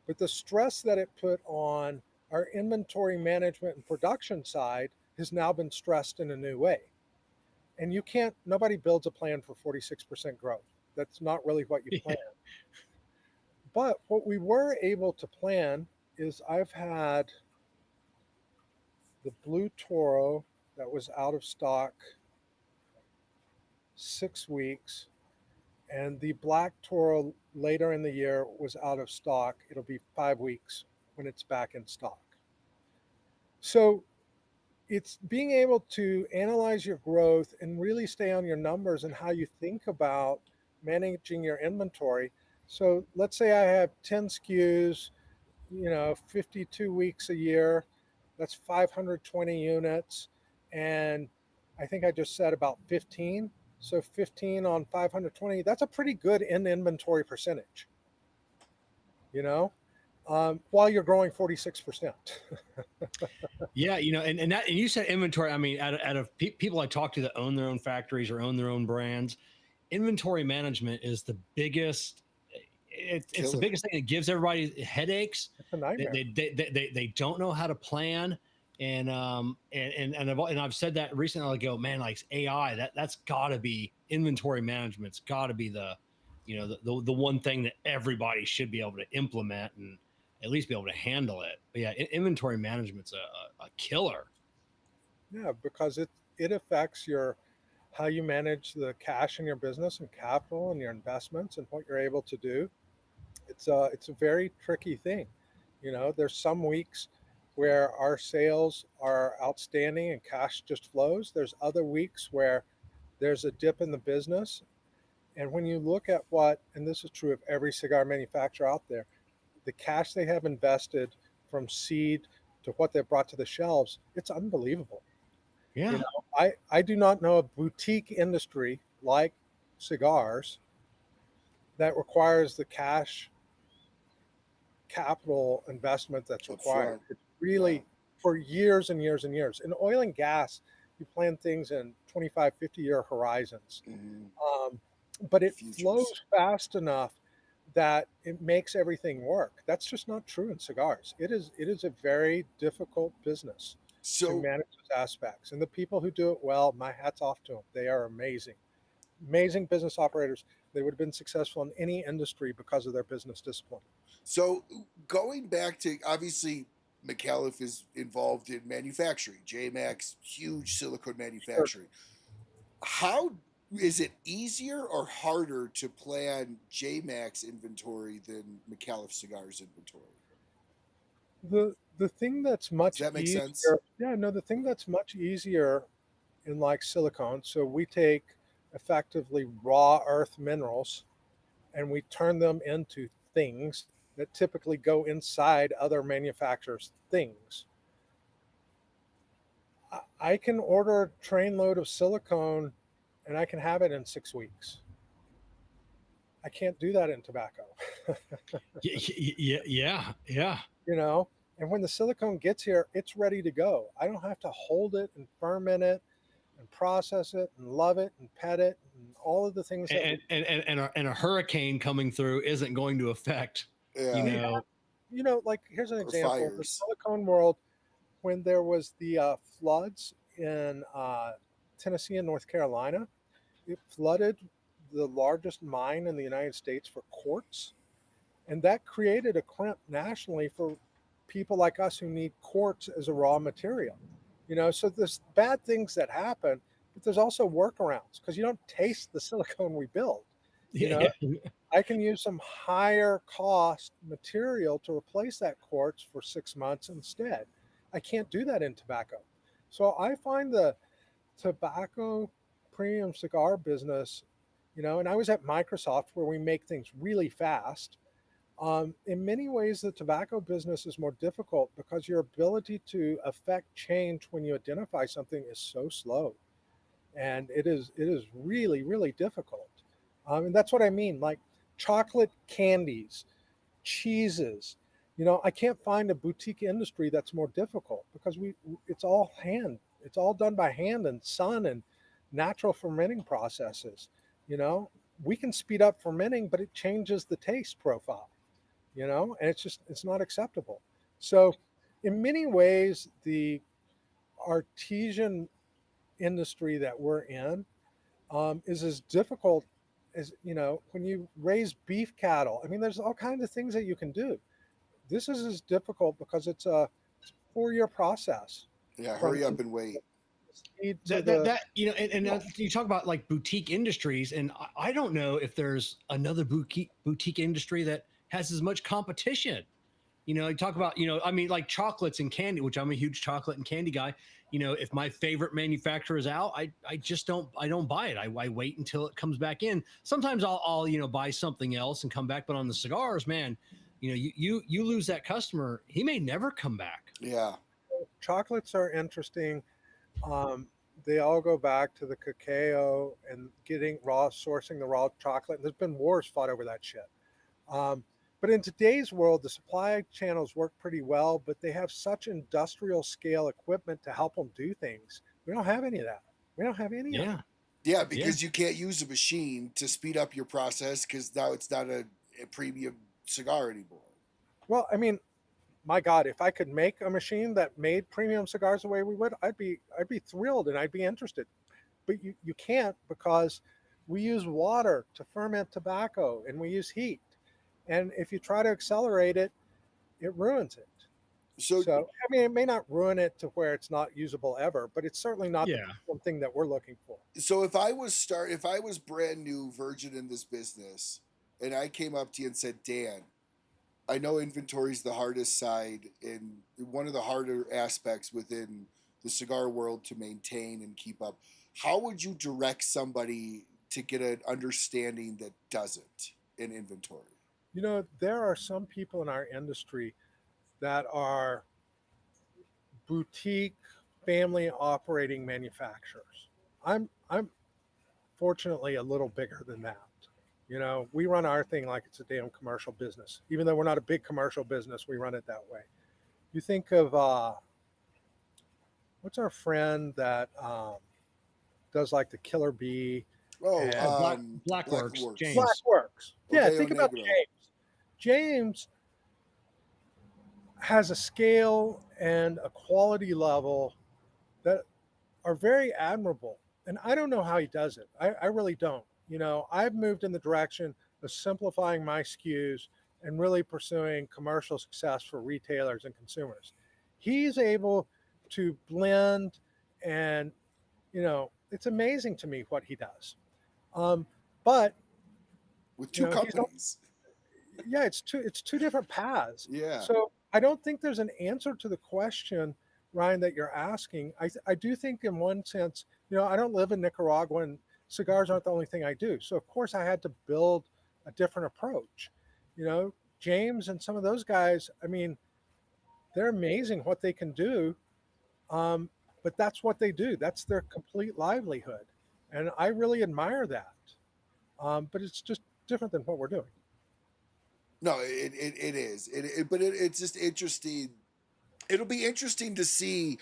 S2: But the stress that it put on our inventory management and production side has now been stressed in a new way. And nobody builds a plan for 46% growth. That's not really what you plan. But what we were able to plan is I've had the Blue Toro that was out of stock 6 weeks, and the Black Toro later in the year was out of stock. It'll be 5 weeks when it's back in stock. So it's being able to analyze your growth and really stay on your numbers and how you think about managing your inventory. So let's say I have 10 SKUs, 52 weeks a year. That's 520 units. And I think I just said about 15. So 15 on 520, that's a pretty good in inventory percentage, while you're growing 46%.
S3: Yeah, and you said inventory. I mean, out of people I talk to that own their own factories or own their own brands, inventory management is the biggest. It's the biggest thing that gives everybody headaches.
S2: It's a nightmare.
S3: They don't know how to plan, and I've said that recently. I go, man, like AI, that's got to be inventory management's got to be the one thing that everybody should be able to implement and at least be able to handle it. But yeah, inventory management's a killer.
S2: Yeah, because it affects how you manage the cash in your business and capital and your investments and what you're able to do. It's a very tricky thing. There's some weeks where our sales are outstanding and cash just flows. There's other weeks where there's a dip in the business. And when you look at and this is true of every cigar manufacturer out there, the cash they have invested from seed to what they've brought to the shelves, it's unbelievable.
S3: Yeah.
S2: You know, I do not know a boutique industry like cigars that requires the cash capital investment that's
S1: Up
S2: required.
S1: front.
S2: It's
S1: Yeah.
S2: really for years and years and years. In oil and gas, you plan things in 25, 50-year horizons.
S1: Mhm.
S2: Um, but it
S1: Futures.
S2: flows fast enough that it makes everything work. That's just not true in cigars. It is a very difficult business to
S1: So
S2: manage those aspects. And the people who do it well, my hat's off to them. They are amazing. Amazing business operators. They would have been successful in any industry because of their business discipline.
S1: So going back to, obviously, Micallef is involved in manufacturing. JMax, huge silicone
S2: Sure.
S1: manufacturing. How is it easier or harder to plan JMax inventory than Micallef Cigars inventory?
S2: The thing that's
S1: Does
S2: much
S1: that make sense?
S2: easier, yeah, no, the thing that's much easier in like silicone, so we take effectively raw earth minerals and we turn them into things that typically go inside other manufacturers' things. I can order a train load of silicone and I can have it in 6 weeks. I can't do that in tobacco.
S3: Yeah. Yeah.
S2: You know, and when the silicone gets here, it's ready to go. I don't have to hold it and ferment it and process it and love it and pet it and all of the things that
S3: And a hurricane coming through isn't going to affect, you
S1: Yeah.
S2: we
S3: know.
S2: like here's an
S1: Or
S2: example. The
S1: fires.
S2: silicone world, when there was the floods in Tennessee and North Carolina, it flooded the largest mine in the United States for quartz. And that created a crimp nationally for people like us who need quartz as a raw material. So there's bad things that happen, but there's also workarounds because you don't taste the silicone we build. You know,
S3: Yeah.
S2: I can use some higher cost material to replace that quartz for 6 months instead. I can't do that in tobacco. So I find the tobacco premium cigar business, and I was at Microsoft where we make things really fast. In many ways, the tobacco business is more difficult because your ability to affect change when you identify something is so slow, and it is really really difficult. And that's what I mean, like chocolate candies, cheeses. I can't find a boutique industry that's more difficult because it's all done by hand and sun and natural fermenting processes. You know, we can speed up fermenting, but it changes the taste profile, and it's not acceptable. So in many ways the artesian industry that we're in is as difficult as when you raise beef cattle. I mean, there's all kinds of things that you can do. This is as difficult because it's a 4-year process
S1: Yeah.
S2: from
S1: Hurry up and wait.
S2: seed to
S3: That
S2: the
S3: and you talk about like boutique industries, and I don't know if there's another boutique industry that has as much competition. You talk about, I mean, like chocolates and candy, which I'm a huge chocolate and candy guy. If my favorite manufacturer is out, I just don't buy it. I wait until it comes back in. Sometimes I'll buy something else and come back. But on the cigars, man, you lose that customer, he may never come back.
S1: Yeah.
S2: chocolates are interesting. Um, they all go back to the cacao and sourcing the raw chocolate. There's been wars fought over that shit. Um, but in today's world, the supply channels work pretty well, but they have such industrial scale equipment to help them do things. We don't have any of that. We don't have any of it.
S3: Yeah,
S1: Yeah,
S3: yeah,
S1: because you can't use a machine to speed up your process because now it's not a premium cigar anymore.
S2: Well, I mean, my God, if I could make a machine that made premium cigars the way we would, I'd be thrilled and I'd be interested. But you can't because we use water to ferment tobacco and we use heat. And if you try to accelerate it, it ruins it.
S1: So
S2: So, I mean, it may not ruin it to where it's not usable ever, but it's certainly not the
S3: yeah.
S2: something that we're looking for.
S1: if I was brand new virgin in this business and I came up to you and said, Dan, I know inventory is the hardest side and one of the harder aspects within the cigar world to maintain and keep up. How would you direct somebody to get an understanding that doesn't in inventory?
S2: There are some people in our industry that are boutique family operating manufacturers. I'm fortunately a little bigger than that. We run our thing like it's a damn commercial business. Even though we're not a big commercial business, we run it that way. You think of what's our friend that does like the Killer Bee
S1: Oh,
S2: and
S3: Blackworks, James.
S2: Blackworks. Yeah,
S1: Rodeo
S2: think about
S1: Negro.
S2: James. James has a scale and a quality level that are very admirable. And I don't know how he does it. I really don't. I've moved in the direction of simplifying my SKUs and really pursuing commercial success for retailers and consumers. He's able to blend, and it's amazing to me what he does. But
S1: With two companies.
S2: Yeah, it's two different paths.
S1: Yeah.
S2: So I don't think there's an answer to the question, Ryan, that you're asking. I do think in one sense, I don't live in Nicaragua, and cigars aren't the only thing I do. So of course I had to build a different approach. James and some of those guys, I mean, they're amazing what they can do. But that's what they do. That's their complete livelihood. And I really admire that. But it's just different than what we're doing.
S1: No, it is. It's just interesting. It'll be interesting to see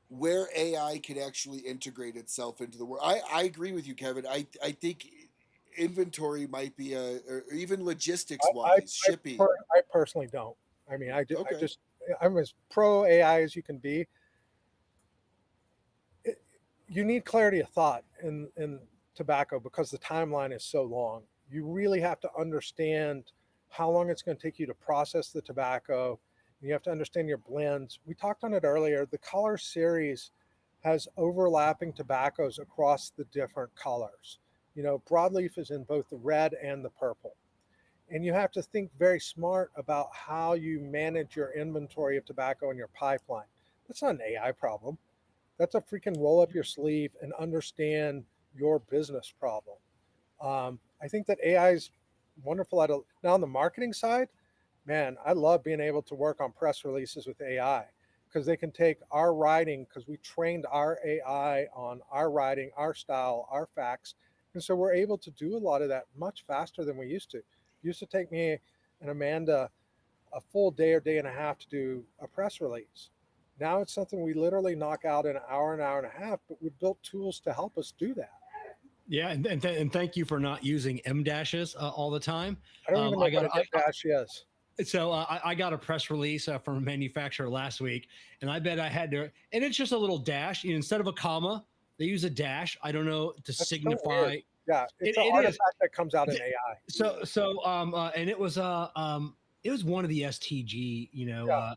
S1: where AI can actually integrate itself into the world. I agree with you, Kevin. I think inventory might be or even logistics wise, shipping.
S2: I personally don't. I mean, I do.
S1: Okay.
S2: I'm as pro AI as you can be. You need clarity of thought in tobacco because the timeline is so long. You really have to understand how long it's going to take you to process the tobacco. You have to understand your blends. We talked on it earlier. The color series has overlapping tobaccos across the different colors. Broadleaf is in both the red and the purple. And you have to think very smart about how you manage your inventory of tobacco in your pipeline. That's not an AI problem. That's a freaking roll up your sleeve and understand your business problem. I think that AI is wonderful now on the marketing side. Man, I love being able to work on press releases with AI because they can take our writing, because we trained our AI on our writing, our style, our facts. And so we're able to do a lot of that much faster than we used to. It used to take me and Amanda a full day or day and a half to do a press release. Now it's something we literally knock out in an hour and a half, but we built tools to help us do that.
S3: Yeah, and thank you for not using M dashes all the time.
S2: I don't even know what an M dash is.
S3: So I got a press release from a manufacturer last week, and I bet I had to, and it's just a little dash. Instead of a comma, they use a dash. I don't know to
S2: That's
S3: signify.
S2: So yeah, it's an artifact that comes out in AI.
S3: And it was one of the STG,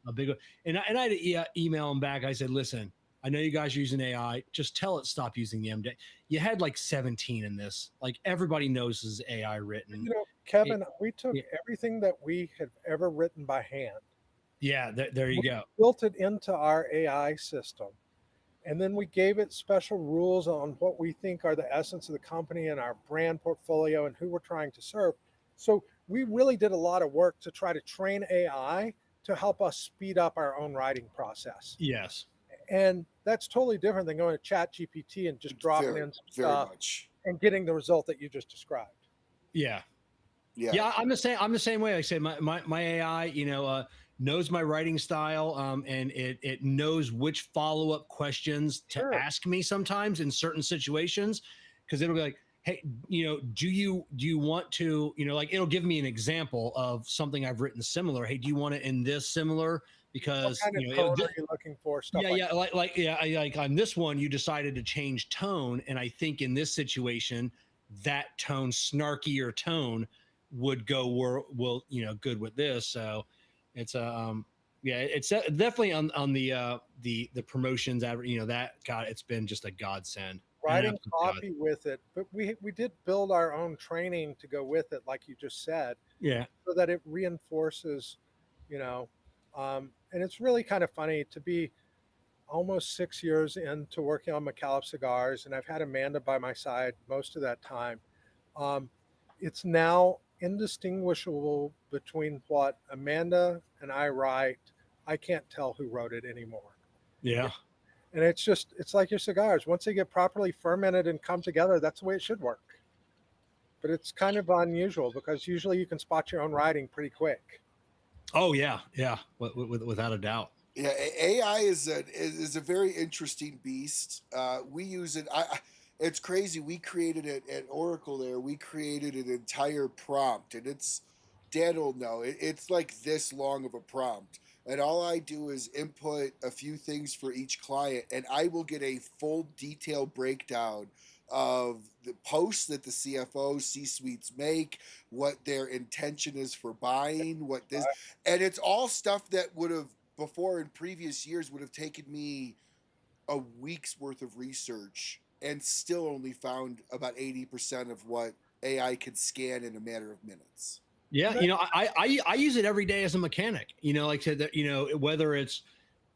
S3: a big one. And I had to email them back. I said, listen, I know you guys are using AI. Just tell it stop using the MD. You had like 17 in this. Like everybody knows this is AI written.
S2: Kevin, we took everything that we had ever written by hand.
S3: Yeah, there you go.
S2: Built it into our AI system. And then we gave it special rules on what we think are the essence of the company and our brand portfolio and who we're trying to serve. So we really did a lot of work to try to train AI to help us speed up our own writing process.
S3: Yes.
S2: And that's totally different than going to Chat GPT and just dropping in some stuff and getting the result that you just described.
S3: Yeah. I'm the same way. Like I say, my AI, knows my writing style, and it knows which follow-up questions to ask me sometimes in certain situations, because it'll be like, hey, do you want to, like, it'll give me an example of something I've written similar. Hey, do you want it in this similar? Because
S2: what kind of tone are you looking for? Stuff
S3: like on this one, you decided to change tone, and I think in this situation, that tone, snarkier tone, would go good with this. So it's it's definitely on the promotions that it's been just a godsend.
S2: Writing copy with it, but we did build our own training to go with it, like you just said.
S3: Yeah.
S2: So that it reinforces, and it's really kind of funny to be almost 6 years into working on Micallef Cigars, and I've had Amanda by my side most of that time. It's now indistinguishable between what Amanda and I write. I can't tell who wrote it anymore.
S3: Yeah.
S2: And it's like your cigars. Once they get properly fermented and come together, that's the way it should work. But it's kind of unusual because usually you can spot your own writing pretty quick.
S3: Oh yeah, yeah, without a doubt.
S1: Yeah, AI is a very interesting beast. We use it. It's crazy. We created it at Oracle. There, we created an entire prompt, and Dan will know. It's like this long of a prompt, and all I do is input a few things for each client, and I will get a full detailed breakdown of the posts that the CFO C-suites make, what their intention is for buying, and it's all stuff that would have before in previous years would have taken me a week's worth of research and still only found about 80% of what AI could scan in a matter of minutes.
S3: Yeah, I use it every day as a mechanic. Like I said, that whether it's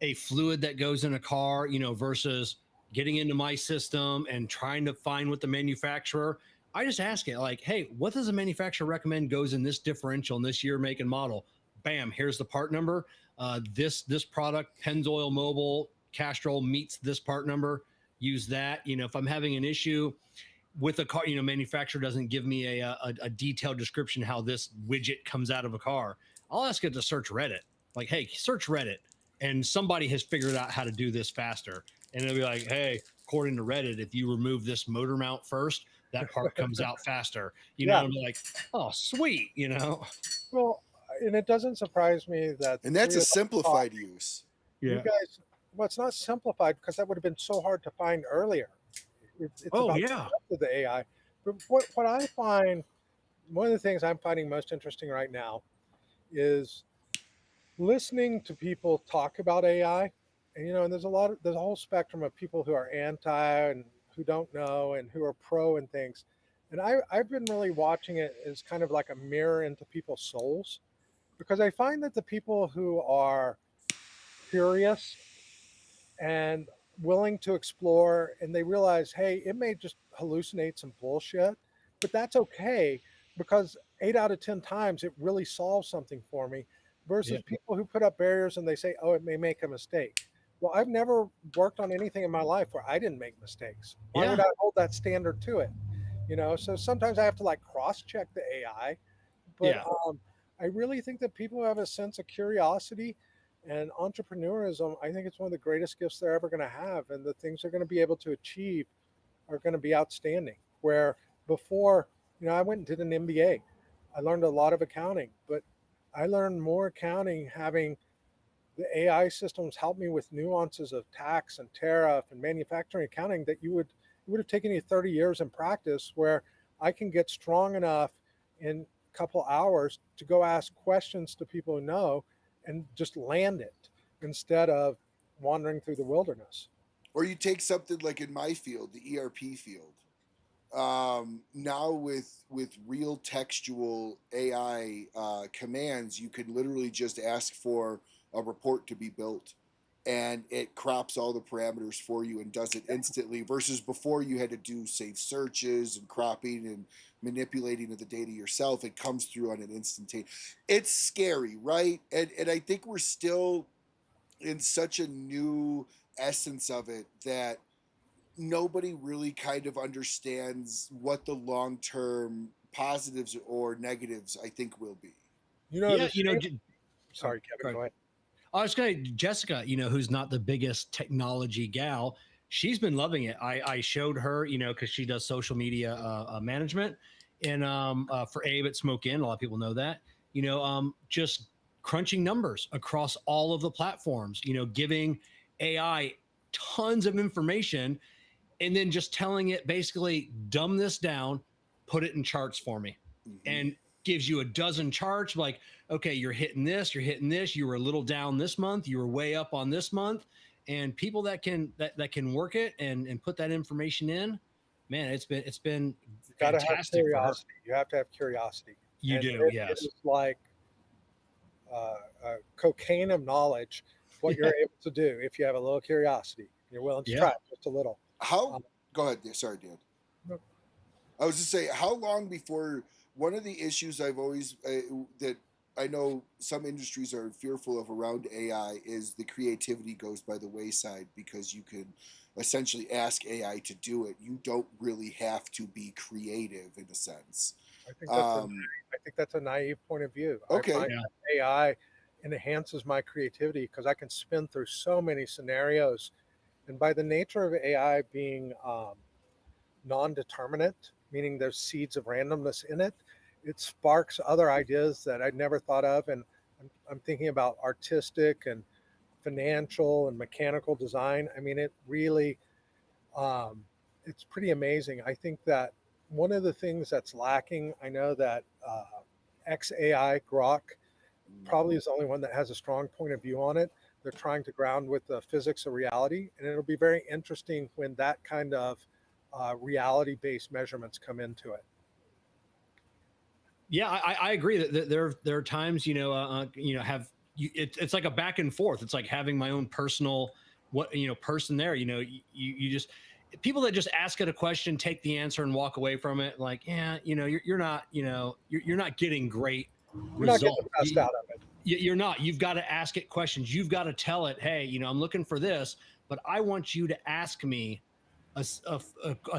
S3: a fluid that goes in a car, versus getting into my system and trying to find what the manufacturer. I just ask it like, hey, what does the manufacturer recommend goes in this differential in this year, make, and model? Bam, here's the part number. This product, Pennzoil Mobile Castrol meets this part number. Use that. If I'm having an issue with a car, manufacturer doesn't give me a detailed description how this widget comes out of a car. I'll ask it to search Reddit. Like, hey, search Reddit, and somebody has figured out how to do this faster. And it'll be like, hey, according to Reddit, if you remove this motor mount first, that part comes out faster. And I'm like, oh, sweet.
S2: Well, and it doesn't surprise me that.
S1: And that's a simplified use.
S2: You guys, well, it's not simplified because that would have been so hard to find earlier. It's about the AI. But what I find, one of the things I'm finding most interesting right now is listening to people talk about AI. And, and there's a whole spectrum of people who are anti and who don't know and who are pro and things. And I've been really watching it as kind of like a mirror into people's souls, because I find that the people who are curious and willing to explore, and they realize, hey, it may just hallucinate some bullshit, but that's okay, because 8 out of 10 times it really solves something for me, versus people who put up barriers and they say, oh, it may make a mistake. Well, I've never worked on anything in my life where I didn't make mistakes. Why would I hold that standard to it? So sometimes I have to like cross-check the AI, but I really think that people who have a sense of curiosity and entrepreneurism, I think it's one of the greatest gifts they're ever going to have. And the things they're going to be able to achieve are going to be outstanding. Where before, I went and did an MBA. I learned a lot of accounting, but I learned more accounting having the AI systems help me with nuances of tax and tariff and manufacturing accounting that it would have taken you 30 years in practice, where I can get strong enough in a couple hours to go ask questions to people who know and just land it instead of wandering through the wilderness.
S1: Or you take something like in my field, the ERP field. Now with real textual AI commands, you can literally just ask for a report to be built, and it crops all the parameters for you and does it instantly, versus before you had to do, say, searches and cropping and manipulating of the data yourself. It comes through on an instantaneous. It's scary, right? And I think we're still in such a new essence of it that nobody really kind of understands what the long-term positives or negatives, I think, will be.
S2: Sorry, Kevin, go ahead.
S3: I was going to Jessica, who's not the biggest technology gal. She's been loving it. I showed her, because she does social media management, and for Abe at Smoke Inn, a lot of people know that. Just crunching numbers across all of the platforms. Giving AI tons of information, and then just telling it basically, dumb this down, put it in charts for me, and gives you a dozen charts like, okay, you're hitting this, you were a little down this month, you were way up on this month. And people that can work it and put that information in, man, it's been
S2: gotta
S3: fantastic.
S2: Have curiosity. You have to have curiosity.
S3: You do, yes.
S2: It's like cocaine of knowledge, what you're able to do if you have a little curiosity. You're willing to try just a little.
S1: Go ahead. Sorry, Dan. No. I was just saying, how long before one of the issues I've always that I know some industries are fearful of around AI is the creativity goes by the wayside because you can essentially ask AI to do it. You don't really have to be creative in a sense.
S2: I think that's
S1: Um,
S2: I think that's a naive point of view. I
S1: okay.
S2: find that AI enhances my creativity because I can spin through so many scenarios, and by the nature of AI being non-determinate, meaning there's seeds of randomness in it, it sparks other ideas that I'd never thought of. And I'm thinking about artistic and financial and mechanical design. I mean, it really, um, it's pretty amazing. I think that one of the things that's lacking, I know that XAI Grok probably is the only one that has a strong point of view on it. They're trying to ground with the physics of reality, and it'll be very interesting when that kind of reality-based measurements come into it.
S3: Yeah, I agree that there are times, have it's like a back and forth. It's like having my own personal person there. You just people that just ask it a question, take the answer, and walk away from it. Like, yeah, you're not you're not getting great
S2: You're not
S3: results.
S2: getting the best out of it.
S3: You're not. You've got to ask it questions. You've got to tell it, hey, I'm looking for this, but I want you to ask me a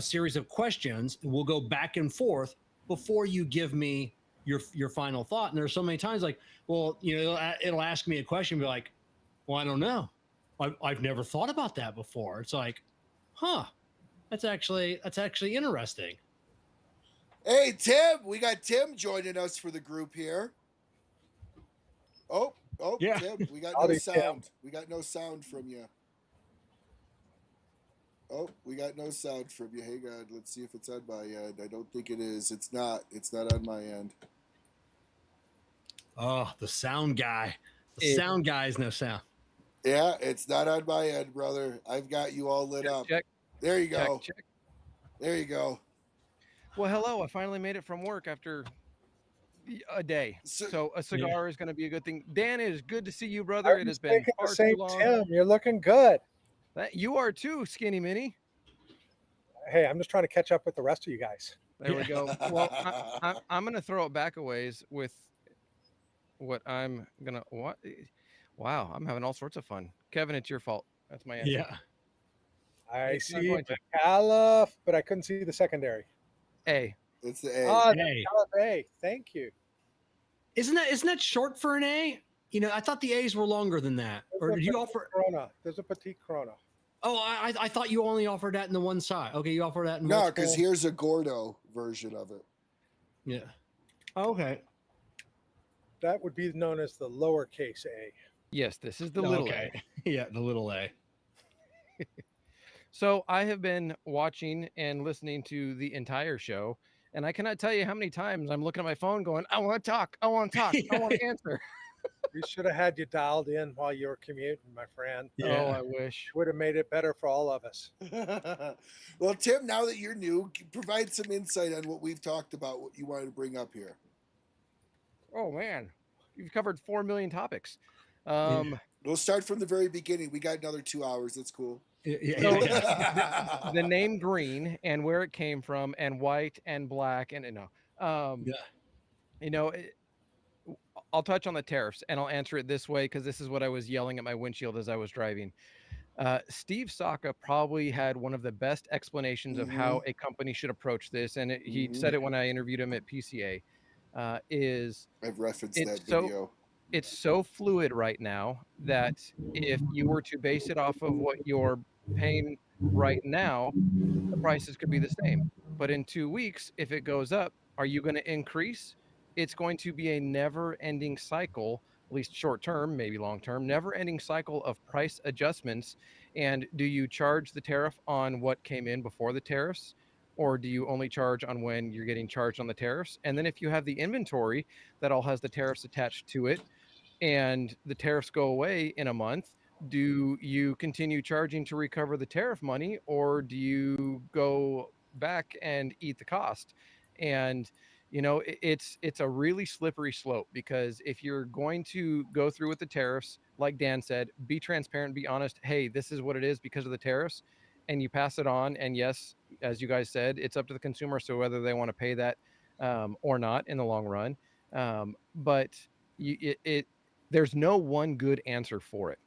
S3: series of questions. We'll go back and forth before you give me your final thought. And there's so many times like, well, it'll ask me a question, be like, well, I don't know. I've never thought about that before. It's like, huh, that's actually interesting.
S1: Hey, Tim, we got Tim joining us for the group here. Oh,
S3: yeah.
S1: Tim, we got
S2: Howdy,
S1: no sound.
S2: Tim.
S1: We got no sound from you. Oh, we got no sound from you. Hang on, let's see if it's on my end. I don't think it is. It's not. It's not on my end.
S3: Oh, the sound guy. Sound guy's no sound.
S1: Yeah, it's not on my end, brother. I've got you all lit up.
S4: Check.
S1: There you go.
S4: Check.
S1: There you go.
S4: Well, hello. I finally made it from work after a day. So a cigar is going to be a good thing. Dan, it is good to see you, brother. It has been far too long.
S2: Tim, you're looking good.
S4: You are too, Skinny Mini.
S2: Hey, I'm just trying to catch up with the rest of you guys.
S4: There we go. Well, I'm going to throw it back a ways with what I'm going to... What? Wow, I'm having all sorts of fun. Kevin, it's your fault. That's my answer.
S3: Yeah.
S2: I see Micallef, but I couldn't see the secondary.
S4: A.
S1: It's the A.
S2: Oh, Micallef A. Thank you.
S3: Isn't that short for an A? I thought the A's were longer than that. Or did you offer
S2: Corona? There's a petite Corona.
S3: Oh, I thought you only offered that in the one side. Okay, you offer that in
S1: no, because here's a Gordo version of it.
S3: Yeah. Okay.
S2: That would be known as the lowercase a.
S4: Yes, this is the little
S3: A.
S4: A.
S3: Yeah, the little A.
S4: So I have been watching and listening to the entire show, and I cannot tell you how many times I'm looking at my phone going, I want to talk. I want to talk. I want to answer.
S2: We should have had you dialed in while you were commuting, my friend.
S3: Yeah.
S4: Oh, I wish.
S2: Would have made it better for all of us.
S1: Well, Tim, now that you're new, provide some insight on what we've talked about, what you wanted to bring up here.
S4: Oh, man. You've covered 4 million topics.
S1: We'll start from the very beginning. We got another 2 hours. That's cool.
S4: So, the name Green and where it came from, and white and black, and I'll touch on the tariffs, and I'll answer it this way because this is what I was yelling at my windshield as I was driving. Steve Saka probably had one of the best explanations of how a company should approach this, and he said it when I interviewed him at PCA.
S1: I've referenced that video.
S4: It's so fluid right now that if you were to base it off of what you're paying right now, the prices could be the same. But in 2 weeks, if it goes up, are you going to increase? It's going to be a never-ending cycle, at least short-term, maybe long-term, never-ending cycle of price adjustments. And do you charge the tariff on what came in before the tariffs? Or do you only charge on when you're getting charged on the tariffs? And then if you have the inventory that all has the tariffs attached to it, and the tariffs go away in a month, do you continue charging to recover the tariff money, or do you go back and eat the cost? And it's a really slippery slope, because if you're going to go through with the tariffs, like Dan said, be transparent, be honest. Hey, this is what it is because of the tariffs, and you pass it on. And yes, as you guys said, it's up to the consumer. So whether they want to pay that or not in the long run. But there's no one good answer for it.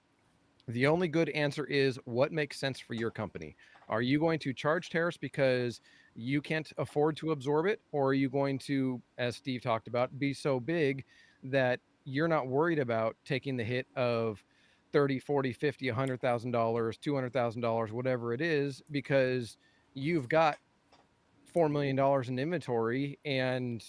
S4: The only good answer is what makes sense for your company. Are you going to charge tariffs because you can't afford to absorb it? Or are you going to, as Steve talked about, be so big that you're not worried about taking the hit of 30, 40, 50, $100,000, $200,000, whatever it is, because you've got $4 million in inventory and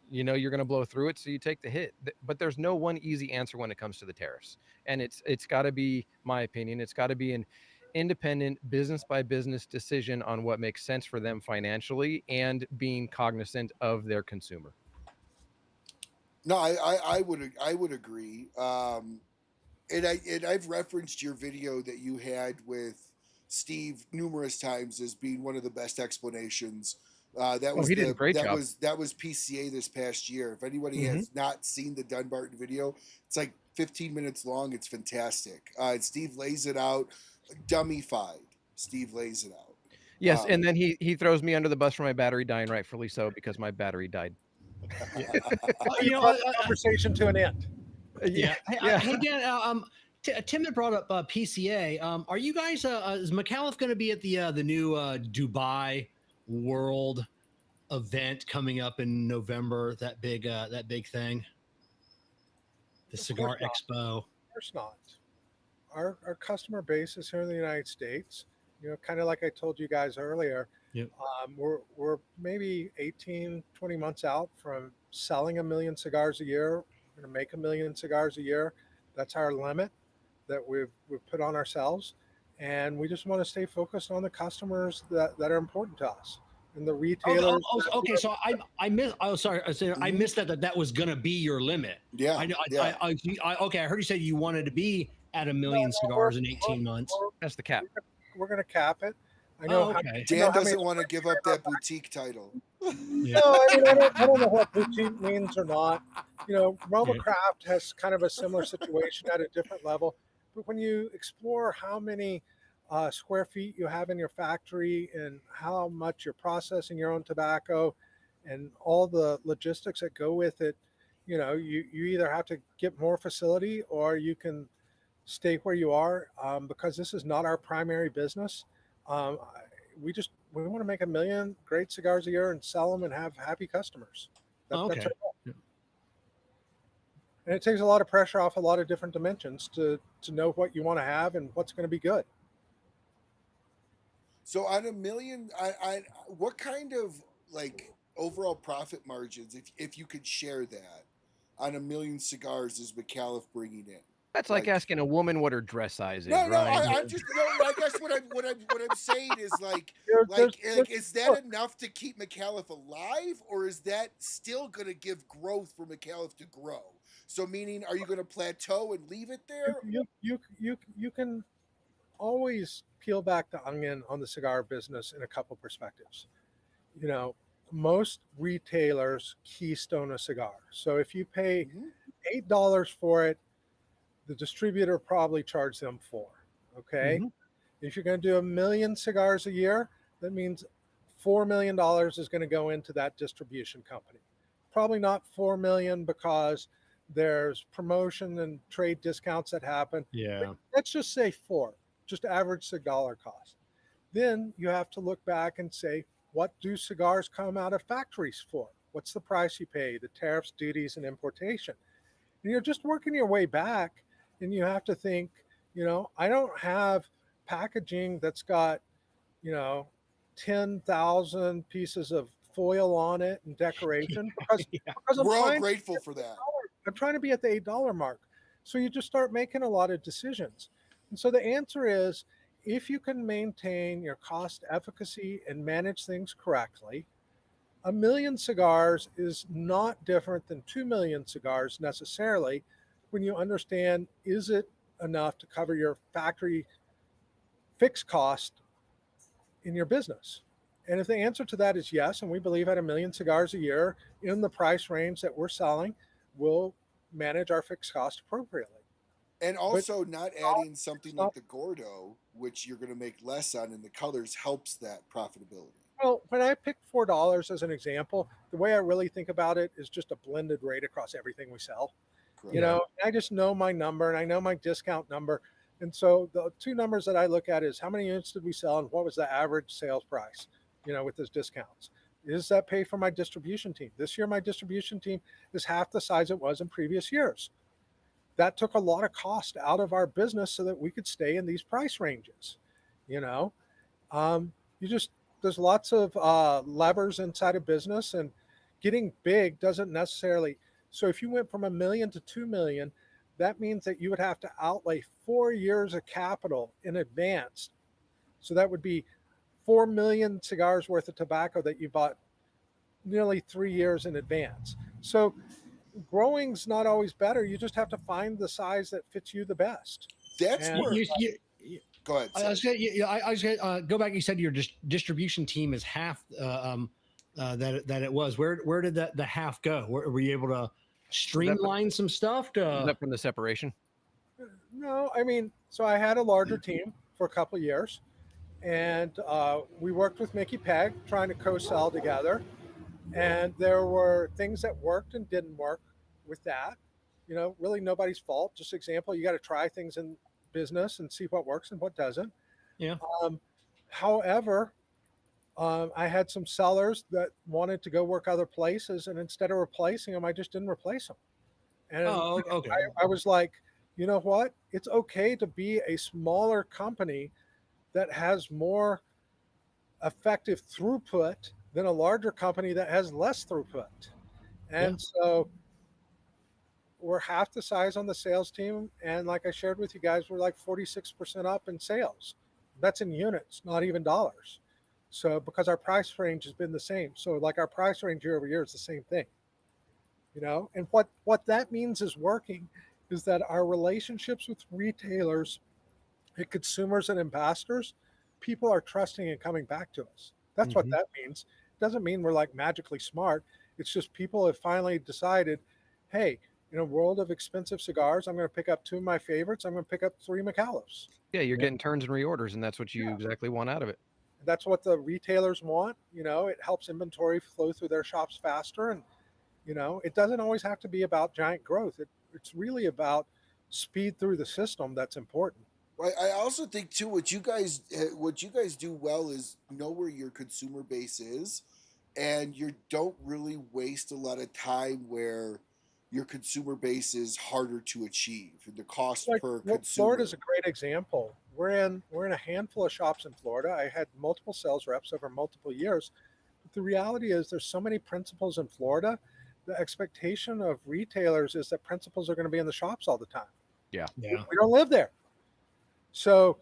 S4: you're going to blow through it, so you take the hit. But there's no one easy answer when it comes to the tariffs, and it's got to be, my opinion, it's got to be an independent business by business decision on what makes sense for them financially and being cognizant of their consumer.
S1: No, I would agree. And I've referenced your video that you had with Steve numerous times as being one of the best explanations.
S4: He did a great job.
S1: That was PCA this past year. If anybody has not seen the Dunbarton video, it's like 15 minutes long. It's fantastic. And Steve lays it out, dummified. Steve lays it out.
S4: Yes, and then he throws me under the bus for my battery dying, rightfully so, because my battery died.
S2: Conversation to an end.
S3: Yeah. Hey, Dan, Tim had brought up PCA. Are you guys, is Micallef going to be at the new Dubai World event coming up in November? That big thing, the Cigar Expo.
S2: Of course not. Our customer base is here in the United States. Kind of like I told you guys earlier.
S3: Yep.
S2: We're maybe 18, 20 months out from selling 1 million cigars a year. We're going to make 1 million cigars a year. That's our limit that we've put on ourselves. And we just want to stay focused on the customers that are important to us and the retailers.
S3: Okay. So I missed. Oh, sorry. I missed that was going to be your limit.
S1: Yeah.
S3: I know. Yeah. Okay. I heard you said you wanted to be at 1 million cigars in 18 months.
S4: That's the cap.
S2: We're going to cap it. I know.
S3: Okay.
S1: Dan doesn't want to give up that boutique title.
S2: Yeah. No, I don't know what boutique means or not. Roma Craft has kind of a similar situation at a different level. But when you explore how many square feet you have in your factory and how much you're processing your own tobacco and all the logistics that go with it, you either have to get more facility or you can stay where you are, because this is not our primary business. We want to make 1 million great cigars a year and sell them and have happy customers. That's our goal. Yeah. And it takes a lot of pressure off a lot of different dimensions to know what you want to have and what's going to be good.
S1: So on 1 million, what kind of overall profit margins, if you could share that, on 1 million cigars is Micallef bringing in?
S4: That's like asking a woman what her dress size is.
S1: No,
S4: right?
S1: I'm just I guess what I'm saying is is that enough to keep Micallef alive, or is that still going to give growth for Micallef to grow? So meaning, are you going to plateau and leave it there?
S2: You can always peel back the onion on the cigar business in a couple perspectives. Most retailers keystone a cigar. So if you pay $8 for it, the distributor probably charged them $4. Okay. If you're going to do 1 million cigars a year, that means $4 million is going to go into that distribution company. Probably not 4 million because there's promotion and trade discounts that happen.
S3: Yeah.
S2: But let's just say 4, just average cigar cost. Then you have to look back and say, what do cigars come out of factories for? What's the price you pay, the tariffs, duties, and importation? And you're just working your way back. And you have to think, I don't have packaging that's got, 10,000 pieces of foil on it and decoration because
S1: we're all grateful for that.
S2: I'm trying to be at the $8 mark. So you just start making a lot of decisions. And so the answer is, if you can maintain your cost efficacy and manage things correctly, 1 million cigars is not different than 2 million cigars necessarily. When you understand, is it enough to cover your factory fixed cost in your business? And if the answer to that is yes, and we believe at 1 million cigars a year in the price range that we're selling, we'll manage our fixed cost appropriately.
S1: And also not adding something like the Gordo, which you're going to make less on, and the colors helps that profitability.
S2: Well, when I pick $4 as an example, the way I really think about it is just a blended rate across everything we sell.
S1: Correct.
S2: You know, I just know my number and I know my discount number. And so the two numbers that I look at is how many units did we sell and what was the average sales price, you know, with those discounts. Is that pay for my distribution team? This year, my distribution team is half the size it was in previous years. That took a lot of cost out of our business so that we could stay in these price ranges. You know, you just, there's lots of levers inside of business, and getting big doesn't necessarily. So if you went from 1 million to 2 million, that means that you would have to outlay 4 years of capital in advance. So that would be 4 million cigars worth of tobacco that you bought nearly 3 years in advance. So growing's not always better. You just have to find the size that fits you the best.
S1: That's
S2: And-
S1: where. Go ahead.
S3: I was gonna go back. You said your distribution team is half that it was. Where did the half go? Were you able to streamline some stuff?
S4: Is that from the separation?
S2: No, I mean, so I had a larger team for a couple of years, and we worked with Mickey Peg trying to co-sell together. And there were things that worked and didn't work with that. You know, really nobody's fault. Just example, you got to try things in business and see what works and what doesn't.
S3: Yeah.
S2: However, I had some sellers that wanted to go work other places, and instead of replacing them, I just didn't replace them. And
S3: okay.
S2: I was like, you know what? It's okay to be a smaller company that has more effective throughput than a larger company that has less throughput. And so we're half the size on the sales team. And like I shared with you guys, we're like 46% up in sales. That's in units, not even dollars. So because our price range has been the same. So like our price range year over year is the same thing. You know, and what that means is working is that our relationships with retailers and consumers and ambassadors, people are trusting and coming back to us. That's what that means. It doesn't mean we're like magically smart. It's just people have finally decided, hey, in a world of expensive cigars, I'm going to pick up 2 of my favorites. I'm going to pick up 3 Micallefs.
S4: Yeah, you're getting turns and reorders, and that's what you exactly want out of it.
S2: That's what the retailers want. You know, it helps inventory flow through their shops faster. And, you know, it doesn't always have to be about giant growth. It's really about speed through the system that's important.
S1: I also think too, what you guys do well is know where your consumer base is, and you don't really waste a lot of time where your consumer base is harder to achieve. The cost per consumer.
S2: Florida's a great example. We're in a handful of shops in Florida. I had multiple sales reps over multiple years. But the reality is there's so many principals in Florida. The expectation of retailers is that principals are going to be in the shops all the time.
S4: Yeah.
S2: We don't live there. So,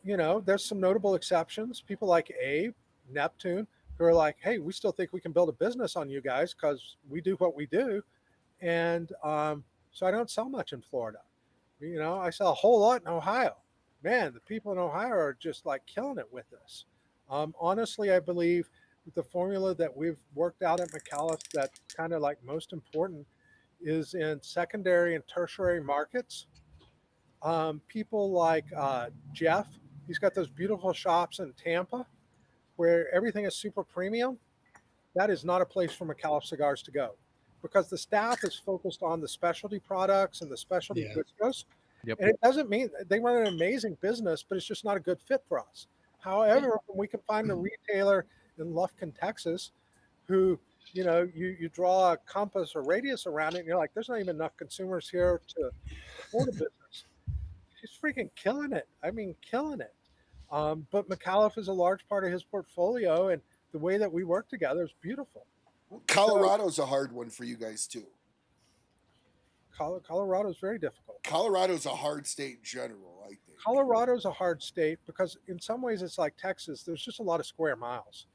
S2: you know, there's some notable exceptions. People like Abe, Neptune, who are like, hey, we still think we can build a business on you guys because we do what we do. And so I don't sell much in Florida. You know, I sell a whole lot in Ohio. Man, the people in Ohio are just like killing it with this. Honestly, I believe with the formula that we've worked out at Micallef, that's kind of like most important is in secondary and tertiary markets. People like Jeff, he's got those beautiful shops in Tampa where everything is super premium. That is not a place for Micallef Cigars to go because the staff is focused on the specialty products and the specialty bistros.
S4: Yep.
S2: And it doesn't mean they run an amazing business, but it's just not a good fit for us. However, when we can find a retailer in Lufkin, Texas, who, you know, you draw a compass or radius around it and you're like, there's not even enough consumers here to afford a business. He's freaking killing it. I mean, killing it. But Micallef is a large part of his portfolio, and the way that we work together is beautiful.
S1: Colorado's a hard one for you guys too.
S2: Colorado is very difficult.
S1: Colorado's a hard state in general, I think.
S2: Colorado's a hard state because in some ways it's like Texas. There's just a lot of square miles,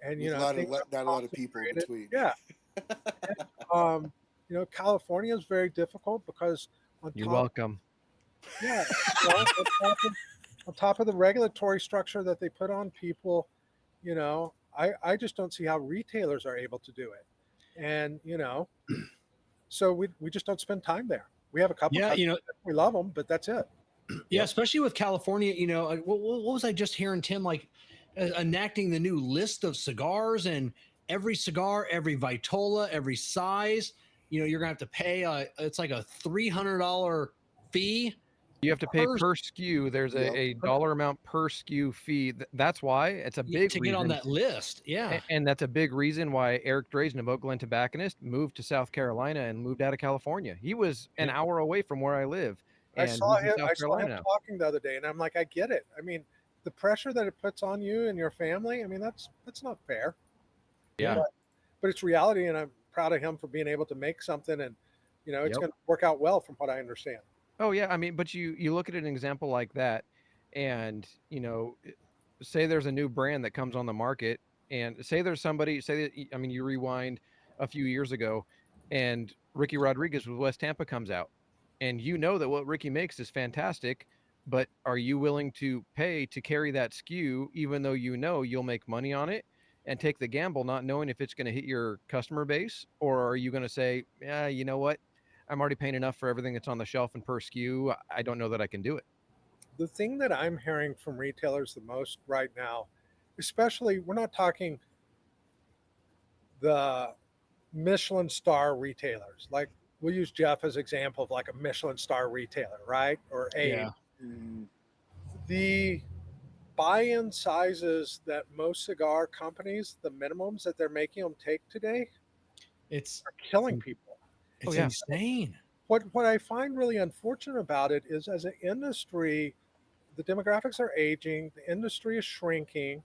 S2: and you know,
S1: not a lot of people in between.
S2: Yeah. And, you know, California is very difficult because
S4: You're welcome.
S2: Yeah, you know, on top of the regulatory structure that they put on people, you know, I just don't see how retailers are able to do it. And, you know, so we just don't spend time there. We have a couple
S3: you know,
S2: we love them, but that's it.
S3: Yeah, especially with California, you know, what was I just hearing, Tim? Like, enacting the new list of cigars, and every cigar, every vitola, every size, you're gonna have to pay it's like a $300 fee
S4: You have to pay per SKU. There's
S1: Yep.
S4: a dollar amount per SKU fee. That's why it's a big
S3: to get on
S4: reason.
S3: that list. Yeah.
S4: And that's a big reason why Eric Drazen of Oakland Tobacconist moved to South Carolina and moved out of California. He was an hour away from where I live, and he's in South Carolina now.
S2: Talking the other day, and I'm like, I get it. I mean, the pressure that it puts on you and your family, I mean, that's not fair.
S4: Yeah.
S2: But it's reality, and I'm proud of him for being able to make something, and it's
S4: Yep.
S2: going to work out well from what I understand.
S4: Oh yeah, I mean, but you look at an example like that, and say there's a new brand that comes on the market, and say there's somebody, I mean, you rewind a few years ago, and Ricky Rodriguez with West Tampa comes out, and that what Ricky makes is fantastic, but are you willing to pay to carry that SKU, even though you'll make money on it, and take the gamble, not knowing if it's going to hit your customer base, or are you going to say, yeah, you know what? I'm already paying enough for everything that's on the shelf and per SKU. I don't know that I can do it.
S2: The thing that I'm hearing from retailers the most right now, especially, we're not talking the Michelin star retailers. Like, we'll use Jeff as example of like a Michelin star retailer, right? Or
S3: Yeah.
S2: The buy-in sizes that most cigar companies, the minimums that they're making them take today,
S3: It's
S2: are killing people.
S3: It's
S4: yeah.
S3: insane.
S2: What I find really unfortunate about it is, as an industry, the demographics are aging, the industry is shrinking,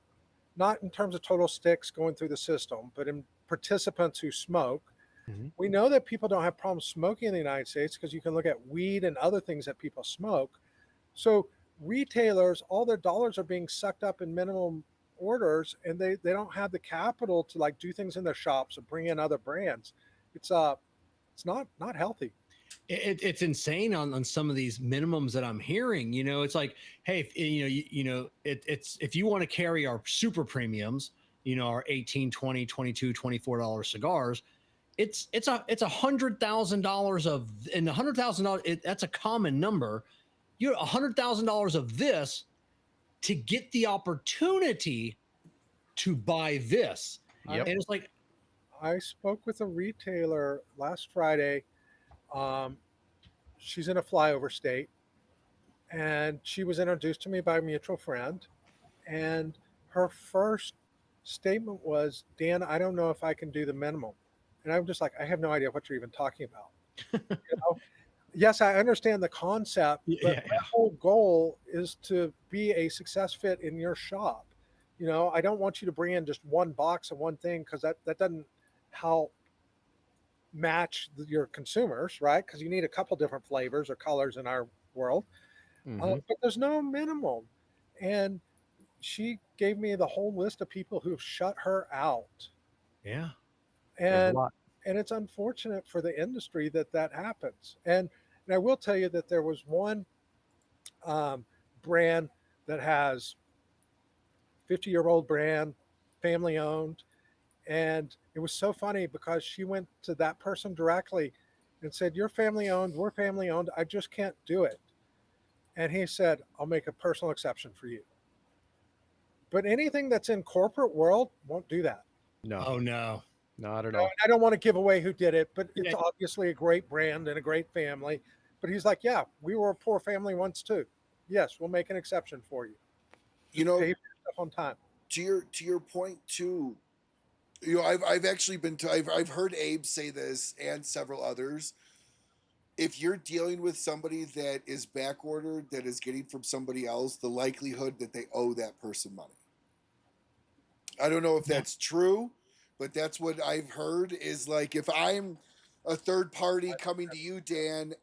S2: not in terms of total sticks going through the system, but in participants who smoke.
S4: Mhm.
S2: We know that people don't have problems smoking in the United States because you can look at weed and other things that people smoke. So retailers, all their dollars are being sucked up in minimum orders, and they don't have the capital to like do things in their shops or bring in other brands. It's not healthy.
S3: It's insane on some of these minimums that I'm hearing. It's like, hey, it's if you want to carry our super premiums, our 18, 20, 22, $24 cigars, it's $100,000 of, and $100,000, that's a common number. You're $100,000 of this to get the opportunity to buy this.
S4: Yep.
S3: And it's like,
S2: I spoke with a retailer last Friday. She's in a flyover state, and she was introduced to me by a mutual friend. And her first statement was, Dan, I don't know if I can do the minimum. And I'm just like, I have no idea what you're even talking about. Yes, I understand the concept, but my whole goal is to be a success fit in your shop. I don't want you to bring in just one box of one thing, because that doesn't help match your consumers, right? Because you need a couple different flavors or colors in our world. But there's no minimum. And she gave me the whole list of people who've shut her out.
S3: yeah.
S2: And it's unfortunate for the industry that happens. And I will tell you that there was one brand that has 50-year-old brand, family owned. And it was so funny because she went to that person directly and said, you're family owned, we're family owned, I just can't do it. And he said, I'll make a personal exception for you. But anything that's in corporate world won't do that.
S4: No.
S3: Oh, no.
S4: Not at all.
S2: I don't want to give away who did it, but it's obviously a great brand and a great family. But he's like, yeah, we were a poor family once too. Yes, we'll make an exception for you. Just pay your stuff on time.
S1: To your point too, I've actually been I've heard Abe say this and several others. If you're dealing with somebody that is back ordered, that is getting from somebody else, the likelihood that they owe that person money. I don't know if that's true, but that's what I've heard, is like, if I'm a third party coming to you, Dan,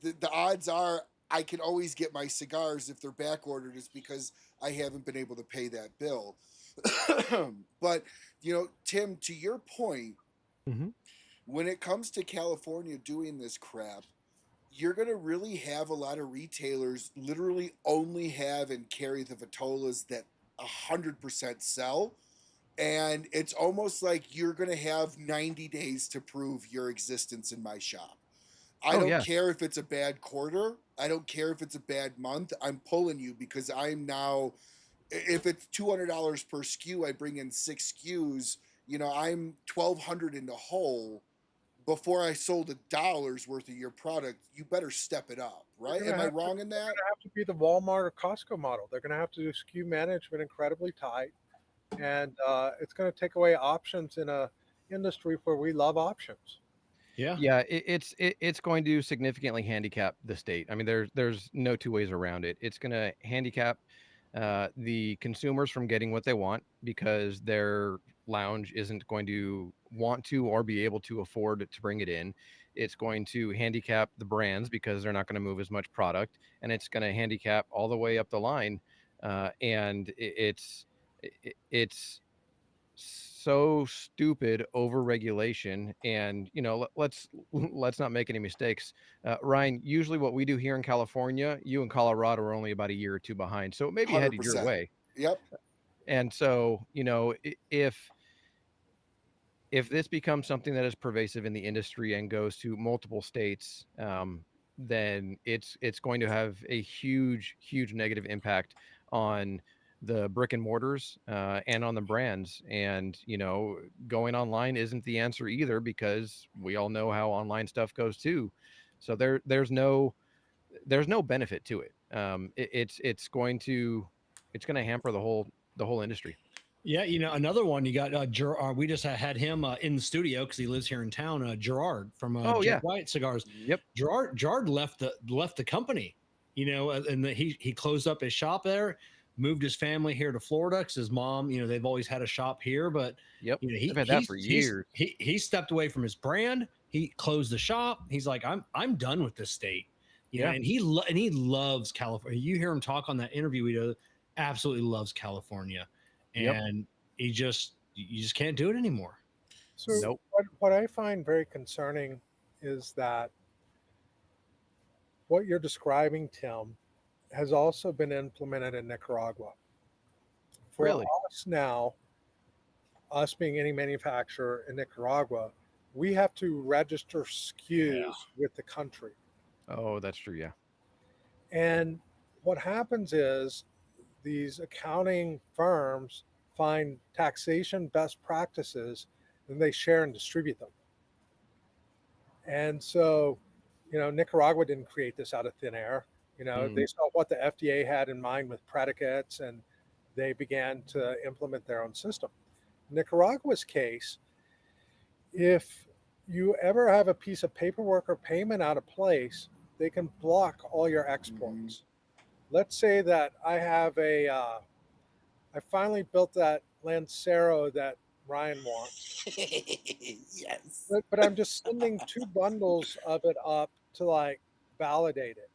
S1: the odds are I can always get my cigars if they're back ordered, is because I haven't been able to pay that bill. But, Tim, to your point, when it comes to California doing this crap, you're going to really have a lot of retailers literally only have and carry the vitolas that 100% sell. And it's almost like you're going to have 90 days to prove your existence in my shop. I don't care if it's a bad quarter. I don't care if it's a bad month. I'm pulling you because I'm now if it's $200 per SKU, I bring in 6 SKUs. You know, I'm $1,200 in the hole. Before I sold $1 worth of your product, you better step it up, right? Am I wrong in that?
S2: They're gonna have to be the Walmart or Costco model. They're going to have to do SKU management incredibly tight, and it's going to take away options in a industry where we love options.
S4: Yeah, it's going to significantly handicap the state. I mean, there's no two ways around it. It's going to handicap the consumers from getting what they want because their lounge isn't going to want to or be able to afford to bring it in. It's going to handicap the brands because they're not going to move as much product, and it's going to handicap all the way up the line. And it's so stupid over regulation. And let's not make any mistakes. Ryan, usually what we do here in California, you and Colorado are only about a year or two behind, so it may be headed your
S1: 100%.
S4: way.
S1: Yep.
S4: And so if this becomes something that is pervasive in the industry and goes to multiple states, then it's going to have a huge negative impact on the brick and mortars and on the brands. And going online isn't the answer either, because we all know how online stuff goes too. So there's no benefit to it. It's going to hamper the whole industry.
S3: Yeah, another one you got. We just had him in the studio because he lives here in town. Gerard from Jet White Cigars.
S4: Yep.
S3: Gerard left the company. And he closed up his shop there, moved his family here to Florida because his mom, they've always had a shop here. But
S4: they've had that for years.
S3: He stepped away from his brand. He closed the shop. He's like, I'm done with this state. And he loves California. You hear him talk on that interview. He absolutely loves California. And you just can't do it anymore.
S2: So
S4: Nope.
S2: what I find very concerning is that what you're describing, Tim, has also been implemented in Nicaragua. For
S4: Really?
S2: us now, us being any manufacturer in Nicaragua, we have to register SKUs with the country.
S4: Oh, that's true. Yeah.
S2: And what happens is these accounting firms find taxation best practices and they share and distribute them. And so, Nicaragua didn't create this out of thin air. They saw what the FDA had in mind with predicates, and they began to implement their own system. In Nicaragua's case, if you ever have a piece of paperwork or payment out of place, they can block all your exports. Let's say that I have I finally built that Lancero that Ryan wants.
S1: Yes.
S2: But I'm just sending 2 bundles of it up to validate it.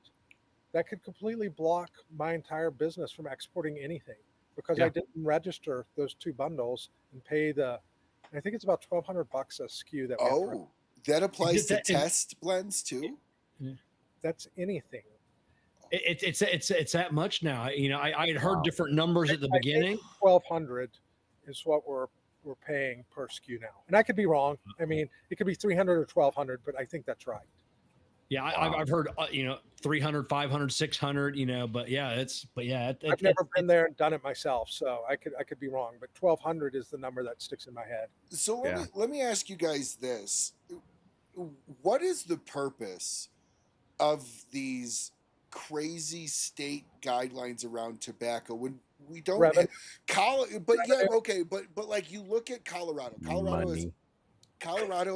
S2: That could completely block my entire business from exporting anything because I didn't register those 2 bundles and pay I think it's about $1,200 a SKU that.
S1: Oh, that applies to test blends too?
S2: That's anything.
S3: It's that much now. I had heard different numbers at the beginning.
S2: $1,200 is what we're paying per SKU now, and I could be wrong. I mean, it could be $300 or $1,200, but I think that's right.
S3: Yeah, I've heard 300, 500, 600. But
S2: I've never been there and done it myself, so I could be wrong. But 1,200 is the number that sticks in my head.
S1: So let me ask you guys this: what is the purpose of these crazy state guidelines around tobacco when we don't but like you look at Colorado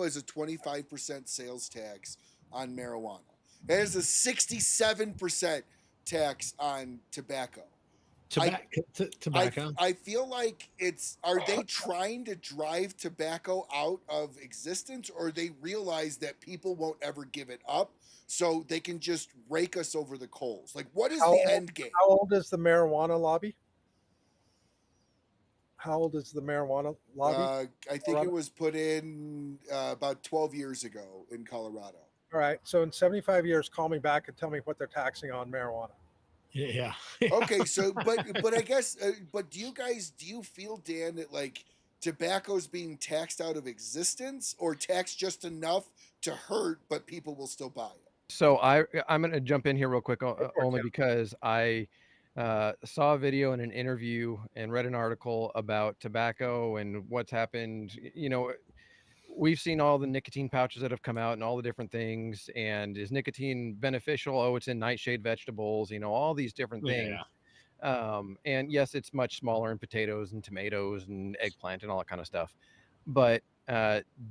S1: has a 25% sales tax on marijuana. It has a 67% tax on tobacco.
S3: Tobacco.
S1: I feel like are they trying to drive tobacco out of existence, or they realize that people won't ever give it up, so they can just rake us over the coals? Like, what is the end game?
S2: How old is the marijuana lobby?
S1: I think it was put in about 12 years ago in Colorado.
S2: All right. So in 75 years, call me back and tell me what they're taxing on marijuana.
S3: Yeah.
S1: Okay. So, but I guess, but do you feel, Dan, that tobacco's being taxed out of existence, or taxed just enough to hurt, but people will still buy it?
S4: So I'm going to jump in here real quick, only because I saw a video and an interview and read an article about tobacco and what's happened. You know, we've seen all the nicotine pouches that have come out and all the different things. And is nicotine beneficial? Oh, it's in nightshade vegetables, you know, all these different things. And yes, it's much smaller in potatoes and tomatoes and eggplant and all that kind of stuff. But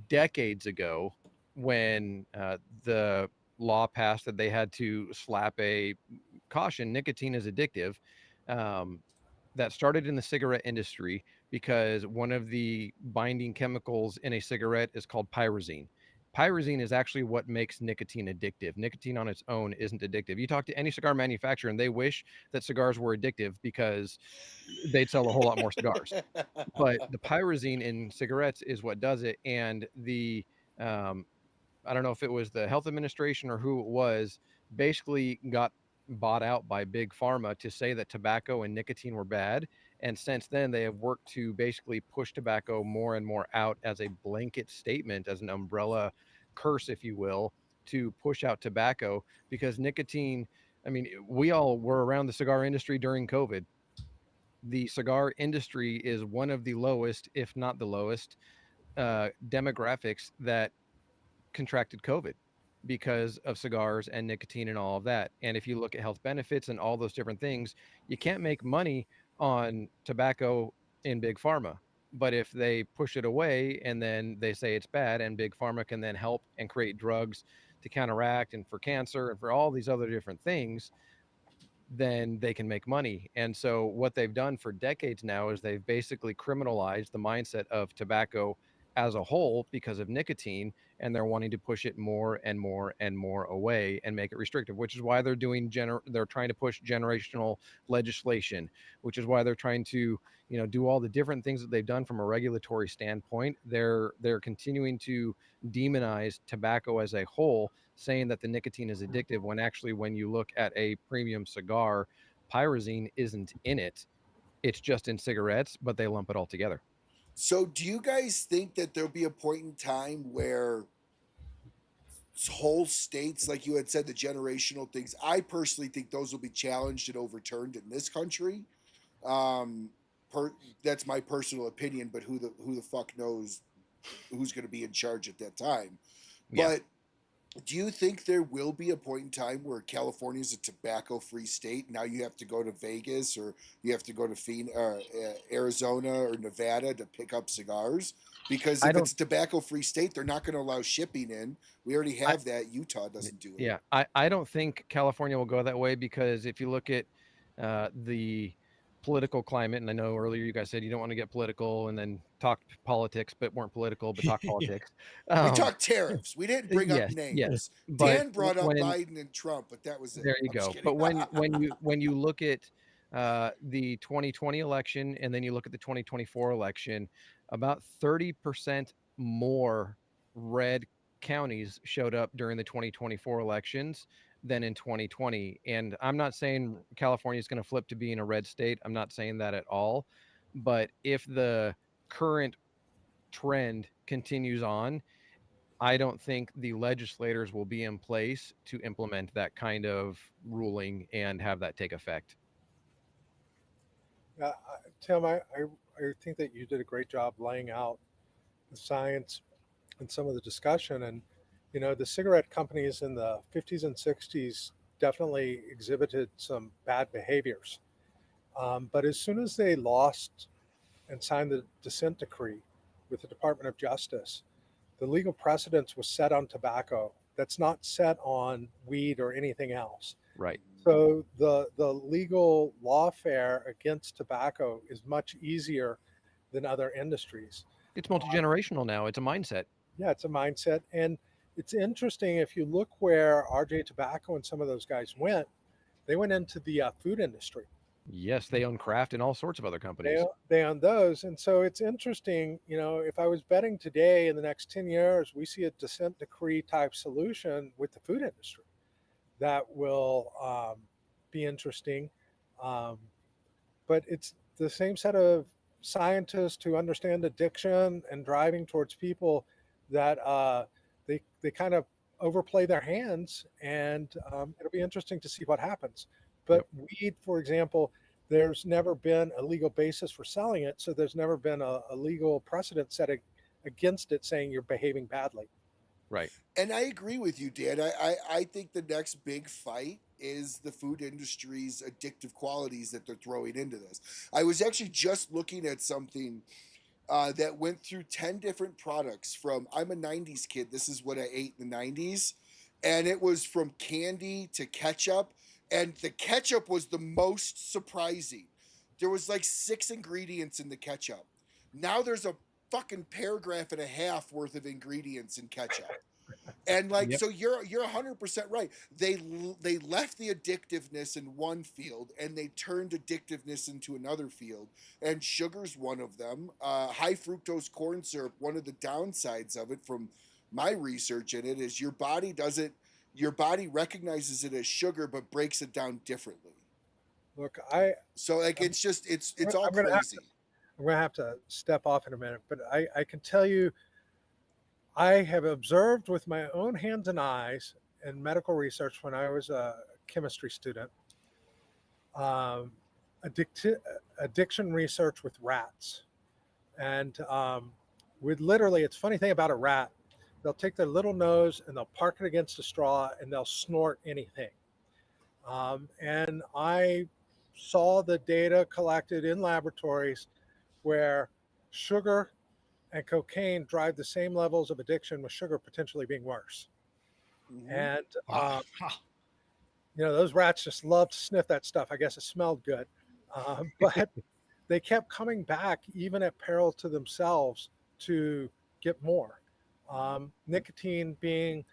S4: decades ago, when the law passed that they had to slap a caution, nicotine is addictive. That started in the cigarette industry because one of the binding chemicals in a cigarette is called pyrazine. Pyrazine is actually what makes nicotine addictive. Nicotine on its own isn't addictive. You talk to any cigar manufacturer and they wish that cigars were addictive because they'd sell a whole lot more cigars. But the pyrazine in cigarettes is what does it. And the I don't know if it was the health administration or who it was, basically got bought out by big pharma to say that tobacco and nicotine were bad. And since then, they have worked to basically push tobacco more and more out as a blanket statement, as an umbrella curse, if you will, to push out tobacco, because nicotine, I mean, we all were around the cigar industry during COVID. The cigar industry is one of the lowest, if not the lowest, demographics that contracted COVID because of cigars and nicotine and all of that. And if you look at health benefits and all those different things, you can't make money on tobacco in big pharma. But if they push it away and then they say it's bad, and big pharma can then help and create drugs to counteract and for cancer and for all these other different things, then they can make money. And so what they've done for decades now is they've basically criminalized the mindset of tobacco as a whole because of nicotine, and they're wanting to push it more and more and more away and make it restrictive, which is why they're doing they're trying to push generational legislation, which is why they're trying to, you know, do all the different things that they've done from a regulatory standpoint. They're continuing to demonize tobacco as a whole, saying that the nicotine is addictive, when actually, when you look at a premium cigar, pyrazine isn't in it. It's just in cigarettes, but they lump it all together.
S1: So, do you guys think that there'll be a point in time where whole states, like you had said, the generational things, I personally think those will be challenged and overturned in this country? Um, that's my personal opinion, but who the fuck knows who's going to be in charge at that time?
S4: Yeah.
S1: But do you think there will be a point in time where California is a tobacco-free state? Now you have to go to Vegas, or you have to go to Arizona or Nevada to pick up cigars? Because
S4: I
S1: if
S4: don't
S1: it's a tobacco-free state, they're not going to allow shipping in. We already
S4: I,
S1: have that. Utah doesn't do it.
S4: yeah, I don't think California will go that way, because if you look at the political climate, and I know earlier you guys said you don't want to get political and then talk politics, but weren't political, but talk politics.
S1: We
S4: Um,
S1: talked tariffs. We didn't bring up
S4: yes,
S1: names.
S4: but
S1: Dan brought up
S4: when
S1: Biden and Trump, but that was it.
S4: there you
S1: I'm just
S4: go.
S1: kidding.
S4: But when you look at the 2020 election, and then you look at the 2024 election, about 30% more red counties showed up during the 2024 elections than in 2020. And I'm not saying California is going to flip to being a red state. I'm not saying that at all. But if the current trend continues on, I don't think the legislators will be in place to implement that kind of ruling and have that take effect.
S2: Tim, I think that you did a great job laying out the science and some of the discussion. And, you know, the cigarette companies in the 50s and 60s definitely exhibited some bad behaviors. But as soon as they lost and signed the dissent decree with the Department of Justice, the legal precedence was set on tobacco. That's not set on weed or anything else.
S4: Right.
S2: So the legal lawfare against tobacco is much easier than other industries.
S4: It's multi-generational now. It's a mindset.
S2: Yeah, it's a mindset. And it's interesting, if you look where RJ Tobacco and some of those guys went, they went into the food industry.
S4: Yes, they own Kraft and all sorts of other companies.
S2: They own those. And so it's interesting, you know, if I was betting today, in the next 10 years, we see a dissent decree type solution with the food industry that will be interesting. But it's the same set of scientists who understand addiction and driving towards people that they kind of overplay their hands, and it'll be interesting to see what happens. But weed, for example, there's never been a legal basis for selling it. So there's never been a legal precedent set against it saying you're behaving badly.
S4: Right.
S1: And I agree with you, Dan. I think the next big fight is the food industry's addictive qualities that they're throwing into this. I was actually just looking at something that went through 10 different products from, I'm a 90s kid. This is what I ate in the 90s. And it was from candy to ketchup. And the ketchup was the most surprising. There was like 6 ingredients in the ketchup. Now there's a fucking paragraph and a half worth of ingredients in ketchup. And like, so you're 100% right. They left the addictiveness in one field and they turned addictiveness into another field. And sugar's one of them. High fructose corn syrup. One of the downsides of it, from my research in it, is your body recognizes it as sugar but breaks it down differently.
S2: Look,
S1: so like it's all crazy.
S2: I'm gonna have to step off in a minute, but I can tell you, I have observed with my own hands and eyes in medical research when I was a chemistry student, addiction research with rats. And with literally, it's a funny thing about a rat, they'll take their little nose and they'll park it against a straw and they'll snort anything. And I saw the data collected in laboratories where sugar and cocaine drive the same levels of addiction, with sugar potentially being worse. Mm-hmm. And, those rats just love to sniff that stuff. I guess it smelled good. But they kept coming back, even at peril to themselves, to get more. Nicotine being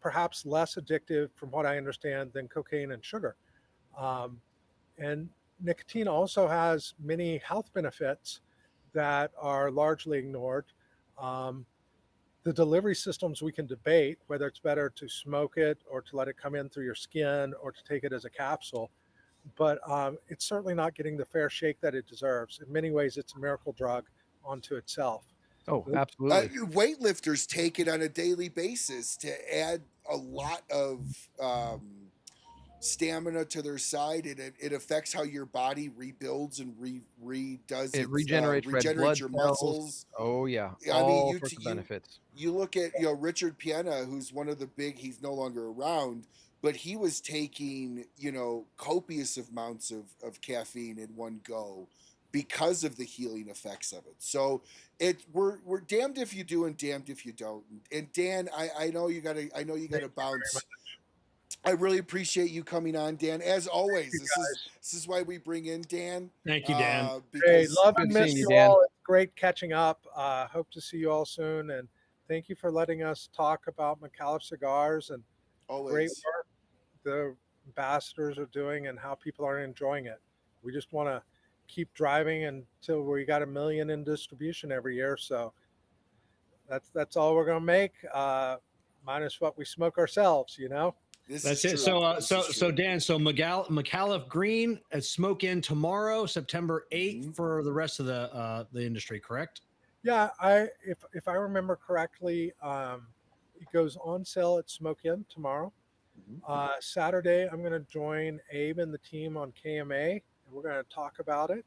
S2: perhaps less addictive, from what I understand, than cocaine and sugar. And nicotine also has many health benefits that are largely ignored. The delivery systems we can debate, whether it's better to smoke it or to let it come in through your skin or to take it as a capsule, but it's certainly not getting the fair shake that it deserves. In many ways, it's a miracle drug onto itself.
S4: Oh, absolutely.
S1: Weightlifters take it on a daily basis to add a lot of stamina to their side. It affects how your body rebuilds and redoes.
S4: It regenerates red blood
S1: your
S4: cells.
S1: muscles.
S4: Oh yeah,
S1: all
S4: sorts of benefits.
S1: You look at Richard Piena, who's one of the big. He's no longer around, but he was taking copious amounts of caffeine in one go because of the healing effects of it. So we're damned if you do and damned if you don't. And Dan, I know you gotta bounce. I really appreciate you coming on, Dan. As always, this is why we bring in Dan.
S3: Thank you, Dan.
S2: Hey, love and miss you all. It's great catching up. Hope to see you all soon. And thank you for letting us talk about Micallef Cigars and great work the ambassadors are doing and how people are enjoying it. We just want to keep driving until we got 1 million in distribution every year. So that's all we're going to make, minus what we smoke ourselves,
S3: That's it. So Dan, Micallef Green smoke in tomorrow, September 8th for the rest of the industry, correct?
S2: Yeah, if I remember correctly, it goes on sale at Smoke In tomorrow. Saturday, I'm going to join Abe and the team on KMA, and we're going to talk about it.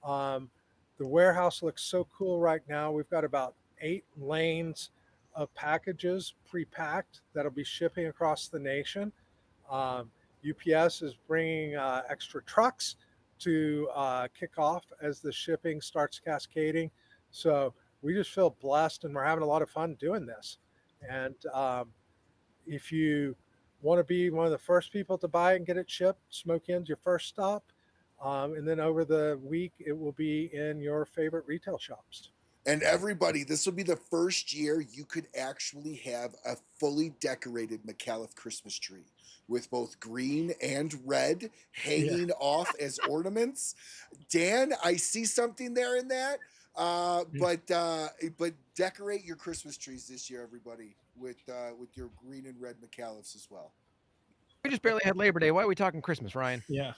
S2: The warehouse looks so cool right now. We've got about 8 lanes of packages pre-packed that'll be shipping across the nation. UPS is bringing extra trucks to kick off as the shipping starts cascading. So we just feel blessed and we're having a lot of fun doing this. And if you want to be one of the first people to buy it and get it shipped, Smoke In's your first stop. And then over the week, it will be in your favorite retail shops.
S1: And everybody, this will be the first year you could actually have a fully decorated Micallef Christmas tree with both green and red hanging off as ornaments. Dan, I see something there in that. But decorate your Christmas trees this year, everybody, with your green and red Micallefs as well.
S4: We just barely had Labor Day. Why are we talking Christmas, Ryan?
S3: Yeah.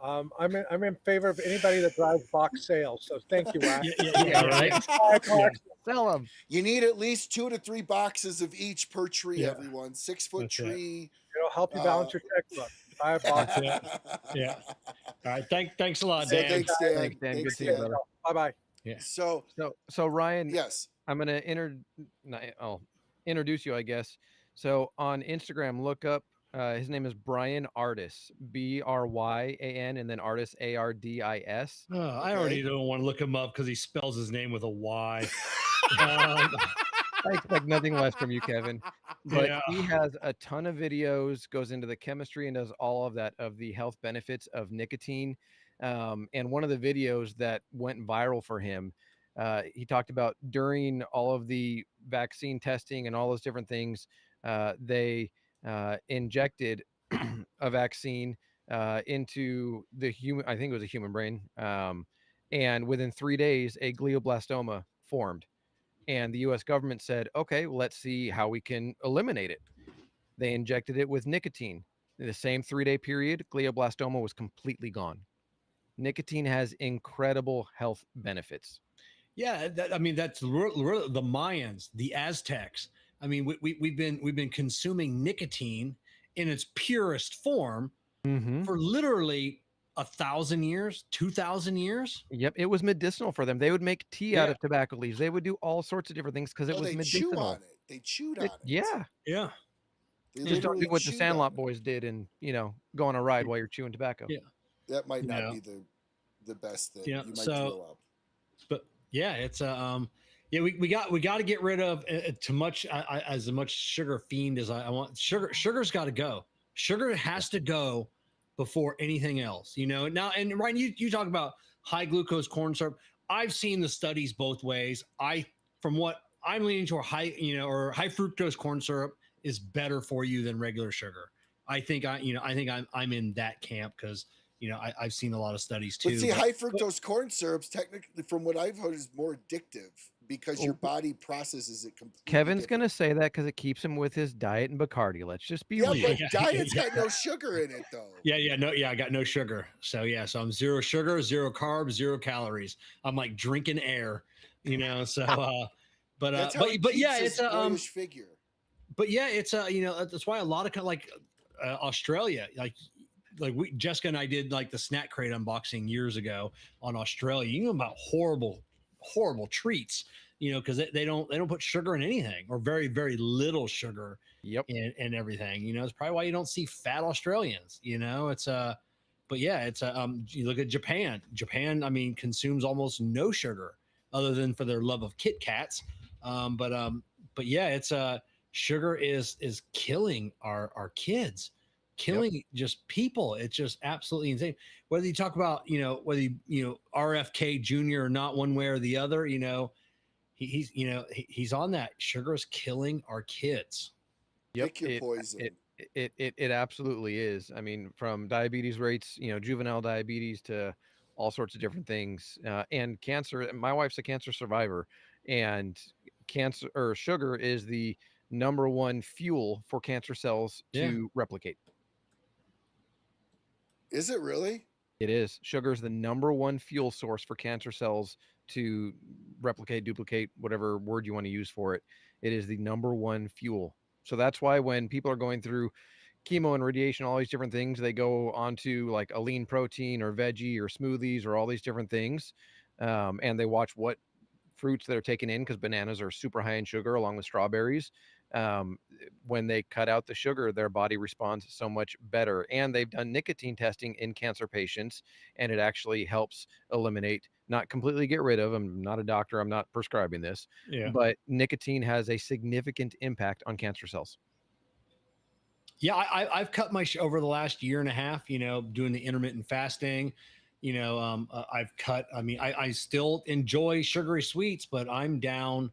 S2: I'm in favor of anybody that drives box sales. So thank you, Ryan.
S3: Yeah, right.
S4: Sell them.
S1: You need at least 2 to 3 boxes of each per tree, everyone. 6-foot tree.
S2: It'll help you balance your checkbook. All right, boss.
S3: That's it. Yeah. All right. Thanks a lot,
S1: So
S3: Dan.
S1: thanks, Dan.
S4: Thanks, Dan. Good
S1: Thanks,
S4: seeing you,
S1: Dan.
S4: brother.
S2: Bye bye.
S3: Yeah.
S1: So
S4: So Ryan,
S1: yes,
S4: I'm gonna I'll introduce you, I guess. So on Instagram, look up. His name is Brian Artis, Bryan, and then Artis, Ardis.
S3: I already don't want to look him up because he spells his name with a Y.
S4: I expect nothing less from you, Kevin. But
S3: Yeah.
S4: he has a ton of videos, goes into the chemistry and does all of that, of the health benefits of nicotine. And one of the videos that went viral for him, he talked about during all of the vaccine testing and all those different things, they injected a vaccine into the human, I think it was a human brain. And within 3 days, a glioblastoma formed. And the US government said, okay, well, let's see how we can eliminate it. They injected it with nicotine. In the same 3-day period, glioblastoma was completely gone. Nicotine has incredible health benefits.
S3: Yeah, I mean that's the Mayans, the Aztecs. I mean, we've been consuming nicotine in its purest form for literally 1,000 years, 2,000 years.
S4: Yep, it was medicinal for them. They would make tea out of tobacco leaves. They would do all sorts of different things because it was
S1: they
S4: medicinal.
S1: chew on it. They chewed on it.
S4: Yeah.
S3: Yeah.
S1: They
S4: Just don't
S1: literally
S4: do what the
S1: chewed
S4: Sandlot
S1: on it.
S4: boys did and, go on a ride while you're chewing tobacco.
S3: Yeah.
S1: That might not
S3: Yeah.
S1: be the best thing.
S3: Yeah,
S1: You might
S3: so-
S1: throw up.
S3: But yeah, it's yeah, we got to get rid of too much. As much sugar fiend as I want. Sugar's got to go. Sugar has to go before anything else. Now, and Ryan, you talk about high glucose corn syrup. I've seen the studies both ways. From what I'm leaning toward, high fructose corn syrup is better for you than regular sugar. I think I'm in that camp because I've seen a lot of studies too.
S1: But see, high fructose corn syrups, technically, from what I've heard, is more addictive because your body processes it completely.
S4: Kevin's
S1: different.
S4: gonna say that because it keeps him with his diet and Bacardi. Let's just be
S1: Yeah,
S4: real.
S1: but diet's got no sugar in it, though.
S3: I got no sugar. So I'm zero sugar, zero carbs, zero calories. I'm like drinking air, so but
S1: That's how it
S3: but
S1: keeps
S3: yeah,
S1: his
S3: it's
S1: boyish figure.
S3: but yeah, it's that's why a lot of Australia, like Jessica and I did like the snack crate unboxing years ago on Australia. You know about horrible treats, because they don't put sugar in anything or very, very little sugar in everything. It's probably why you don't see fat Australians. It's but yeah, it's you look at Japan. Japan, I mean, consumes almost no sugar other than for their love of Kit Kats. But yeah, it's sugar is killing our kids. Killing just people. It's just absolutely insane. Whether you talk about, whether RFK Jr. or not, one way or the other, he's on that. Sugar is killing our kids.
S1: Pick your poison.
S4: It absolutely is. I mean, from diabetes rates, juvenile diabetes to all sorts of different things, and cancer. My wife's a cancer survivor, and sugar is the #1 fuel for cancer cells to replicate.
S1: Is it really?
S4: It is. Sugar is the #1 fuel source for cancer cells to replicate, duplicate, whatever word you want to use for it. It is the #1 fuel. So that's why when people are going through chemo and radiation, all these different things, they go onto like a lean protein or veggie or smoothies or all these different things. And they watch what fruits that are taken in, because bananas are super high in sugar along with strawberries. When they cut out the sugar, their body responds so much better. And they've done nicotine testing in cancer patients, and it actually helps eliminate, not completely get rid of. I'm not a doctor, I'm not prescribing this, but nicotine has a significant impact on cancer cells.
S3: Yeah, I've cut my over the last year and a half, doing the intermittent fasting. I've cut. I mean, I still enjoy sugary sweets, but I'm down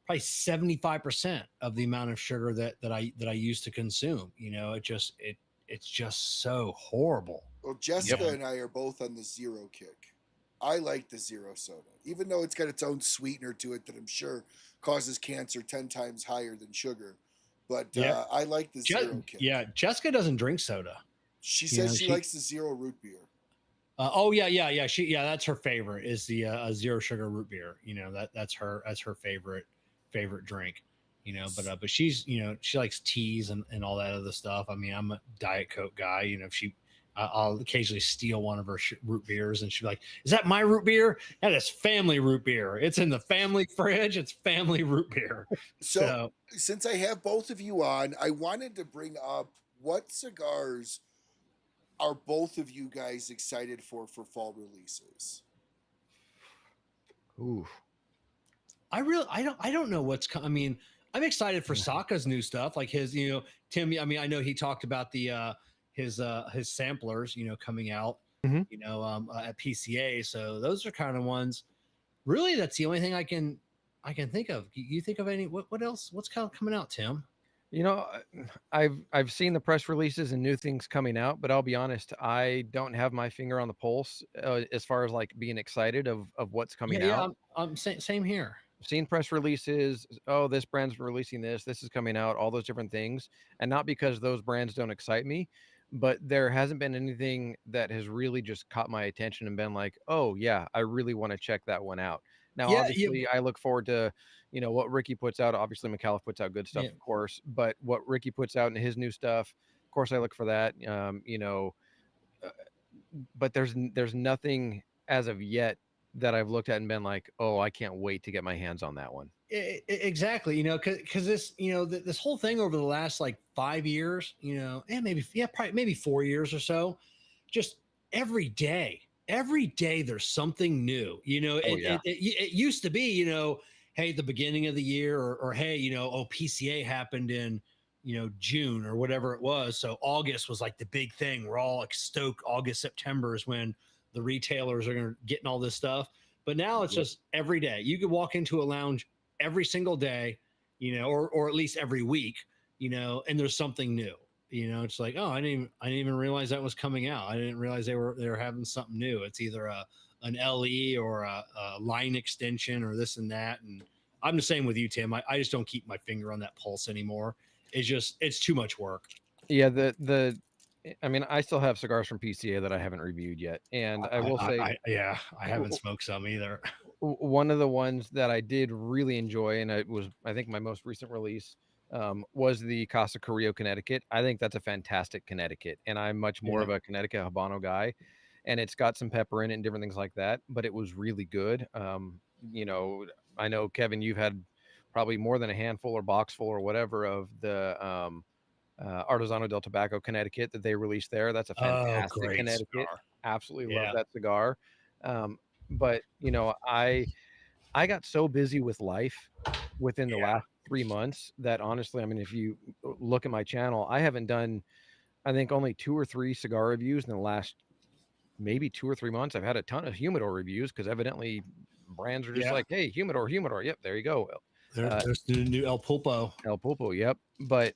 S3: probably 75% of the amount of sugar that I used to consume. It's just so horrible.
S1: Well, Jessica and I are both on the zero kick. I like the zero soda, even though it's got its own sweetener to it that I'm sure causes cancer 10 times higher than sugar. But I like the zero kick.
S3: Yeah, Jessica doesn't drink soda.
S1: She says she likes the zero root beer.
S3: That's her favorite, is the zero sugar root beer. That's her favorite drink. but she's, she likes teas and all that other stuff. I mean, I'm a Diet Coke guy. I'll occasionally steal one of her root beers, and she'll be like, "Is that my root beer? That is family root beer. It's in the family fridge. It's family root beer."
S1: So since I have both of you on, I wanted to bring up, what cigars are both of you guys excited for fall releases?
S4: Ooh.
S3: I don't know what's coming. I mean, I'm excited for Saka's new stuff, like his, Tim. I mean, I know he talked about the his samplers, coming out, at PCA. So those are kind of ones. Really, that's the only thing I can think of. You think of any? What else? What's kind of coming out, Tim?
S4: I've seen the press releases and new things coming out, but I'll be honest, I don't have my finger on the pulse as far as like being excited of what's coming out.
S3: I'm same here.
S4: I've seen press releases. Oh, this brand's releasing this. This is coming out. All those different things, and not because those brands don't excite me, but there hasn't been anything that has really just caught my attention and been like, oh yeah, I really want to check that one out. Now, obviously, I look forward to, what Ricky puts out. Obviously, Micallef puts out good stuff, of course, but what Ricky puts out in his new stuff, of course, I look for that. But there's nothing as of yet that I've looked at and been like, oh, I can't wait to get my hands on that one.
S3: Exactly, because this, this whole thing over the last like 5 years, and maybe 4 years or so, just every day there's something new. It used to be, hey, the beginning of the year, or hey, PCA happened in June or whatever it was, so August was like the big thing. We're all like stoked. August, September is when the retailers are getting all this stuff. But now it's just every day. You could walk into a lounge every single day, or at least every week, and there's something new. It's like, oh, I didn't even realize that was coming out. I didn't realize they were having something new. It's either an LE or a line extension or this and that. And I'm the same with you, Tim. I just don't keep my finger on that pulse anymore. It's too much work.
S4: Yeah, I mean, I still have cigars from PCA that I haven't reviewed yet, and I will say,
S3: I haven't smoked some either.
S4: One of the ones that I did really enjoy, and it was, I think, my most recent release, was the Casa Carrillo Connecticut. I think that's a fantastic Connecticut, and I'm much more of a Connecticut Habano guy, and it's got some pepper in it and different things like that, but it was really good. I know, Kevin, you've had probably more than a handful or box full or whatever of the Artesano del Tobacco Connecticut that they released there. That's a fantastic Connecticut. Cigar. Absolutely love that cigar. But I got so busy with life within the last 3 months that honestly, I mean, if you look at my channel, I haven't done, I think, only 2 or 3 cigar reviews in the last maybe 2 or 3 months. I've had a ton of humidor reviews because evidently brands are just like, hey, humidor. Yep, there you go.
S3: There's the new El Pulpo.
S4: Yep. But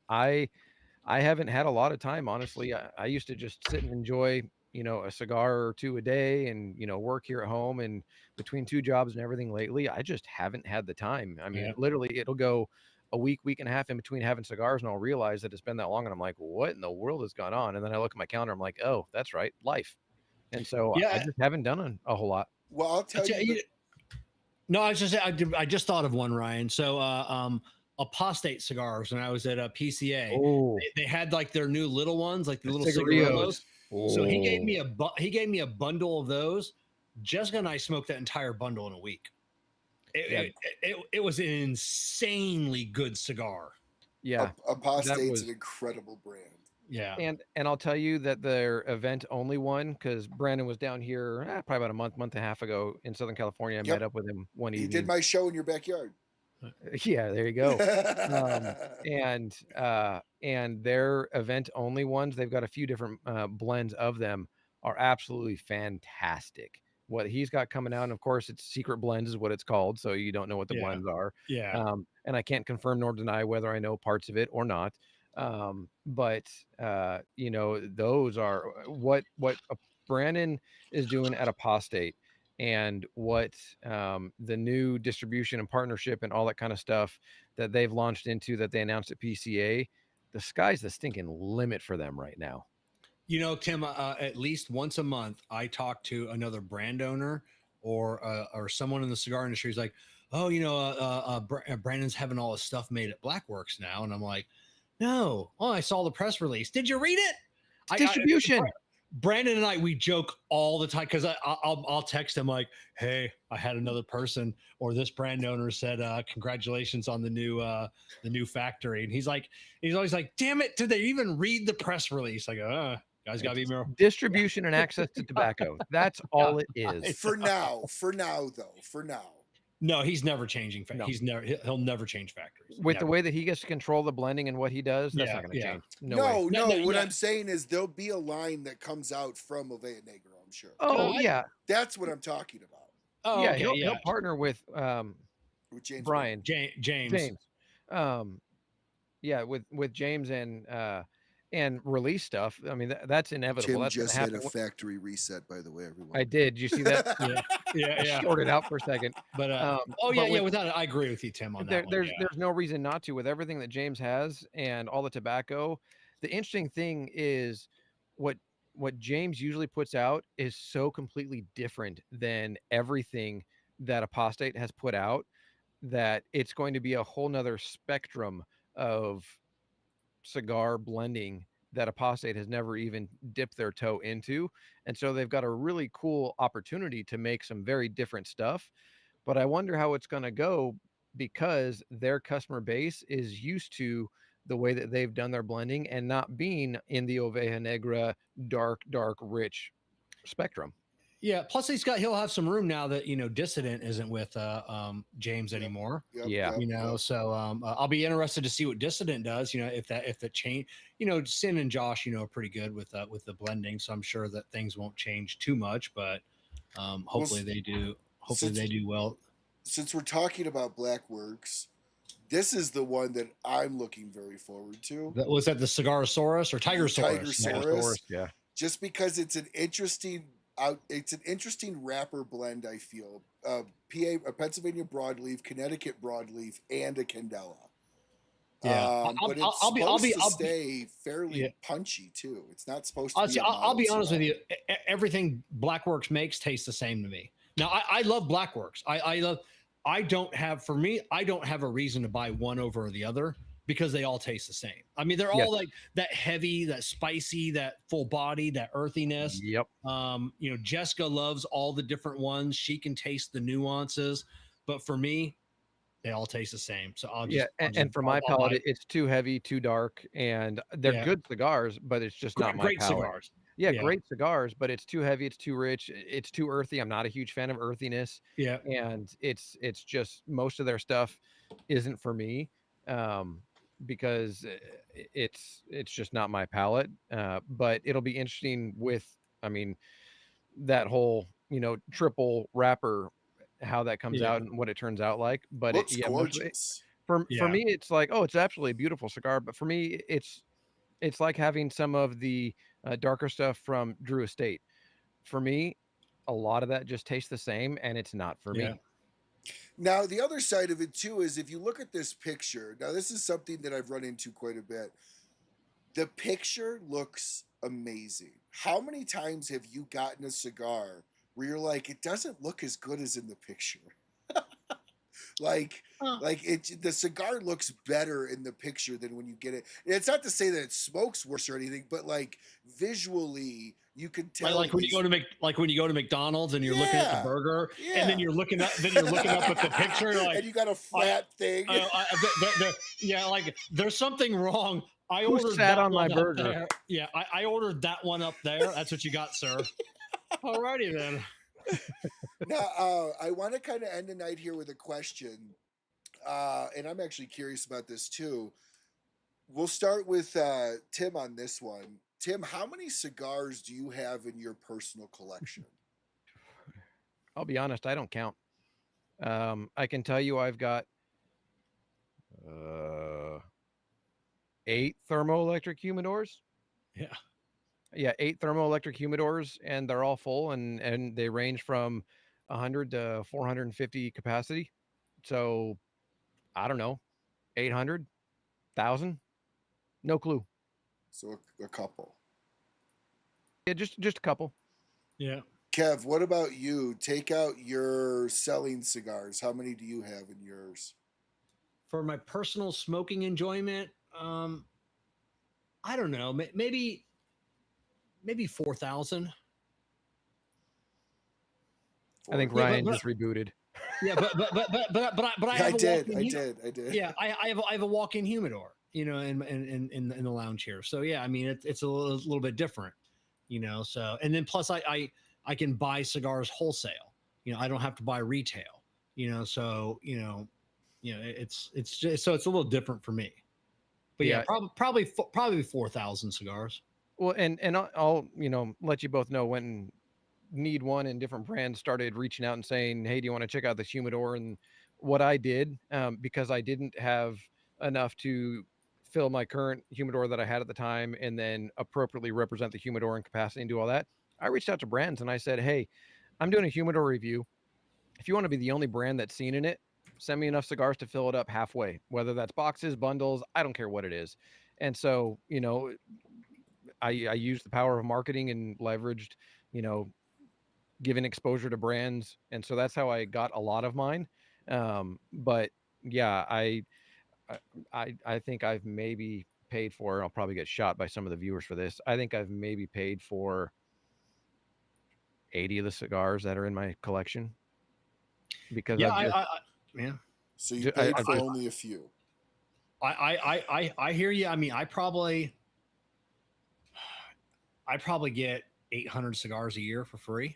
S4: I haven't had a lot of time, honestly. I used to just sit and enjoy, a cigar or two a day and, work here at home, and between 2 jobs and everything lately, I just haven't had the time. I mean, literally it'll go a week and a half in between having cigars, and I'll realize that it's been that long, and I'm like, what in the world has gone on? And then I look at my calendar, I'm like, oh, that's right, life. And so I just haven't done a whole lot.
S1: Well, I'll tell you.
S3: No, I just thought of one, Ryan. So Apostate Cigars, when I was at PCA, they had like their new little ones, like the little cigarillos. So he gave me a bundle of those. Jessica and I smoked that entire bundle in a week. It was an insanely good cigar.
S4: Yeah,
S1: Apostate's an incredible brand.
S3: Yeah,
S4: and I'll tell you that their event only one, because Brandon was down here probably about a month and a half ago in Southern California. I met up with him one evening.
S1: He did my show in your backyard.
S4: Yeah, there you go. And their event only ones, they've got a few different blends of them, are absolutely fantastic. What he's got coming out, and of course it's secret blends is what it's called, so you don't know what the blends are. And I can't confirm nor deny whether I know parts of it or not. But those are what Brandon is doing at Apostate, and what the new distribution and partnership and all that kind of stuff that they've launched into, that they announced at PCA. The sky's the stinking limit for them right now.
S3: Tim, at least once a month, I talk to another brand owner or someone in the cigar industry. Is like, oh, Brandon's having all his stuff made at Blackworks now, and I'm like, no. Oh, I saw the press release. Did you read it?
S4: Distribution.
S3: Brandon and I, we joke all the time because I'll text him like, hey, I had another person or this brand owner said, congratulations on the new factory. And he's always like, damn it, did they even read the press release? I go, guys gotta be more
S4: Distribution and access to tobacco. That's all it is.
S1: For now, though.
S3: No, he's never changing.
S4: No.
S3: He'll never change factories.
S4: With
S3: Never.
S4: the way that he gets to control the blending and what he does, that's not going to change. No, way.
S1: What I'm saying is there'll be a line that comes out from Oveja Negra, I'm sure.
S4: Oh, yeah.
S1: That's what I'm talking about.
S3: Oh,
S4: yeah,
S3: okay,
S4: he'll partner with
S1: James
S4: Brian.
S3: James.
S4: Yeah, with James and release stuff. I mean, that's inevitable.
S1: Tim
S4: That's
S1: just
S4: gonna
S1: had
S4: happen.
S1: a factory reset, by the way, everyone.
S4: I did. You see that?
S3: Yeah.
S4: I shorted out for a second.
S3: But without it, I agree with you, Tim, on that.
S4: There's no reason not to with everything that James has and all the tobacco. The interesting thing is what James usually puts out is so completely different than everything that Apostate has put out that it's going to be a whole nother spectrum of cigar blending that Apostate has never even dipped their toe into. And so they've got a really cool opportunity to make some very different stuff. But I wonder how it's going to go because their customer base is used to the way that they've done their blending and not being in the Oveja Negra dark, rich spectrum.
S3: Yeah. Plus, he'll have some room now that Dissident isn't with James anymore. So I'll be interested to see what Dissident does. If the change. Sin and Josh, are pretty good with the blending, so I'm sure that things won't change too much. But hopefully they do. Hopefully they do well.
S1: Since we're talking about Blackworks, this is the one that I'm looking very forward to.
S3: Was that the Cigarosaurus or Tigersaurus?
S1: Tigersaurus,
S4: yeah.
S1: Just because it's an interesting wrapper blend. I feel a Pennsylvania broadleaf, Connecticut broadleaf, and a Candela.
S3: Yeah,
S1: but it's supposed to stay fairly punchy too. It's not supposed to.
S3: Honestly, I'll be honest with you. Everything Blackworks makes tastes the same to me. Now, I love Blackworks. I don't have a reason to buy one over the other because they all taste the same. I mean, they're all like that heavy, that spicy, that full body, that earthiness.
S4: Yep.
S3: Jessica loves all the different ones. She can taste the nuances, but for me, they all taste the same. So I'll just
S4: and for my palate, it's too heavy, too dark, and they're good cigars, but it's just not my
S3: great
S4: palate.
S3: Cigars.
S4: Yeah, great cigars, but it's too heavy, it's too rich, it's too earthy. I'm not a huge fan of earthiness.
S3: Yeah.
S4: And it's just most of their stuff isn't for me. Because it's just not my palate. But it'll be interesting with, that whole, triple wrapper, how that comes out and what it turns out like. But
S1: looks gorgeous.
S4: For me, it's like, oh, it's absolutely a beautiful cigar. But for me, it's like having some of the darker stuff from Drew Estate. For me, a lot of that just tastes the same, and it's not for me.
S1: Now, the other side of it too is if you look at this picture, now this is something that I've run into quite a bit. The picture looks amazing. How many times have you gotten a cigar where you're like, it doesn't look as good as in the picture? The cigar looks better in the picture than when you get it. And it's not to say that it smokes worse or anything, but like visually, you can tell.
S3: Like when you go to McDonald's and you're looking at the burger, and then you're looking up at the picture, like,
S1: and you got a flat thing.
S3: Like there's something wrong. I
S4: Who
S3: ordered
S4: sat
S3: that
S4: on my
S3: one up
S4: burger?
S3: there. Yeah, I ordered that one up there. That's what you got, sir. Alrighty then.
S1: Now, I want to kind of end the night here with a question, and I'm actually curious about this too. We'll start with Tim on this one. Tim, how many cigars do you have in your personal collection?
S4: I'll be honest, I don't count. I can tell you I've got 8 thermoelectric humidors. Yeah, 8 thermoelectric humidors, and they're all full, and they range from 100 to 450 capacity. So, I don't know, 800, 1,000, no clue.
S1: So a couple.
S4: Yeah, just a couple.
S3: Yeah.
S1: Kev, what about you? Take out your selling cigars. How many do you have in yours?
S3: For my personal smoking enjoyment, I don't know, maybe 4,000.
S4: I think
S1: Four.
S3: Yeah,
S4: Ryan just rebooted.
S3: yeah, but I
S1: Yeah, I
S3: have a
S1: did.
S3: walk-in.
S1: I did.
S3: Yeah, I have a walk-in humidor, in the lounge here. So yeah, I mean it's a little bit different, So and then plus I can buy cigars wholesale. I don't have to buy retail. So it's just, so it's a little different for me. But yeah,
S4: Yeah.
S3: probably 4,000 cigars.
S4: Well, and I'll let you both know when Need One and different brands started reaching out and saying, "Hey, do you want to check out this humidor?" And what I did, because I didn't have enough to fill my current humidor that I had at the time, and then appropriately represent the humidor in capacity and do all that, I reached out to brands and I said, "Hey, I'm doing a humidor review. If you want to be the only brand that's seen in it, send me enough cigars to fill it up halfway, whether that's boxes, bundles, I don't care what it is." And so, I used the power of marketing and leveraged, you know, giving exposure to brands. And so that's how I got a lot of mine. But yeah, I think I've maybe paid for, I'll probably get shot by some of the viewers for this. I think I've maybe paid for 80 of the cigars that are in my collection because
S3: Yeah,
S4: I've just,
S3: yeah.
S1: So you
S4: Ju-
S1: paid
S4: I
S1: for
S4: just-
S1: only a few.
S3: I hear you. I mean, I probably get 800 cigars a year for free,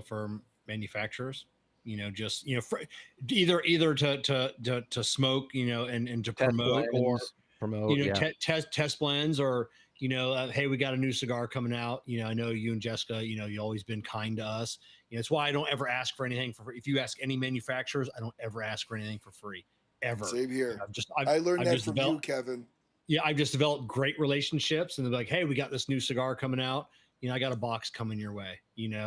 S3: from manufacturers, just, for either to smoke, and to
S4: test
S3: promote, or,
S4: blends, promote. Yeah.
S3: test blends, or, hey, we got a new cigar coming out. I know you and Jessica, you always been kind to us. It's why I don't ever ask for anything for free. If you ask any manufacturers, I don't ever ask for anything for free, ever.
S1: Same here.
S3: I've
S1: I learned
S3: I've
S1: that
S3: just
S1: from
S3: developed,
S1: you, Kevin.
S3: yeah, I've just developed great relationships, and they're like, "Hey, we got this new cigar coming out. I got a box coming your way."
S4: Yep.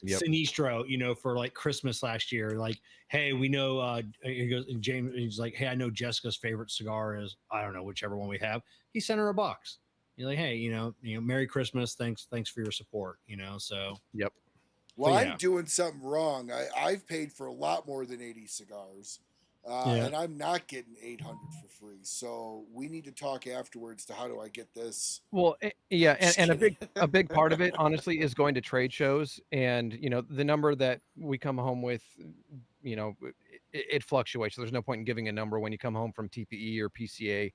S3: Sinistro, for like Christmas last year. Like, hey, we know. He goes, and James, he's like, "Hey, I know Jessica's favorite cigar is, I don't know, whichever one we have." He sent her a box. You're like, "Hey, Merry Christmas. Thanks for your support." So
S4: Yep.
S1: Well,
S3: But yeah.
S1: I'm doing something wrong. I've paid for a lot more than 80 cigars,
S3: Yeah.
S1: and I'm not getting 800 for free. So we need to talk afterwards to how do I get this.
S4: Well, yeah,
S1: Just
S4: and
S1: kidding.
S4: a big part of it, honestly, is going to trade shows, and the number that we come home with, it fluctuates. So there's no point in giving a number when you come home from TPE or PCA.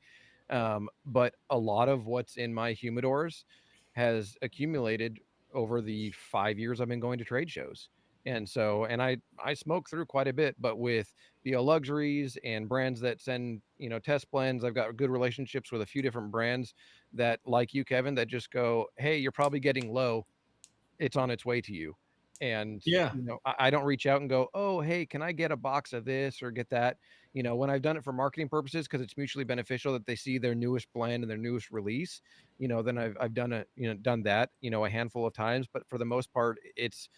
S4: But a lot of what's in my humidors has accumulated over the 5 years I've been going to trade shows. And so, and I smoke through quite a bit, but with BO Luxuries and brands that send, test blends, I've got good relationships with a few different brands that, like you, Kevin, that just go, "Hey, you're probably getting low. It's on its way to you." And,
S3: Yeah.
S4: I don't reach out and go, "Oh, hey, can I get a box of this or get that?" When I've done it for marketing purposes, because it's mutually beneficial that they see their newest blend and their newest release, then I've done that, a handful of times. But for the most part, it's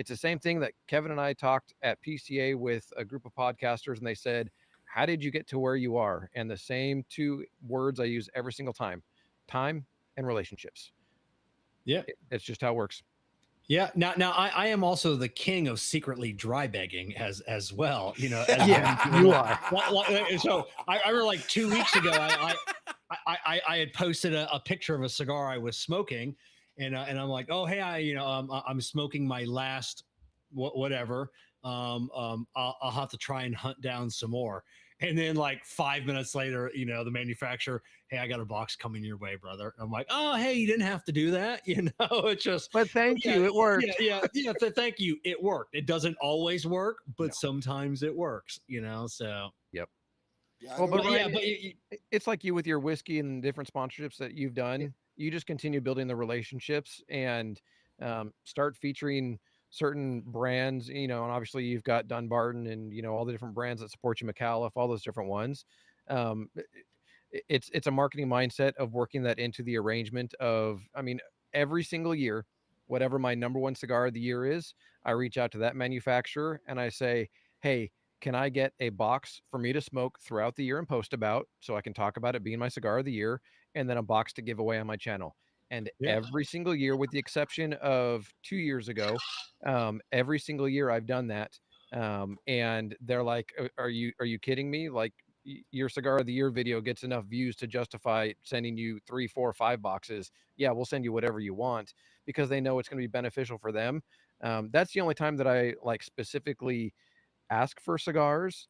S4: the same thing that Kevin and I talked at PCA with a group of podcasters, and they said, "How did you get to where you are?" And the same two words I use every single time: time and relationships.
S3: Yeah.
S4: It's just how it works.
S3: Yeah. Now I am also the king of secretly dry begging as well.
S4: Yeah, you are.
S3: So I remember like 2 weeks ago, I had posted a picture of a cigar I was smoking, and I'm like, "Oh, hey, I'm smoking my last whatever. I'll have to try and hunt down some more." And then like 5 minutes later, the manufacturer, "Hey, I got a box coming your way, brother." I'm like, "Oh, hey, you didn't have to do that." It's just,
S4: But thank you, it worked.
S3: Yeah. Thank you. It worked. It doesn't always work, but
S4: No.
S3: sometimes it works, So
S4: Yep.
S1: Yeah,
S4: Well, but
S3: but yeah,
S4: Ryan, it's like you with your whiskey and different sponsorships that you've done. You just continue building the relationships and start featuring certain brands, and obviously you've got Dunbarton and all the different brands that support you, Micallef, all those different ones. Um, it's a marketing mindset of working that into the arrangement of, I mean, every single year, whatever my number one cigar of the year is, I reach out to that manufacturer and I say, "Hey, can I get a box for me to smoke throughout the year and post about so I can talk about it being my cigar of the year, and then a box to give away on my channel?" And
S3: Yeah.
S4: every single year, with the exception of 2 years ago, every single year I've done that. And they're like, Are you kidding me? Like, your cigar of the year video gets enough views to justify sending you 3, 4, 5 boxes. Yeah, we'll send you whatever you want, because they know it's going to be beneficial for them. That's the only time that I like specifically ask for cigars,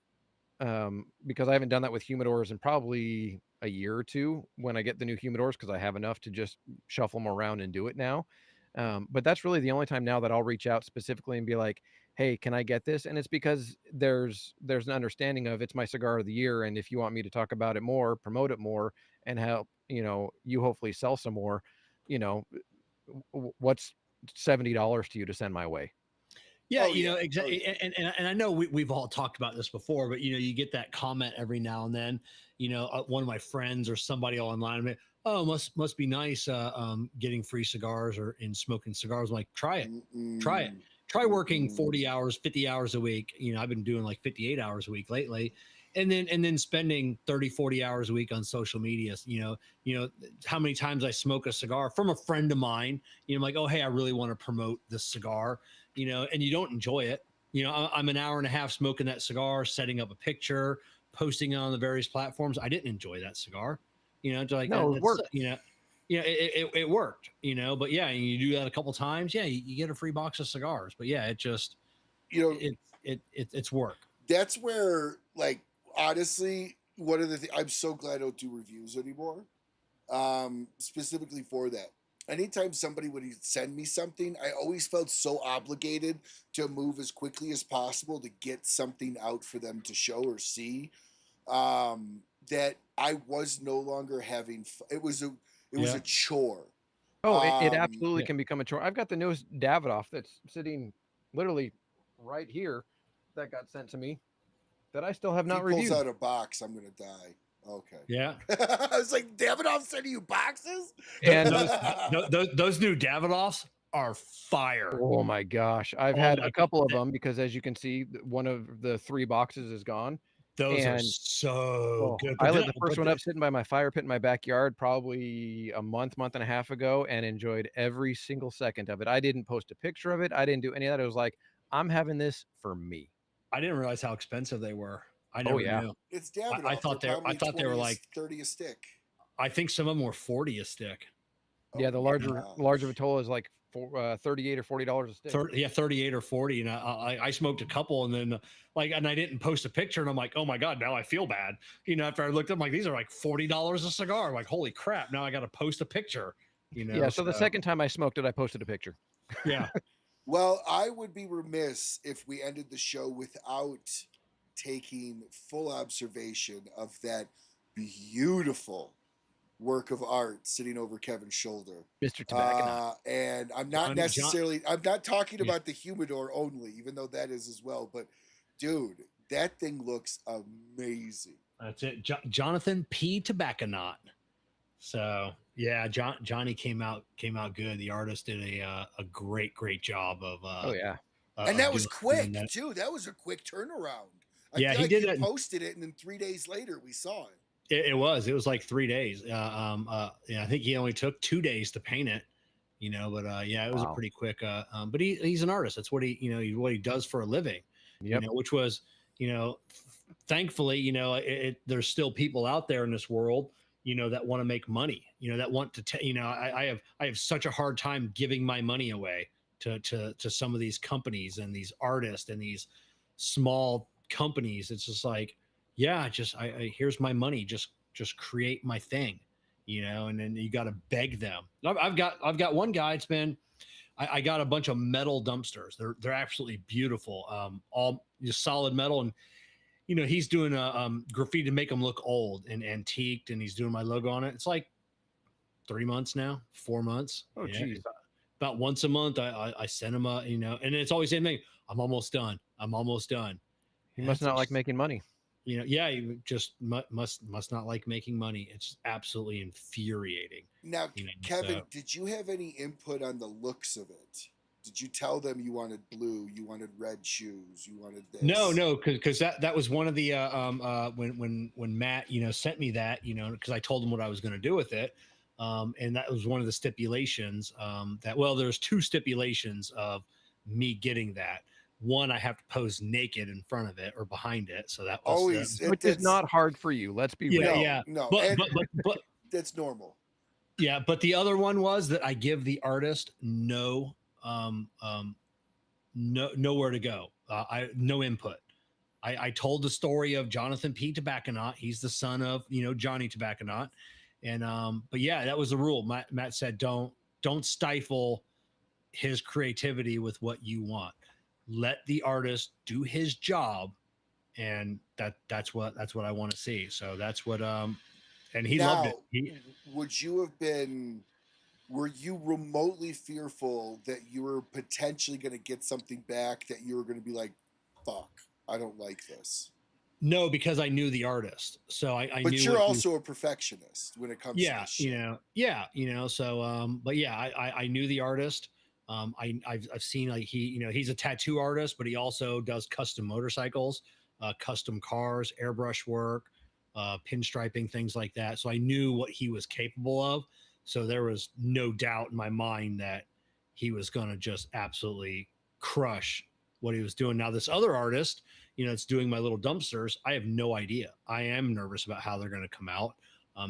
S4: because I haven't done that with humidors in probably a year or two when I get the new humidors, because I have enough to just shuffle them around and do it now. But that's really the only time now that I'll reach out specifically and be like, hey, can I get this? And it's because there's an understanding of it's my cigar of the year. And if you want me to talk about it more, promote it more, and help, you hopefully sell some more, you know, what's $70 to you to send my way?
S3: Yeah,
S1: Oh,
S3: you know,
S1: yeah.
S3: exactly.
S1: Oh, yeah.
S3: And I know we've all talked about this before, but you get that comment every now and then. One of my friends or somebody online, oh, must be nice getting free cigars or in smoking cigars. I'm like, try it. Try it.
S1: Mm-mm.
S3: Try working
S1: Mm-mm.
S3: 40 hours, 50 hours a week. I've been doing like 58 hours a week lately. And then spending 30, 40 hours a week on social media. How many times I smoke a cigar from a friend of mine, I'm like, oh, hey, I really want to promote this cigar, and you don't enjoy it. I'm an hour and a half smoking that cigar, setting up a picture, posting it on the various platforms. I didn't enjoy that cigar, to like,
S4: No, it worked.
S3: it worked, but yeah, you do that a couple times. Yeah. You get a free box of cigars, but yeah, it just, it's work.
S1: That's where, like, honestly, one of the things, I'm so glad I don't do reviews anymore, specifically for that. Anytime somebody would send me something, I always felt so obligated to move as quickly as possible to get something out for them to show or see, that I was no longer having. It was a chore.
S4: Oh, it absolutely
S3: Yeah.
S4: can become a chore. I've got the newest Davidoff that's sitting literally right here that got sent to me that I still have
S1: If he
S4: not
S1: pulls
S4: reviewed.
S1: out a box, I'm gonna die. Okay.
S3: Yeah.
S1: I was like, Davidoff sending you boxes?
S4: And
S3: Those new Davidoffs are fire.
S4: oh my gosh, I've
S3: Oh
S4: had
S3: my
S4: a couple
S3: God.
S4: of them, because as you can see, one of the 3 boxes is gone.
S3: Those are
S4: And
S3: so good.
S4: I
S3: But
S4: lit
S3: then,
S4: the first one up sitting by my fire pit in my backyard probably a month and a half ago, and enjoyed every single second of it. I didn't post a picture of it. I didn't do any of that. It was like, I'm having this for me.
S3: I didn't realize how expensive they were. I
S4: Oh,
S3: never
S4: yeah.
S3: knew.
S1: It's Davidoff.
S3: I thought
S1: They're
S3: I thought they were like
S1: 30 a stick.
S3: I think some of them were 40 a stick.
S4: Yeah, the larger
S1: gosh.
S4: Vitola is like $38 or $40 a stick.
S3: 38 or 40. And I smoked a couple, and then and I didn't post a picture, and I'm like, oh my God, now I feel bad. After I looked up, I'm like, these are like $40 a cigar. I'm like, holy crap, now I got to post a picture.
S4: Yeah, so the second time I smoked it, I posted a picture.
S3: Yeah.
S1: Well, I would be remiss if we ended the show without taking full observation of that beautiful work of art sitting over Kevin's shoulder.
S4: Mr. Tobacco.
S1: And I'm not I'm not talking about the humidor only, even though that is as well. But dude, that thing looks amazing.
S3: That's it. Jonathan P. Tobacconaut. So yeah, Johnny came out good. The artist did a great job of
S4: Oh yeah.
S1: And that was quick too. That was a quick turnaround. I feel like he posted it, and then 3 days later we saw it.
S3: It was like 3 days. I think he only took 2 days to paint it. But yeah, it was a pretty quick. But he's an artist. That's what what he does for a living.
S4: Yep.
S3: Which was thankfully there's still people out there in this world that want to make money. That want to I have such a hard time giving my money away to some of these companies and these artists and these small companies. It's just like, yeah, here's my money, just create my thing, and then you got to beg them. I've got one guy. It's been, I got a bunch of metal dumpsters. They're absolutely beautiful. All just solid metal. And, he's doing a graffiti to make them look old and antiqued. And he's doing my logo on it. It's like 3 months now, 4 months.
S4: Oh, geez.
S3: About once a month, I send him and it's always the same thing. I'm almost done.
S4: He must not like making money.
S3: Yeah, you just must not like making money. It's absolutely infuriating.
S1: Now, Kevin, did you have any input on the looks of it? Did you tell them you wanted blue, you wanted red shoes, you wanted this?
S3: No, because that was one of the when Matt sent me that because I told him what I was going to do with it. And that was one of the stipulations there's two stipulations of me getting that. One, I have to pose naked in front of it or behind it. So that was
S1: Always,
S4: which is not hard for you. Let's be real.
S1: No,
S3: but
S1: that's normal.
S3: Yeah, but the other one was that I give the artist nowhere to go. No input. I told the story of Jonathan P. Tobacconaut. He's the son of Johnny Tobacconaut, and but yeah, that was the rule. Matt said don't stifle his creativity with what you want. Let the artist do his job, and that's what I want to see. So that's what and he loved it.
S1: Were you remotely fearful that you were potentially going to get something back that you were going to be like, fuck, I don't like this?
S3: No, because I knew the artist. So I
S1: but
S3: knew.
S1: But you're also a perfectionist when it comes to this shit.
S3: So, but yeah, I knew the artist. I've seen like he's a tattoo artist, but he also does custom motorcycles, custom cars, airbrush work, pinstriping, things like that. So I knew what he was capable of. So there was no doubt in my mind that he was going to just absolutely crush what he was doing. Now, this other artist, it's doing my little dumpsters. I have no idea. I am nervous about how they're going to come out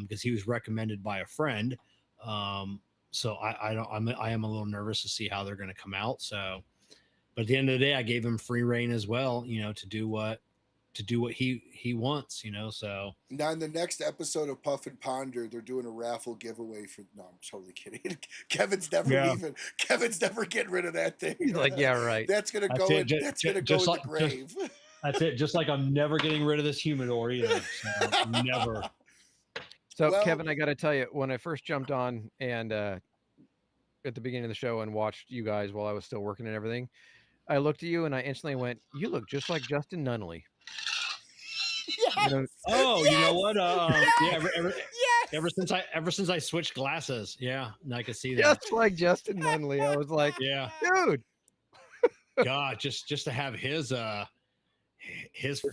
S3: because he was recommended by a friend. So I am a little nervous to see how they're going to come out. So, but at the end of the day, I gave him free reign as well, to do what he wants, so.
S1: Now in the next episode of Puff and Ponder, they're doing a raffle giveaway for, no, I'm totally kidding. Kevin's never getting rid of that thing.
S4: He's like, yeah, right.
S1: That's going to go in the grave.
S3: That's it. Just like I'm never getting rid of this humidor either. So never.
S4: So Kevin, I got to tell you, when I first jumped on and at the beginning of the show and watched you guys while I was still working and everything, I looked at you and I instantly went, you look just like Justin Nunley.
S1: Yes.
S3: You know what?
S1: Yes.
S3: Ever since I switched glasses, I could see that.
S4: Just like Justin Nunley, I was like, dude.
S3: God, just to have his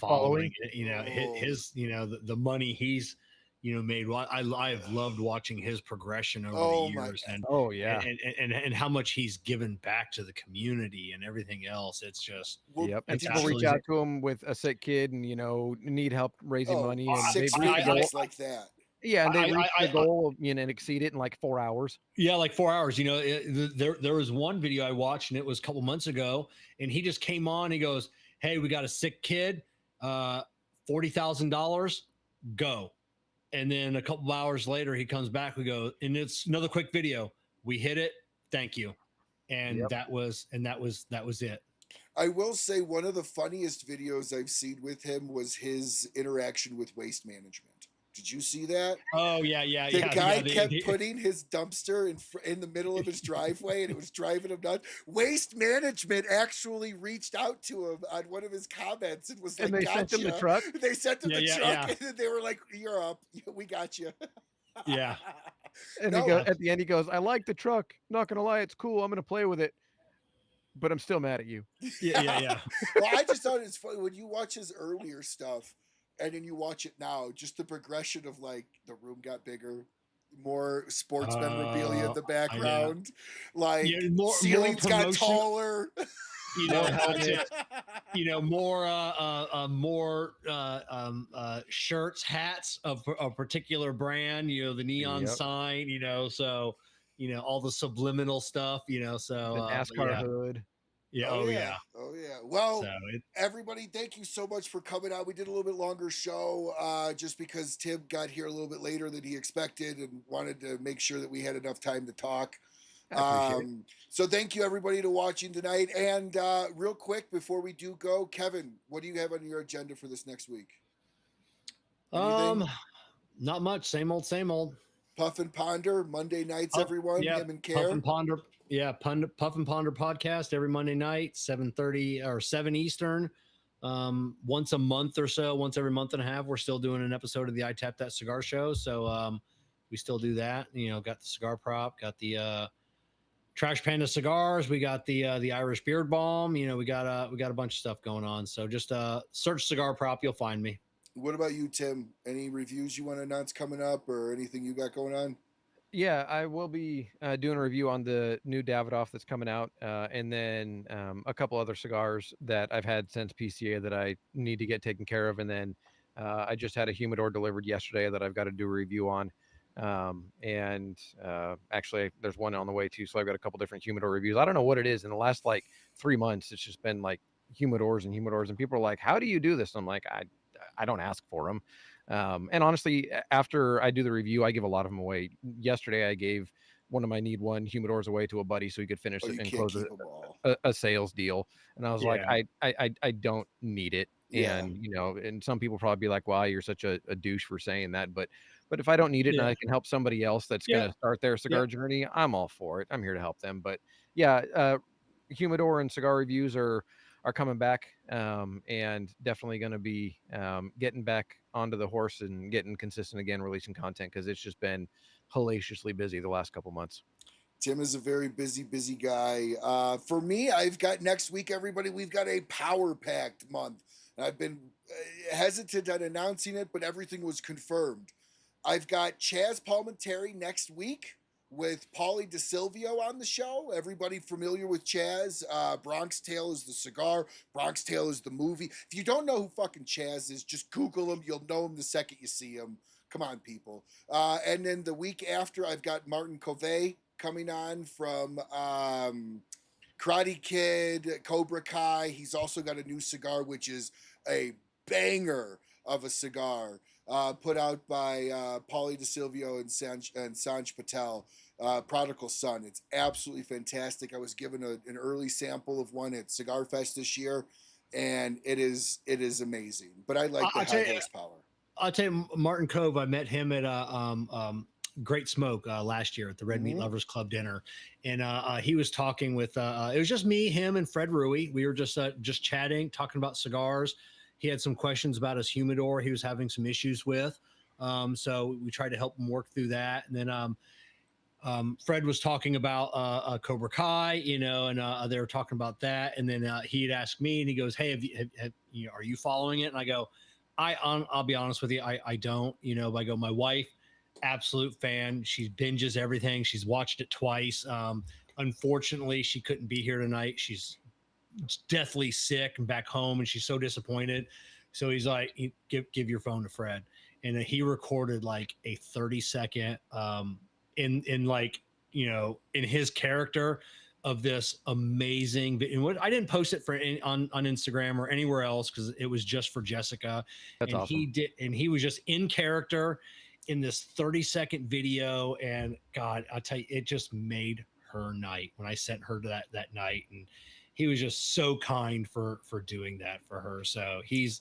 S3: following, his the money he's made. Well, I've loved watching his progression over the years, and how much he's given back to the community and everything else. It's just
S4: and people reach out to him with a sick kid and need help raising money, and they reach
S1: like that.
S4: Yeah, and they reach the goal of, and exceed it in like 4 hours.
S3: Yeah, like 4 hours. There was one video I watched, and it was a couple months ago, and he just came on. He goes, "Hey, we got a sick kid, $40,000, go." And then a couple of hours later, he comes back. We go, and it's another quick video. We hit it. Thank you. And that was it.
S1: I will say one of the funniest videos I've seen with him was his interaction with waste management. Did you see that?
S3: Oh yeah.
S1: The guy kept putting his dumpster in the middle of his driveway, and it was driving him nuts. Waste Management actually reached out to him on one of his comments and was like,
S4: "And they sent him the truck."
S1: They sent him the truck, and they were like, "You're up. We got you."
S3: Yeah.
S4: And at the end, he goes, "I like the truck. Not gonna lie, it's cool. I'm gonna play with it, but I'm still mad at you."
S3: Yeah.
S1: Well, I just thought it's funny when you watch his earlier stuff. And then you watch it now, just the progression of like the room got bigger, more sports memorabilia in the background, like ceilings got taller.
S3: More shirts, hats of a particular brand. The neon sign. So all the subliminal stuff. So
S4: the NASCAR hood.
S3: Yeah.
S1: Oh yeah. Well, everybody, thank you so much for coming out. We did a little bit longer show just because Tim got here a little bit later than he expected and wanted to make sure that we had enough time to talk. So thank you everybody to watching tonight. And real quick before we do go, Kevin, what do you have on your agenda for this next week? Anything?
S3: Not much. Same old.
S1: Puff and Ponder Monday nights, everyone. Him and Care.
S3: Puff and Ponder. Yeah, Puff and Ponder podcast every Monday night, 7:30 or 7 Eastern. Once a month or so, once every month and a half, we're still doing an episode of the I Tap That Cigar Show. So we still do that. Got the cigar prop, got the Trash Panda cigars, we got the Irish Beard Balm. We got a bunch of stuff going on. So just search Cigar Prop, you'll find me.
S1: What about you, Tim? Any reviews you want to announce coming up or anything you got going on?
S4: Yeah, I will be doing a review on the new Davidoff that's coming out, and then a couple other cigars that I've had since PCA that I need to get taken care of, and then I just had a humidor delivered yesterday that I've got to do a review on, and actually there's one on the way too, so I've got a couple different humidor reviews. I don't know what it is. In the last like 3 months, it's just been like humidors and humidors, and people are like, "How do you do this?" And I'm like, I don't ask for them. And honestly, after I do the review, I give a lot of them away. Yesterday, I gave one of my need one humidors away to a buddy so he could finish
S1: Oh,
S4: it
S1: you
S4: and
S1: can't
S4: close
S1: keep them all.
S4: a sales deal. And I was like,
S3: Yeah.
S4: I don't need it.
S1: Yeah.
S4: And you know, and some people probably be like, "Wow, you're such a douche for saying that." But if I don't need it and
S3: Yeah.
S4: I can help somebody else that's
S3: Yeah.
S4: gonna start their cigar
S3: Yep.
S4: journey, I'm all for it. I'm here to help them. But yeah, humidor and cigar reviews are coming back, and definitely going to be getting back onto the horse and getting consistent again, releasing content, because it's just been hellaciously busy the last couple months.
S1: Tim is a very busy guy. For me, I've got next week, everybody, we've got a power packed month. And I've been hesitant on announcing it, but everything was confirmed. I've got Chaz Palminteri next week with Paulie DeSilvio on the show. Everybody familiar with Chaz? Bronx Tale is the cigar. Bronx Tale is the movie. If you don't know who fucking Chaz is, just Google him. You'll know him the second you see him. Come on, people. And then the week after, I've got Martin Covey coming on from Karate Kid, Cobra Kai. He's also got a new cigar, which is a banger of a cigar, put out by Paulie DeSilvio and Sanj Patel, Prodigal Son. It's absolutely fantastic. I was given an early sample of one at Cigar Fest this year, and it is amazing. But I like the
S3: I'll tell
S1: high
S3: you-
S1: horsepower.
S3: I'll tell you, Martin Cove. I met him at Great Smoke last year at the Red Meat
S1: Mhm.
S3: Lovers Club dinner, and he was talking with. It was just me, him, and Fred Rui. We were just chatting, talking about cigars. He had some questions about his humidor. He was having some issues with, so we tried to help him work through that. And then Fred was talking about Cobra Kai, you know, and they were talking about that. And then he'd ask me, and he goes, "Hey, you know, are you following it?" And I go, I'll be honest with you, I don't, you know. I go, my wife, absolute fan. She binges everything. She's watched it twice. Unfortunately, she couldn't be here tonight. She's deathly sick and back home, and she's so disappointed. So he's like, give your phone to Fred, and he recorded like a 30-second in like, you know, in his character of this amazing. And what I didn't post it for on Instagram or anywhere else because it was just for Jessica.
S4: That's
S3: And
S4: awesome.
S3: he did, and he was just in character in this 30-second video. And God, I'll tell you, it just made her night when I sent her to that night. And he was just so kind for doing that for her. So he's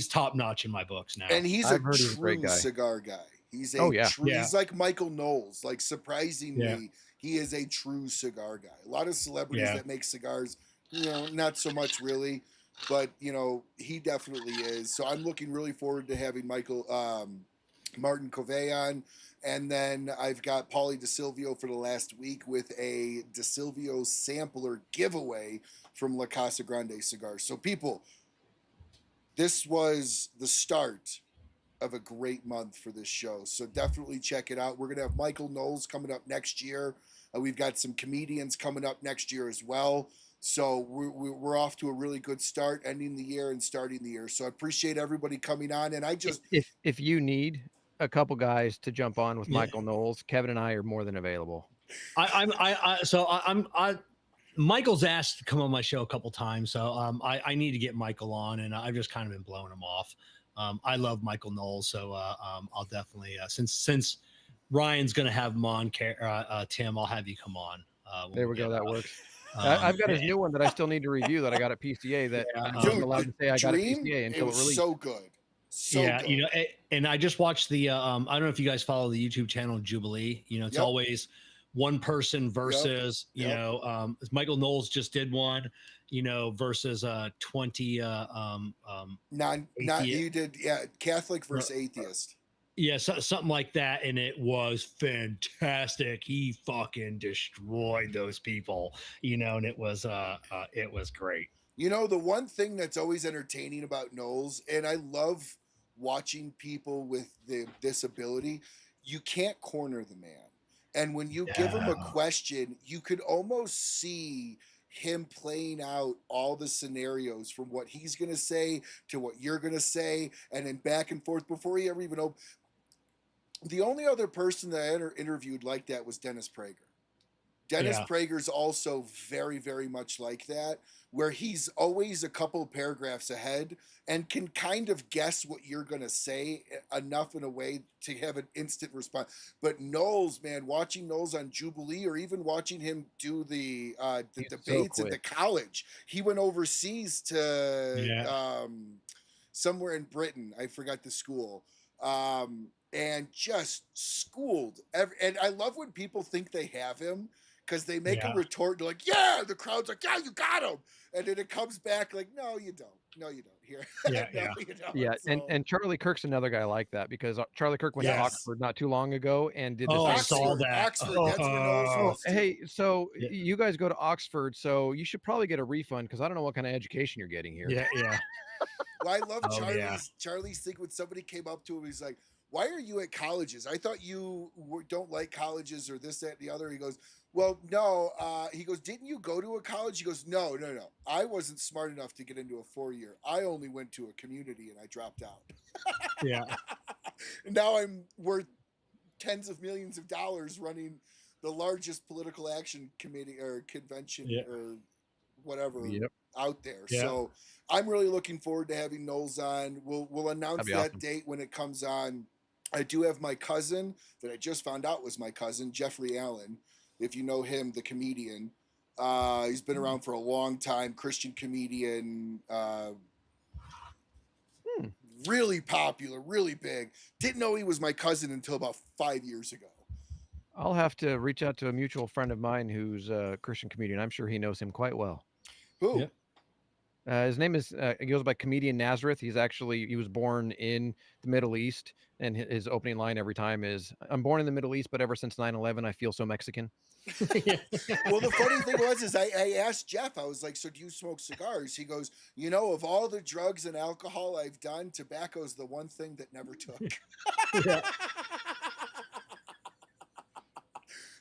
S3: top notch in my books now.
S1: And he's
S4: I've
S1: a
S4: heard he's a great
S1: true
S4: guy.
S1: cigar guy. He's a
S4: Oh, yeah.
S1: true,
S3: Yeah.
S1: he's like Michael Knowles. Like, surprisingly,
S3: Yeah.
S1: he is a true cigar guy. A lot of celebrities
S3: Yeah.
S1: that make cigars, you know, not so much really, but you know, he definitely is. So I'm looking really forward to having Martin Covey on. And then I've got Paulie DeSilvio for the last week with a DeSilvio sampler giveaway from La Casa Grande Cigars. So people, this was the start of a great month for this show. So definitely check it out. We're going to have Michael Knowles coming up next year. We've got some comedians coming up next year as well. So we're off to a really good start, ending the year and starting the year. So I appreciate everybody coming on. And I just,
S4: If you need a couple guys to jump on with
S3: Yeah.
S4: Michael Knowles, Kevin and I are more than available.
S3: Michael's asked to come on my show a couple times, so I need to get Michael on, and I've just kind of been blowing him off. I love Michael Knowles, so I'll definitely since Ryan's going to have him on, Tim, I'll have you come on.
S4: There we go. That works. I've got his new one that I still need to review that I got at PCA that I'm not
S1: dude,
S4: allowed to say I got at
S1: Dream,
S4: PCA
S1: it
S4: until it
S1: was
S4: released.
S1: so good. So
S3: yeah,
S1: good.
S3: you know, and I just watched the I don't know if you guys follow the YouTube channel Jubilee. You know, it's
S1: Yep.
S3: always one person versus
S1: Yep.
S3: you know, Michael Knowles just did one, you know, versus 20
S1: Not you did, yeah, Catholic versus atheist.
S3: yeah, something like that, and it was fantastic. He fucking destroyed those people, you know, and it was great.
S1: You know, the one thing that's always entertaining about Knowles, and I love watching people with this ability, you can't corner the man. And when you give him a question, you could almost see him playing out all the scenarios from what he's going to say to what you're going to say, and then back and forth before he ever even opened. The only other person that I interviewed like that was Dennis Prager. Dennis Prager's also very, very much like that, where he's always a couple of paragraphs ahead and can kind of guess what you're going to say enough in a way to have an instant response. But Knowles, man, watching Knowles on Jubilee, or even watching him do the debates at the college, he went overseas to somewhere in Britain. I forgot the school. And just schooled. And I love when people think they have him, because they make a retort. They're like, yeah, the crowd's like, yeah, you got him. And then it comes back like, no, you don't. No, you don't. Here. You don't.
S4: So, and Charlie Kirk's another guy like that, because Charlie Kirk went to Oxford not too long ago and did the same
S3: I saw that.
S1: Oxford, that's where Knowles was too.
S4: Hey, so you guys go to Oxford, so you should probably get a refund, because I don't know what kind of education you're getting here.
S1: Well, I love Charlie's thing when somebody came up to him. He's like, why are you at colleges? I thought you don't like colleges or this, that, and the other. He goes, well, no. He goes, didn't you go to a college? He goes, no. I wasn't smart enough to get into a 4-year. I only went to a community and I dropped out. Now I'm worth tens of millions of dollars running the largest political action committee or convention or whatever out there. So I'm really looking forward to having Knowles on. We'll announce that date when it comes on. I do have my cousin that I just found out was my cousin, Jeffrey Allen. If you know him, the comedian. He's been around for a long time, Christian comedian, really popular, really big. Didn't know he was my cousin until about 5 years ago.
S4: I'll have to reach out to a mutual friend of mine who's a Christian comedian. I'm sure he knows him quite well.
S1: Who?
S4: His name is, he goes by Comedian Nazareth. He was born in the Middle East, and his opening line every time is, I'm born in the Middle East, but ever since 9/11, I feel so Mexican.
S1: Well, the funny thing was, I asked Jeff, I was like, so do you smoke cigars? He goes, of all the drugs and alcohol I've done, tobacco is the one thing that never took.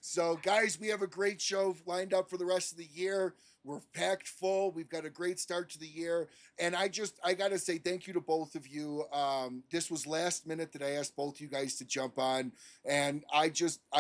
S1: So, guys, we have a great show lined up for the rest of the year. We're packed full. We've got a great start to the year. And I got to say thank you to both of you. This was last minute that I asked both you guys to jump on. And I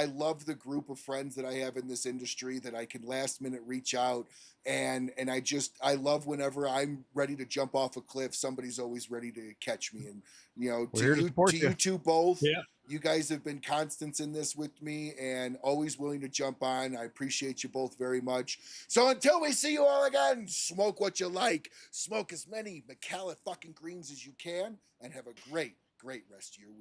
S1: love the group of friends that I have in this industry that I can last minute reach out. And I love whenever I'm ready to jump off a cliff, somebody's always ready to catch me. And, to you two both. You guys have been constants in this with me and always willing to jump on. I appreciate you both very much. So until we see you all again, smoke what you like. Smoke as many Micallef fucking greens as you can, and have a great, great rest of your week.